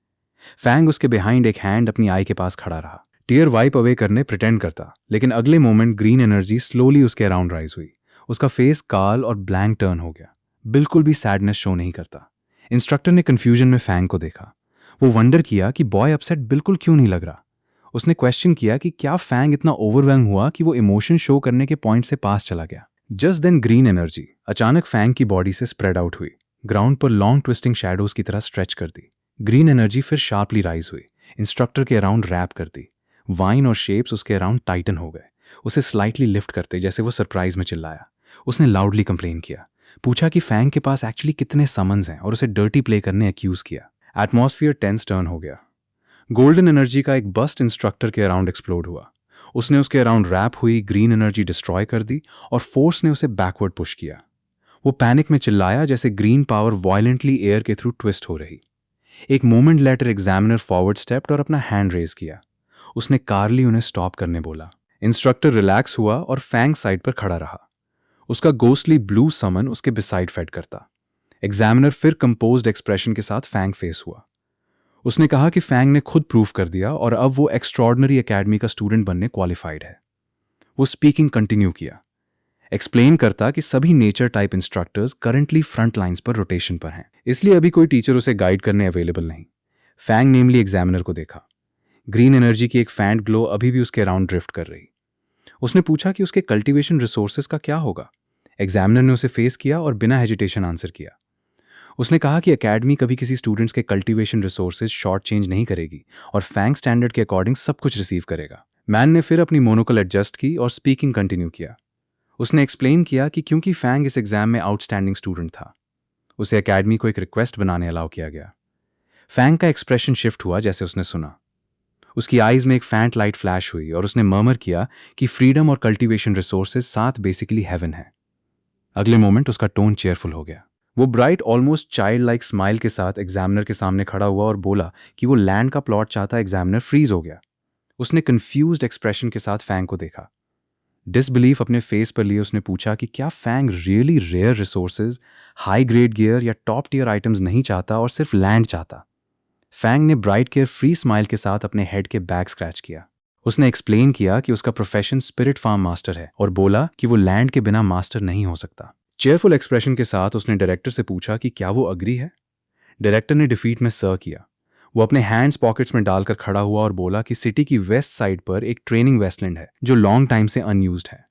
फैंग उसके बिहाइंड एक हैंड अपनी आई के पास खड़ा रहा, टीयर वाइप अवे करने प्रिटेंड करता, लेकिन अगले मोमेंट ग्रीन एनर्जी स्लोली उसके अराउंड राइज हुई। उसका फेस काल और ब्लैंक टर्न हो गया, बिल्कुल भी सैडनेस शो नहीं करता। इंस्ट्रक्टर ने कंफ्यूजन में फैंग को देखा। वो वंडर किया कि बॉय अपसेट बिल्कुल क्यों नहीं लग रहा। उसने क्वेश्चन किया कि क्या फैंग इतना ओवरवेल्म हुआ कि वो इमोशन शो करने के पॉइंट से पास चला गया। जस्ट देन ग्रीन एनर्जी अचानक फैंग की बॉडी से स्प्रेड आउट हुई, ग्राउंड पर लॉन्ग ट्विस्टिंग शैडोज की तरह स्ट्रेच कर दी। ग्रीन एनर्जी फिर शार्पली राइज हुई, इंस्ट्रक्टर के अराउंड रैप कर दी। वाइन और शेप्स उसके अराउंड टाइटन हो गए, उसे स्लाइटली लिफ्ट करते जैसे वो सरप्राइज में चिल्लाया। उसने लाउडली कंप्लेन किया, पूछा कि फैंग के पास एक्चुअली कितने समन्स हैं और उसे डर्टी प्ले करने एक्यूज किया। एटमॉस्फियर टेंस टर्न हो गया। गोल्डन एनर्जी का एक बस्ट इंस्ट्रक्टर के अराउंड एक्सप्लोड हुआ। उसने उसके अराउंड रैप हुई ग्रीन एनर्जी डिस्ट्रॉय कर दी और फोर्स ने उसे बैकवर्ड पुश किया। वो पैनिक में चिल्लाया जैसे ग्रीन पावर वायलेंटली एयर के थ्रू ट्विस्ट हो रही। एक moment later examiner forward stepped और अपना हैंड रेज किया। उसने कारली उन्हें स्टॉप करने बोला। इंस्ट्रक्टर रिलैक्स हुआ और फैंग साइड पर खड़ा रहा, उसका गोस्टली ब्लू समन उसके बिसाइड फेड करता। एग्जामिनर फिर कंपोज्ड एक्सप्रेशन के साथ फैंग फेस हुआ। उसने कहा कि फैंग ने खुद प्रूफ कर दिया और अब वो एक्स्ट्रॉर्डनरी एकेडमी का स्टूडेंट बनने क्वालिफाइड है। वो स्पीकिंग कंटिन्यू किया, एक्सप्लेन करता कि सभी nature type instructors currently front lines पर रोटेशन पर हैं, इसलिए अभी कोई टीचर उसे गाइड करने अवेलेबल नहीं। फैंग नेमली एग्जामिनर को देखा। ग्रीन एनर्जी की एक फैंट ग्लो अभी भी उसके अराउंड ड्रिफ्ट कर रही। उसने पूछा कि उसके कल्टीवेशन रिसोर्सेज का क्या होगा। एग्जामिनर ने उसे फेस किया और बिना हेजिटेशन आंसर किया। उसने कहा कि एकेडमी कभी किसी स्टूडेंट्स के कल्टीवेशन रिसोर्सेज शॉर्ट चेंज नहीं करेगी और फैंग स्टैंडर्ड के अकॉर्डिंग सब कुछ रिसीव करेगा। मैन ने फिर अपनी मोनोकल एडजस्ट की और स्पीकिंग कंटिन्यू किया। उसने एक्सप्लेन किया कि क्योंकि फैंग इस एग्जाम में आउटस्टैंडिंग स्टूडेंट था, उसे एकेडमी को एक रिक्वेस्ट बनाने अलाउ किया गया। फैंग का एक्सप्रेशन शिफ्ट हुआ जैसे उसने सुना। उसकी आईज में एक फैंट लाइट फ्लैश हुई और उसने मर्मर किया कि फ्रीडम और कल्टीवेशन रिसोर्सेज साथ बेसिकली हेवन है। अगले मोमेंट उसका टोन चेयरफुल हो गया। वो bright almost child like smile के साथ एग्जामिनर के सामने खड़ा हुआ और बोला कि वो लैंड का प्लॉट चाहता। एग्जामिनर फ्रीज हो गया। उसने कंफ्यूज्ड एक्सप्रेशन के साथ फैंग को देखा। डिसबिलीफ अपने फेस पर लिए उसने पूछा कि क्या Fang really rare resources, high grade gear या टॉप टियर आइटम्स नहीं चाहता और सिर्फ लैंड चाहता। फैंग ने ब्राइट केयर फ्री स्माइल के साथ अपने हेड के बैक स्क्रैच किया। उसने एक्सप्लेन किया कि उसका प्रोफेशन स्पिरिट फार्म मास्टर है और बोला कि वो लैंड के बिना मास्टर नहीं हो सकता। चेयरफुल एक्सप्रेशन के साथ उसने डायरेक्टर से पूछा कि क्या वो अग्री है। डायरेक्टर ने डिफीट में सर किया। वो अपने हैंड्स पॉकेट्स में डालकर खड़ा हुआ और बोला कि सिटी की वेस्ट साइड पर एक ट्रेनिंग वेस्टलैंड है जो लॉन्ग टाइम से अनयूज्ड है।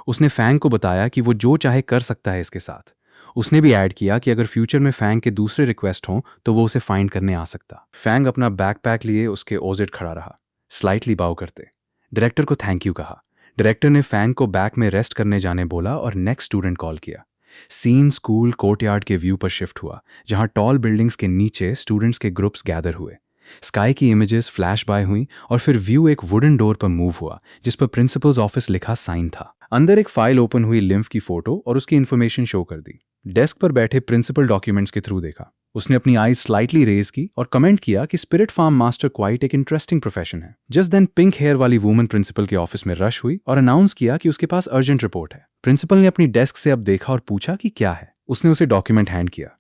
उसने फैंग को बताया कि वो जो चाहे कर सकता है इसके साथ। उसने भी ऐड किया कि अगर फ्यूचर में फैंग के दूसरे रिक्वेस्ट हों तो वो उसे फाइंड करने आ सकता। फैंग अपना बैकपैक लिए उसके ओजिट खड़ा रहा, स्लाइटली बाउ करते। डायरेक्टर को थैंक यू कहा। डायरेक्टर ने फैंग को बैक में रेस्ट करने जाने बोला और नेक्स्ट स्टूडेंट कॉल किया। सीन स्कूल कोर्टयार्ड के व्यू पर शिफ्ट हुआ, जहां टॉल बिल्डिंग्स के नीचे स्टूडेंट्स के ग्रुप्स गैदर हुए। स्काई की इमेजेस फ्लैश बाय हुई और फिर व्यू एक वुडन डोर पर मूव हुआ जिस पर प्रिंसिपल्स ऑफिस लिखा साइन था। अंदर एक फाइल ओपन हुई लिम्फ की फोटो और उसकी इन्फॉर्मेशन शो कर दी। डेस्क पर बैठे प्रिंसिपल डॉक्यूमेंट्स के थ्रू देखा। उसने अपनी आईज स्लाइटली रेज की और कमेंट किया कि स्पिरिट फार्म मास्टर क्वाइट एक इंटरेस्टिंग प्रोफेशन है। जस्ट देन पिंक हेयर वाली वुमन प्रिंसिपल के ऑफिस में रश हुई और अनाउंस किया कि उसके पास अर्जेंट रिपोर्ट है। प्रिंसिपल ने अपनी डेस्क से अब देखा और पूछा कि क्या है। उसने उसे डॉक्यूमेंट हैंड किया।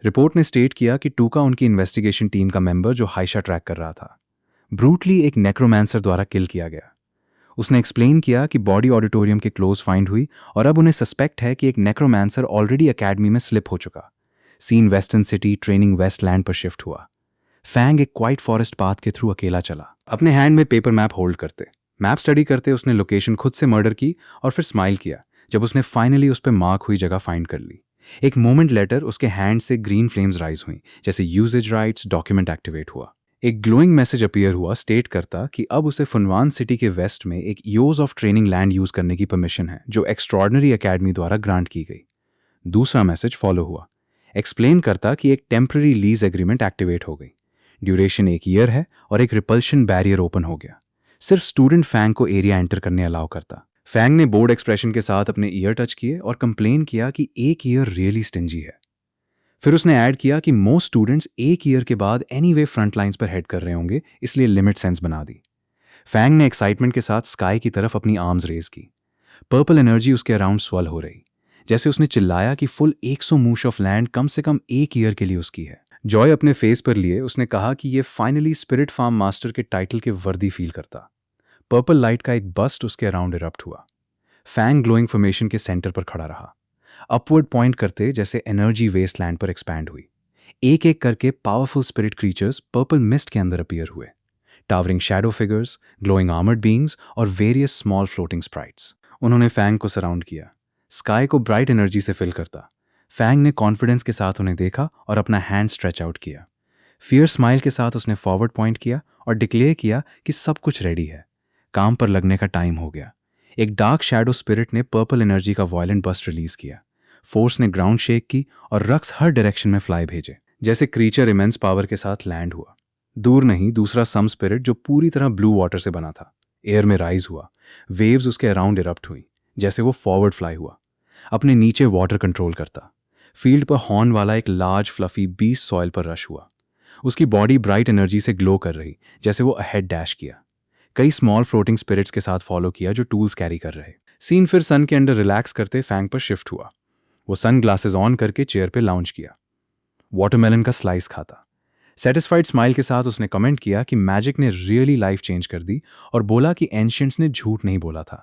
रिपोर्ट ने स्टेट किया कि टूका उनकी इन्वेस्टिगेशन टीम का मेंबर जो हाइशा ट्रैक कर रहा था, ब्रूटली एक नेक्रोमैंसर द्वारा किल किया गया। उसने एक्सप्लेन किया कि बॉडी ऑडिटोरियम के क्लोज फाइंड हुई और अब उन्हें सस्पेक्ट है कि एक नेक्रोमैंसर ऑलरेडी एकेडमी में स्लिप हो चुका। Scene western city training wasteland पर शिफ्ट हुआ। फैंग एक क्वाइट फॉरेस्ट पाथ के थ्रू अकेला चला, अपने हैंड में पेपर मैप होल्ड करते। मैप स्टडी करते उसने लोकेशन खुद से मर्डर की और फिर स्माइल किया जब उसने फाइनली उस पर मार्क हुई जगह फाइंड कर ली। एक मोमेंट लेटर उसके हैंड से ग्रीन फ्लेम्स राइज हुई जैसे यूजेज राइट्स डॉक्यूमेंट एक्टिवेट हुआ। एक ग्लोइंग मैसेज अपीयर हुआ स्टेट करता कि अब उसे फुनवान सिटी के वेस्ट में एक years of training land use करने की परमिशन है जो एक्स्ट्रॉर्डनरी एकेडमी द्वारा ग्रांट की गई। दूसरा मैसेज फॉलो हुआ, एक्सप्लेन करता कि एक टेम्पररी लीज एग्रीमेंट एक्टिवेट हो गई। ड्यूरेशन 1 ईयर है और एक रिपल्शन बैरियर ओपन हो गया। सिर्फ स्टूडेंट फैंग को एरिया एंटर करने अलाउ करता। फैंग ने बोर्ड एक्सप्रेशन के साथ अपने ईयर टच किए और कंप्लेन किया कि एक ईयर रियली स्टिंजी है। फिर उसने ऐड किया कि मोस्ट स्टूडेंट्स एक ईयर के बाद एनीवे फ्रंट लाइंस पर हेड कर रहे होंगे, इसलिए लिमिट सेंस बना दी। फैंग ने एक्साइटमेंट के साथ स्काई की तरफ अपनी आर्म्स रेज की। पर्पल एनर्जी उसके अराउंड स्वेल हो रही, जैसे उसने चिल्लाया कि फुल 100 मूश ऑफ लैंड कम से कम एक ईयर के लिए उसकी है। जॉय अपने फेस पर लिए उसने कहा कि ये फाइनली स्पिरिट फार्म मास्टर के टाइटल के वर्दी फील करता। पर्पल लाइट का एक बस्ट उसके अराउंड इरप्ट हुआ। फैंग ग्लोइंग फॉर्मेशन के सेंटर पर खड़ा रहा, अपवर्ड पॉइंट करते जैसे एनर्जी वेस्ट लैंड पर एक्सपैंड हुई। एक एक करके powerful spirit creatures purple mist के अंदर अपीयर हुए, towering shadow figures, glowing armoured beings और वेरियस स्मॉल फ्लोटिंग स्प्राइट्स। उन्होंने फैंग को सराउंड किया, स्काई को ब्राइट एनर्जी से फिल करता। फैंग ने कॉन्फिडेंस के साथ उन्हें देखा और अपना हैंड स्ट्रेच आउट किया। फियर स्माइल के साथ उसने फॉरवर्ड पॉइंट किया और डिक्लेयर किया कि सब कुछ रेडी है, काम पर लगने का टाइम हो गया। एक डार्क शैडो स्पिरिट ने पर्पल एनर्जी का वायलेंट बस्ट रिलीज किया। फोर्स ने ग्राउंड शेक की और रक्स हर डायरेक्शन में फ्लाई भेजे, जैसे क्रीचर इमेंस पावर के साथ लैंड हुआ। दूर नहीं, दूसरा सम स्पिरिट जो पूरी तरह ब्लू वाटर से बना था, एयर में राइज हुआ। वेव्स उसके अराउंड इरप्ट हुई, जैसे वो फॉरवर्ड फ्लाई हुआ, अपने नीचे वाटर कंट्रोल करता। फील्ड पर हॉर्न वाला एक लार्ज फ्लफी बीस्ट सॉइल पर रश हुआ। उसकी बॉडी ब्राइट एनर्जी से ग्लो कर रही, जैसे वो अहेड डैश किया। कई स्मॉल फ्लोटिंग स्पिरिट्स के साथ फॉलो किया जो टूल्स कैरी कर रहे। सीन फिर सन के अंडर रिलैक्स करते फैंग पर शिफ्ट हुआ। वो सन ग्लासेस ऑन करके चेयर पे लाउंज किया, वाटरमेलन का स्लाइस खाता। सेटिस्फाइड स्माइल के साथ उसने कमेंट किया कि मैजिक ने रियली लाइफ चेंज कर दी और बोला कि एंशियंट्स ने झूठ नहीं बोला था।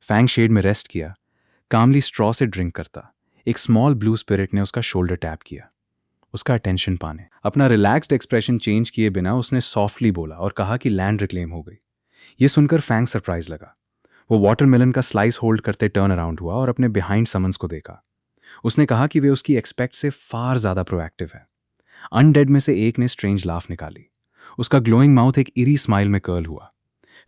फैंग शेड में रेस्ट किया, कामली स्ट्रॉ से ड्रिंक करता। एक स्मॉल ब्लू स्पिरिट ने उसका शोल्डर टैप किया, उसका अटेंशन पाने। अपना रिलैक्स्ड एक्सप्रेशन चेंज किए बिना उसने सॉफ्टली बोला और कहा कि लैंड रिक्लेम हो गई। ये सुनकर फैंग सरप्राइज लगा। वो वाटरमेलन का स्लाइस होल्ड करते टर्न अराउंड हुआ और अपने बिहाइंड समन्स को देखा। उसने कहा कि वे उसकी एक्सपेक्ट से फार ज्यादा प्रोएक्टिव है। अनडेड में से एक ने स्ट्रेंज लाफ निकाली। उसका ग्लोइंग माउथ एक इरी स्माइल में कर्ल हुआ।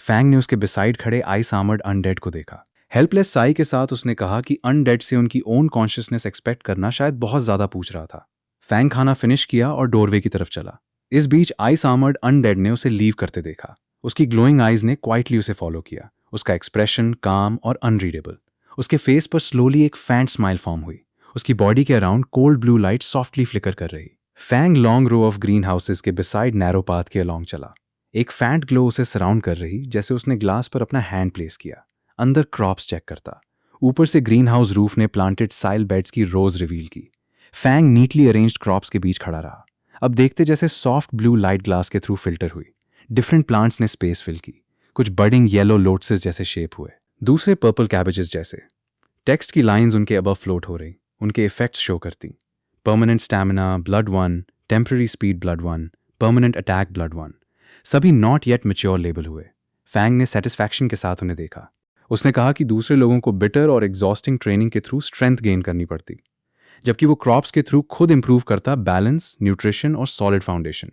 फैंग ने उसके बिसाइड खड़े आइस आर्मर्ड अनडेड को देखा। हेल्पलेस साई के साथ उसने कहा कि अनडेड से उनकी ओन कॉन्शियसनेस एक्सपेक्ट करना शायद बहुत ज्यादा पूछ रहा था। फैंग खाना फिनिश किया और डोरवे की तरफ चला। इस बीच आइस आर्मर्ड अनडेड ने उसे लीव करते देखा। उसकी ग्लोइंग आइज ने क्वाइटली उसे फॉलो किया, उसका एक्सप्रेशन काम और अनरीडेबल। उसके फेस पर स्लोली एक फैंट स्माइल फॉर्म हुई। उसकी बॉडी के around cold blue light softly flicker कर रही। Fang long row of greenhouses के बिसाइड नैरो पाथ के अलोंग चला। एक फैंट ग्लो उसे सराउंड कर रही, जैसे उसने ग्लास पर अपना हैंड प्लेस किया। अंदर क्रॉप्स चेक करता। ऊपर से ग्रीन हाउस रूफ ने प्लांटेड साइल बेड्स की रोज रिवील की। फैंग नीटली अरेंज्ड क्रॉप्स के बीच खड़ा रहा। अब देखते जैसे सॉफ्ट ब्लू लाइट ग्लास के थ्रू फिल्टर हुई। डिफरेंट प्लांट्स ने स्पेस फिल की, कुछ बडिंग येलो लोटसेस जैसे शेप हुए, दूसरे पर्पल कैबेजेस जैसे। टेक्स्ट की लाइंस उनके अबव फ्लोट हो रही, उनके इफेक्ट्स शो करती। Permanent stamina blood 1, temporary speed blood 1, permanent attack blood 1, सभी नॉट येट मैच्योर लेबल हुए। फैंग ने सेटिस्फैक्शन के साथ उन्हें देखा। उसने कहा कि दूसरे लोगों को बिटर और एग्जॉस्टिंग ट्रेनिंग के थ्रू स्ट्रेंथ गेन करनी पड़ती, जबकि वो क्रॉप्स के थ्रू खुद इंप्रूव करता बैलेंस, न्यूट्रिशन और solid foundation.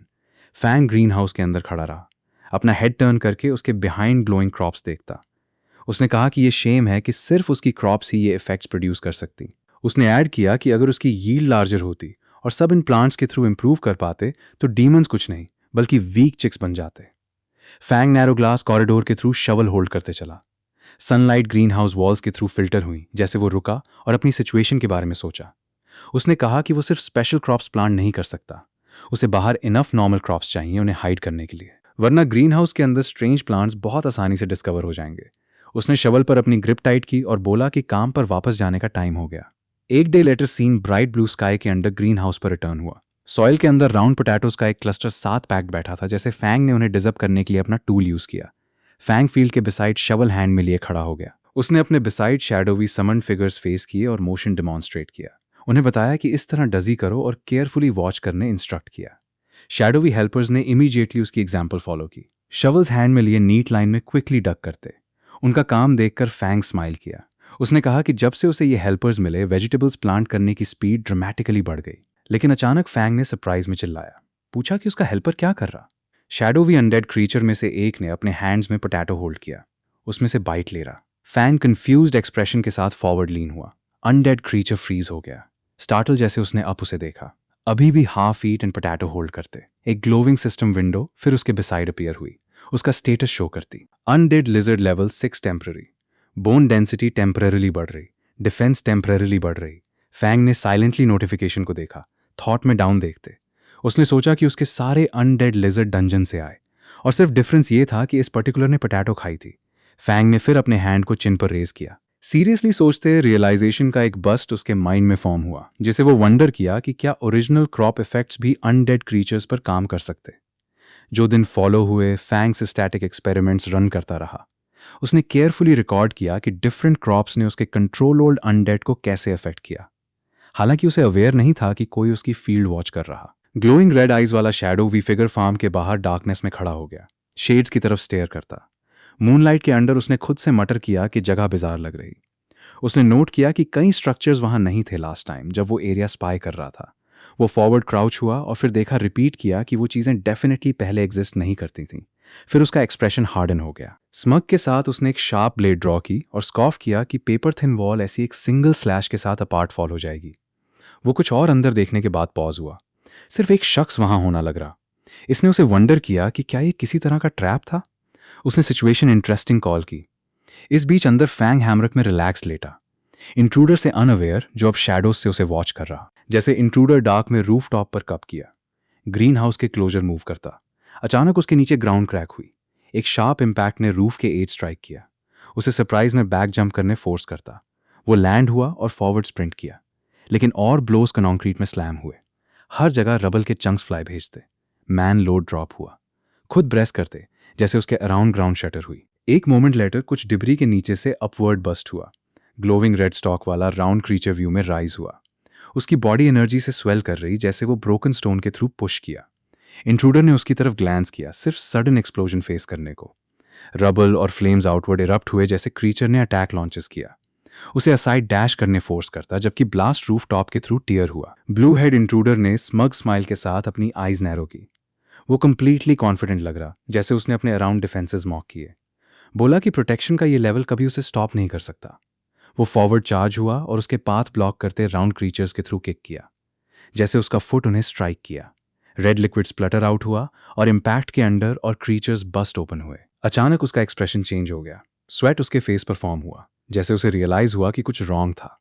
Fang greenhouse के अंदर खड़ा रहा, अपना हेड टर्न करके उसके बिहाइंड ग्लोइंग क्रॉप्स देखता। उसने कहा कि ये शेम है कि सिर्फ उसकी क्रॉप्स ही ये इफेक्ट्स प्रोड्यूस कर सकती। उसने ऐड किया कि अगर उसकी यील्ड लार्जर होती और सब इन प्लांट्स के थ्रू इंप्रूव कर पाते तो डीमंस कुछ नहीं बल्कि वीक चिक्स बन जाते। फैंग नैरो ग्लास कॉरिडोर के थ्रू शवल होल्ड करते चला। सनलाइट ग्रीन हाउस वॉल्स के थ्रू फिल्टर हुई, जैसे वो रुका और अपनी सिचुएशन के बारे में सोचा। उसने कहा कि वो सिर्फ स्पेशल क्रॉप्स प्लांट नहीं कर सकता, उसे बाहर इनफ नॉर्मल क्रॉप्स चाहिए उन्हें हाइड करने के लिए, वरना ग्रीन हाउस के अंदर स्ट्रेंज प्लांट्स बहुत आसानी से डिस्कवर हो जाएंगे। उसने शवल पर अपनी ग्रिप टाइट की और बोला कि काम पर वापस जाने का टाइम हो गया। एक day later scene bright blue sky के अंडर ग्रीन हाउस पर रिटर्न हुआ। सॉइल के अंदर राउंड पोटैटोज का एक क्लस्टर साथ पैक्ड बैठा था, जैसे फैंग ने उन्हें डिजर्व करने के लिए अपना टूल यूज किया। फैंग फील्ड के बिसाइड शवल हैंड में लिए खड़ा हो गया। उसने अपने बिसाइड शैडोवी समन फिगर्स फेस किए और मोशन डिमॉन्स्ट्रेट किया। उन्हें बताया कि इस तरह डजी करो और केयरफुली वॉच करने इंस्ट्रक्ट किया। शैडोवी हेल्पर्स ने इमीडिएटली उसकी एग्जाम्पल फॉलो की, शवल्स हैंड में लिए नीट लाइन में क्विकली डक करते। उनका काम देखकर फैंग स्माइल किया। उसने कहा कि जब से उसे ये हेल्पर्स मिले वेजिटेबल्स प्लांट करने की स्पीड ड्रामेटिकली बढ़ गई। लेकिन अचानक फैंग ने सरप्राइज में चिल्लाया, पूछा कि उसका हेल्पर क्या कर रहा। शैडोवी अनडेड क्रीचर में से एक ने अपने हैंड्स में पोटैटो होल्ड किया, उसमें से बाइट ले रहा। फैंग कंफ्यूज्ड एक्सप्रेशन के साथ फॉरवर्ड लीन हुआ। अनडेड क्रीचर फ्रीज हो गया, स्टार्टल जैसे उसने अप उसे देखा, अभी भी half eat and potato hold करते। एक ग्लोविंग सिस्टम विंडो फिर उसके बिसाइड अपीयर हुई, उसका स्टेटस शो करती, undead lizard level 6 temporary. Bone density temporarily बढ़ रही, डिफेंस टेम्पररीली बढ़ रही। फैंग ने साइलेंटली नोटिफिकेशन को देखा, थॉट में डाउन देखते। उसने सोचा कि उसके सारे अनडेड लिजर्ड डंजन से आए, और सिर्फ डिफरेंस ये था कि इस पर्टिकुलर ने पोटैटो खाई थी। फैंग ने फिर अपने हैंड को चिन पर रेज किया। सीरियसली सोचते रियलाइजेशन का एक बस्ट उसके माइंड में फॉर्म हुआ, जिसे वो वंडर किया कि क्या ओरिजिनल क्रॉप इफेक्ट्स भी अनडेड क्रीचर्स पर काम कर सकते। जो दिन फॉलो हुए, फैंग सिस्टैटिक एक्सपेरिमेंट्स रन करता रहा। उसने केयरफुली रिकॉर्ड किया कि डिफरेंट क्रॉप्स ने उसके कंट्रोल ओल्ड अनडेड को कैसे अफेक्ट किया। हालांकि उसे अवेयर नहीं था कि कोई उसकी फील्ड वॉच कर रहा। ग्लोइंग रेड आइज वाला शैडो वी फिगर फार्म के बाहर डार्कनेस में खड़ा हो गया, शेड्स की तरफ स्टेयर करता। मूनलाइट के अंडर उसने खुद से मटर किया कि जगह बिजार लग रही। उसने नोट किया कि कई स्ट्रक्चर्स वहां नहीं थे लास्ट टाइम जब वो एरिया स्पाई कर रहा था। वो फॉरवर्ड क्राउच हुआ और फिर देखा, रिपीट किया कि वो चीज़ें डेफिनेटली पहले एग्जिस्ट नहीं करती थीं। फिर उसका एक्सप्रेशन हार्डन हो गया। स्मग के साथ उसने एक शार्प ब्लेड ड्रॉ की और स्कॉफ किया कि पेपर थिन वॉल ऐसी एक सिंगल स्लैश के साथ अपार्ट फॉल हो जाएगी। वो कुछ और अंदर देखने के बाद पॉज हुआ। सिर्फ एक शख्स वहां होना लग रहा। इसने उसे वंडर किया कि क्या ये किसी तरह का ट्रैप था। उसने सिचुएशन इंटरेस्टिंग कॉल की। इस बीच अंदर फैंग हैमरक में रिलैक्स लेटा, इंट्रूडर से अनअवेयर, जो अब शैडोज से उसे वॉच कर रहा। जैसे इंट्रूडर डार्क में रूफ टॉप पर कब किया, ग्रीन हाउस के क्लोजर मूव करता। अचानक उसके नीचे ग्राउंड क्रैक हुई। एक शार्प इम्पैक्ट ने रूफ के एज स्ट्राइक किया। उसे सरप्राइज में बैक जंप करने फोर्स करता। वो लैंड हुआ और फॉरवर्ड स्प्रिंट किया, लेकिन और ब्लोज कंक्रीट में स्लैम हुए। हर जगह रबल के चंक्स फ्लाई भेजते। मैन लोड ड्रॉप हुआ, खुद ब्रेस करते, जैसे उसके अराउंड ग्राउंड शटर हुई। एक मोमेंट लेटर कुछ डिब्री के नीचे से अपवर्ड बस्ट हुआ। ग्लोविंग रेड स्टॉक वाला राउंड क्रीचर व्यू में राइज हुआ। उसकी बॉडी एनर्जी से स्वेल कर रही, जैसे वो ब्रोकन स्टोन के थ्रू पुश किया। इंट्रूडर ने उसकी तरफ ग्लैंस किया, सिर्फ सडन एक्सप्लोजन फेस करने को। रबल और फ्लेम्स आउटवर्ड इरप्ट हुए, जैसे क्रीचर ने अटैक लॉन्चेस किया। उसे असाइड डैश करने फोर्स करता, जबकि ब्लास्ट रूफ टॉप के थ्रू टीयर हुआ। ब्लू हेड इंट्रूडर ने स्मग स्माइल के साथ अपनी आईज नैरो की। वो कंप्लीटली कॉन्फिडेंट लग रहा, जैसे उसने अपने अराउंड डिफेंसेस मॉक किए। बोला कि प्रोटेक्शन का ये लेवल कभी उसे स्टॉप नहीं कर सकता। वो फॉरवर्ड चार्ज हुआ और उसके पाथ ब्लॉक करते राउंड क्रीचर्स के थ्रू किक किया, जैसे उसका फुट उन्हें स्ट्राइक किया। रेड लिक्विड स्प्लटर आउट हुआ और इम्पैक्ट के अंडर और क्रीचर्स बस्ट ओपन हुए। अचानक उसका एक्सप्रेशन चेंज हो गया। स्वेट उसके फेस पर फॉर्म हुआ, जैसे उसे रियलाइज हुआ कि कुछ रॉन्ग था।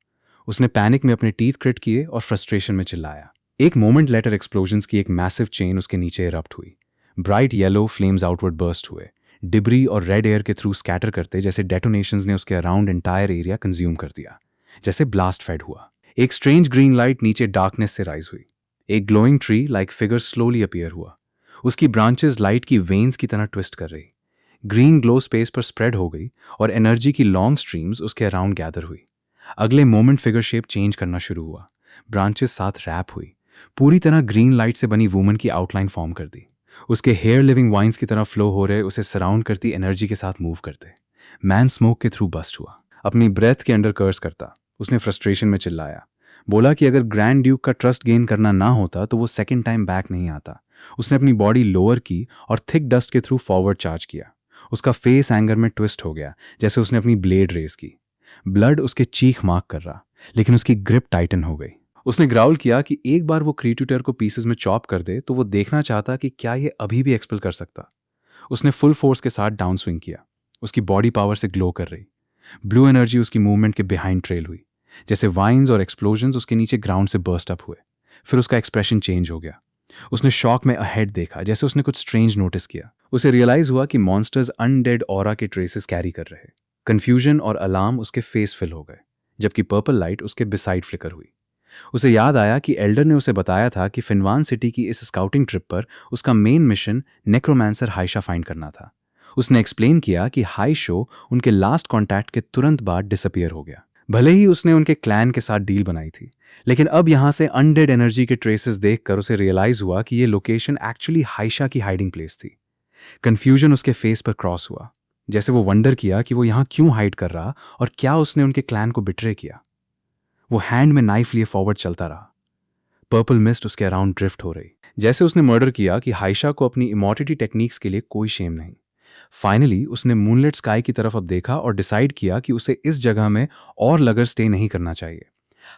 उसने पैनिक में अपने टीथ क्रिट किए और फ्रस्ट्रेशन में चिल्लाया। एक मोमेंट लेटर एक्सप्लोजन्स की एक मैसिव चेन उसके नीचे इरप्ट हुई। Bright yellow flames outward burst हुए, डिब्री और रेड एयर के थ्रू स्कैटर करते, जैसे डेटोनेशंस ने उसके अराउंड एंटायर एरिया कंज्यूम कर दिया। जैसे ब्लास्ट फेड हुआ। एक स्ट्रेंज ग्रीन लाइट नीचे डार्कनेस से राइज हुई। एक glowing tree like figure slowly appear हुआ। उसकी ब्रांचेस लाइट की वेन्स की तरह ट्विस्ट कर रही। ग्रीन ग्लो स्पेस पर स्प्रेड हो गई और एनर्जी की लॉन्ग स्ट्रीम्स उसके अराउंड गैदर हुई। अगले मोमेंट फिगर शेप चेंज करना शुरू हुआ। ब्रांचेस साथ रैप हुई, पूरी तरह ग्रीन लाइट से बनी वुमन की आउटलाइन फॉर्म कर दी। उसके हेयर लिविंग वाइन्स की तरह फ्लो हो रहे, उसे सराउंड करती एनर्जी के साथ मूव करते। मैन स्मोक के थ्रू बस्ट हुआ, अपनी ब्रेथ के अंडर कर्स करता। उसने फ्रस्ट्रेशन में चिल्लाया। बोला कि अगर ग्रैंड ड्यूक का ट्रस्ट गेन करना ना होता तो वो सेकेंड टाइम बैक नहीं आता। उसने अपनी बॉडी लोअर की और थिक डस्ट के थ्रू फॉरवर्ड चार्ज किया। उसका फेस एंगर में ट्विस्ट हो गया, जैसे उसने अपनी ब्लेड रेस की। ब्लड उसके चीख मार्क कर रहा, लेकिन उसकी ग्रिप टाइटन हो गई। उसने ग्राउल किया कि एक बार वो क्रीटूटर को पीसेस में चॉप कर दे तो वो देखना चाहता कि क्या ये अभी भी एक्सपेल कर सकता। उसने फुल फोर्स के साथ डाउन स्विंग किया, उसकी बॉडी पावर से ग्लो कर रही। ब्लू एनर्जी उसकी मूवमेंट के बिहाइंड ट्रेल हुई, जैसे वाइन्स और एक्सप्लोजन्स उसके नीचे ग्राउंड से बर्स्ट अप हुए। फिर उसका एक्सप्रेशन चेंज हो गया। उसने शॉक में अहेड देखा, जैसे उसने कुछ स्ट्रेंज नोटिस किया। उसे रियलाइज हुआ कि मॉन्स्टर्स अनडेड ऑरा के ट्रेसेस कैरी कर रहे। कंफ्यूजन और अलार्म उसके फेस फिल हो गए, जबकि पर्पल लाइट उसके बिसाइड फ्लिकर हुई। उसे याद आया कि एल्डर ने उसे बताया था कि फिनवान सिटी की इस स्काउटिंग ट्रिप पर उसका मेन मिशन नेक्रोमैंसर हाइशा फाइंड करना था। उसने एक्सप्लेन किया कि हाई शो उनके लास्ट कॉन्टैक्ट के तुरंत बाद डिसअपियर हो गया। भले ही उसने उनके क्लैन के साथ डील बनाई थी, लेकिन अब यहां से अनडेड एनर्जी के ट्रेसेस देखकर उसे रियलाइज हुआ कि ये लोकेशन एक्चुअली हाइशा की हाइडिंग प्लेस थी। कंफ्यूजन उसके फेस पर क्रॉस हुआ, जैसे वो वंडर किया कि वो यहां क्यों हाइड कर रहा और क्या उसने उनके क्लैन को बिट्रे किया। वो हैंड में नाइफ लिए फॉरवर्ड चलता रहा। पर्पल मिस्ट उसके अराउंड ड्रिफ्ट हो रही, जैसे उसने मर्डर किया कि हाइशा को अपनी इमॉर्टिटी टेक्निक्स के लिए कोई शेम नहीं। फाइनली उसने मूनलेट स्काई की तरफ अब देखा और डिसाइड किया कि उसे इस जगह में और लगकर स्टे नहीं करना चाहिए।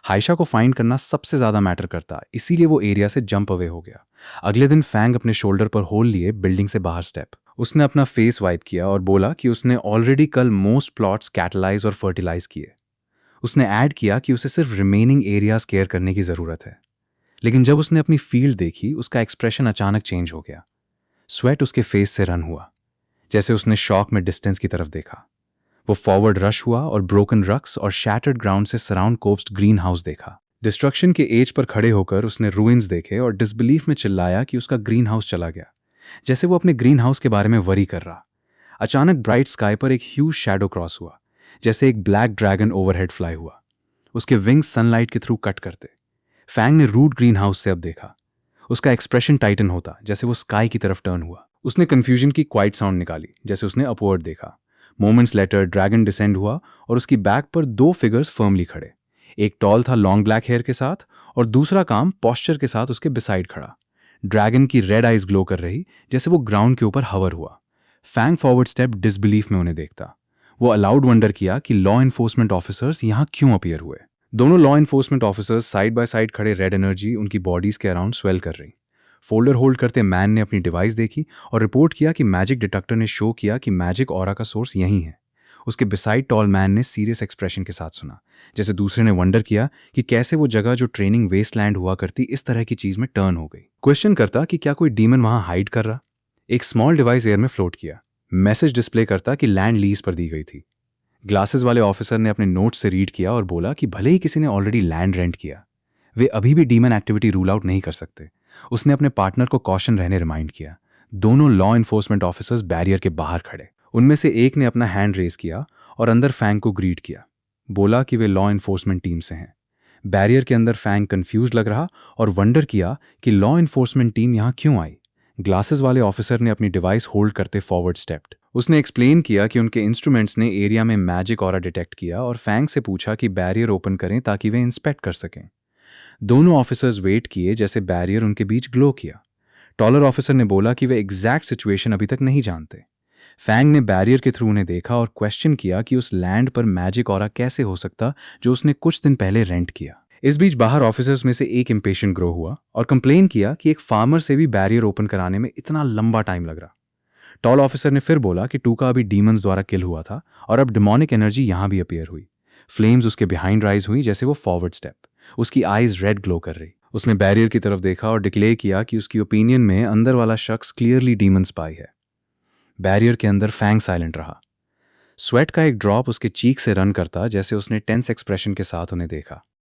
हाइशा को फाइंड करना सबसे ज्यादा मैटर करता, इसीलिए वो एरिया से जंप अवे हो गया। अगले दिन फैंग अपने शोल्डर पर होल लिए बिल्डिंग से बाहर स्टेप। उसने अपना फेस वाइप किया और बोला कि उसने ऑलरेडी कल मोस्ट प्लॉट्स कैटलाइज और फर्टिलाइज किए। उसने ऐड किया कि उसे सिर्फ रिमेनिंग एरियाज केयर करने की ज़रूरत है। लेकिन जब उसने अपनी फील्ड देखी, उसका एक्सप्रेशन अचानक चेंज हो गया। स्वेट उसके फेस से रन हुआ, जैसे उसने शॉक में डिस्टेंस की तरफ देखा। वो फॉरवर्ड रश हुआ और ब्रोकन रक्स और शैटर्ड ग्राउंड से सराउंड कोप्स्ड ग्रीन हाउस देखा। डिस्ट्रक्शन के एज पर खड़े होकर उसने रूइंस देखे और डिसबिलीफ में चिल्लाया कि उसका ग्रीन हाउस चला गया, जैसे वो अपने ग्रीन हाउस के बारे में वरी कर रहा। अचानक ब्राइट स्काई पर एक ह्यूज शैडो क्रॉस हुआ, जैसे एक ब्लैक ड्रैगन ओवरहेड फ्लाई हुआ। उसके विंग्स सनलाइट के थ्रू कट करते। फैंग ने रूट ग्रीन हाउस से अब देखा। उसका एक्सप्रेशन टाइटन होता, जैसे वो स्काई की तरफ टर्न हुआ। उसने कंफ्यूजन की क्वाइट साउंड निकाली, जैसे उसने अपवर्ड देखा। मोमेंट्स लेटर ड्रैगन डिसेंड हुआ और उसकी बैक पर दो फिगर्स फर्मली खड़े। एक टॉल था लॉन्ग ब्लैक हेयर के साथ और दूसरा काम पॉस्चर के साथ उसके बिसाइड खड़ा। ड्रैगन की रेड आइज ग्लो कर रही, जैसे वो ग्राउंड के ऊपर हवर हुआ। फैंग फॉरवर्ड स्टेप डिसबिलीफ में उन्हें देखता। वो अलाउड वंडर किया कि लॉ इन्फोर्समेंट ऑफिसर्स यहाँ क्यों अपीयर हुए। दोनों law enforcement officers side by side खड़े, रेड एनर्जी उनकी बॉडीज के अराउंड स्वेल कर रही। फोल्डर होल्ड करते मैन ने अपनी डिवाइस देखी और रिपोर्ट किया कि मैजिक डिटेक्टर ने शो किया कि मैजिक ऑरा का सोर्स यही है। उसके बिसाइड टॉल मैन ने सीरियस एक्सप्रेशन के साथ सुना, जैसे दूसरे ने वंडर किया कि कैसे वो जगह जो ट्रेनिंग वेस्टलैंड हुआ करती इस तरह की चीज में टर्न हो गई। क्वेश्चन करता कि क्या कोई डीमन वहां हाइड कर रहा। एक स्मॉल डिवाइस एयर में फ्लोट किया। मैसेज डिस्प्ले करता कि लैंड लीज पर दी गई थी। ग्लासेस वाले ऑफिसर ने अपने नोट्स से रीड किया और बोला कि भले ही किसी ने ऑलरेडी लैंड रेंट किया, वे अभी भी डीमन एक्टिविटी रूल आउट नहीं कर सकते। उसने अपने पार्टनर को कॉशन रहने रिमाइंड किया। दोनों लॉ इन्फोर्समेंट ऑफिसर्स बैरियर के बाहर खड़े। उनमें से एक ने अपना हैंड रेज किया और अंदर फैंग को ग्रीट किया। बोला कि वे लॉ इन्फोर्समेंट टीम से हैं। बैरियर के अंदर फैंग कंफ्यूज लग रहा और वंडर किया कि लॉ इन्फोर्समेंट टीम यहाँ क्यों आई। ग्लासेस वाले ऑफिसर ने अपनी डिवाइस होल्ड करते फॉरवर्ड स्टेप्ड। उसने एक्सप्लेन किया कि उनके इंस्ट्रूमेंट्स ने एरिया में मैजिक ऑरा डिटेक्ट किया और फैंग से पूछा कि बैरियर ओपन करें ताकि वे इंस्पेक्ट कर सकें। दोनों ऑफिसर्स वेट किए, जैसे बैरियर उनके बीच ग्लो किया। टॉलर ऑफिसर ने बोला कि वे एग्जैक्ट सिचुएशन अभी तक नहीं जानते। फैंग ने बैरियर के थ्रू उन्हें देखा और क्वेश्चन किया कि उस लैंड पर मैजिक ऑरा कैसे हो सकता जो उसने कुछ दिन पहले रेंट किया। इस बीच बाहर ऑफिसर्स में से एक इम्पेशेंट ग्रो हुआ और कंप्लेन किया कि एक फार्मर से भी बैरियर ओपन कराने में इतना लंबा टाइम लग रहा। टॉल ऑफिसर ने फिर बोला कि टूका अभी डीमंस द्वारा किल हुआ था और अब डिमोनिक एनर्जी यहां भी अपीयर हुई। फ्लेम्स उसके बिहाइंड राइज हुई, जैसे वो फॉरवर्ड स्टेप। उसकी आईज रेड ग्लो कर रही। उसने बैरियर की तरफ देखा और डिक्लेयर किया कि उसकी ओपिनियन में अंदर वाला शख्स क्लियरली डीमन स्पाई है। बैरियर के अंदर फैंग साइलेंट रहा। स्वेट का एक ड्रॉप उसके चीक से रन करता, जैसे उसने टेंस एक्सप्रेशन के साथ उन्हें देखा।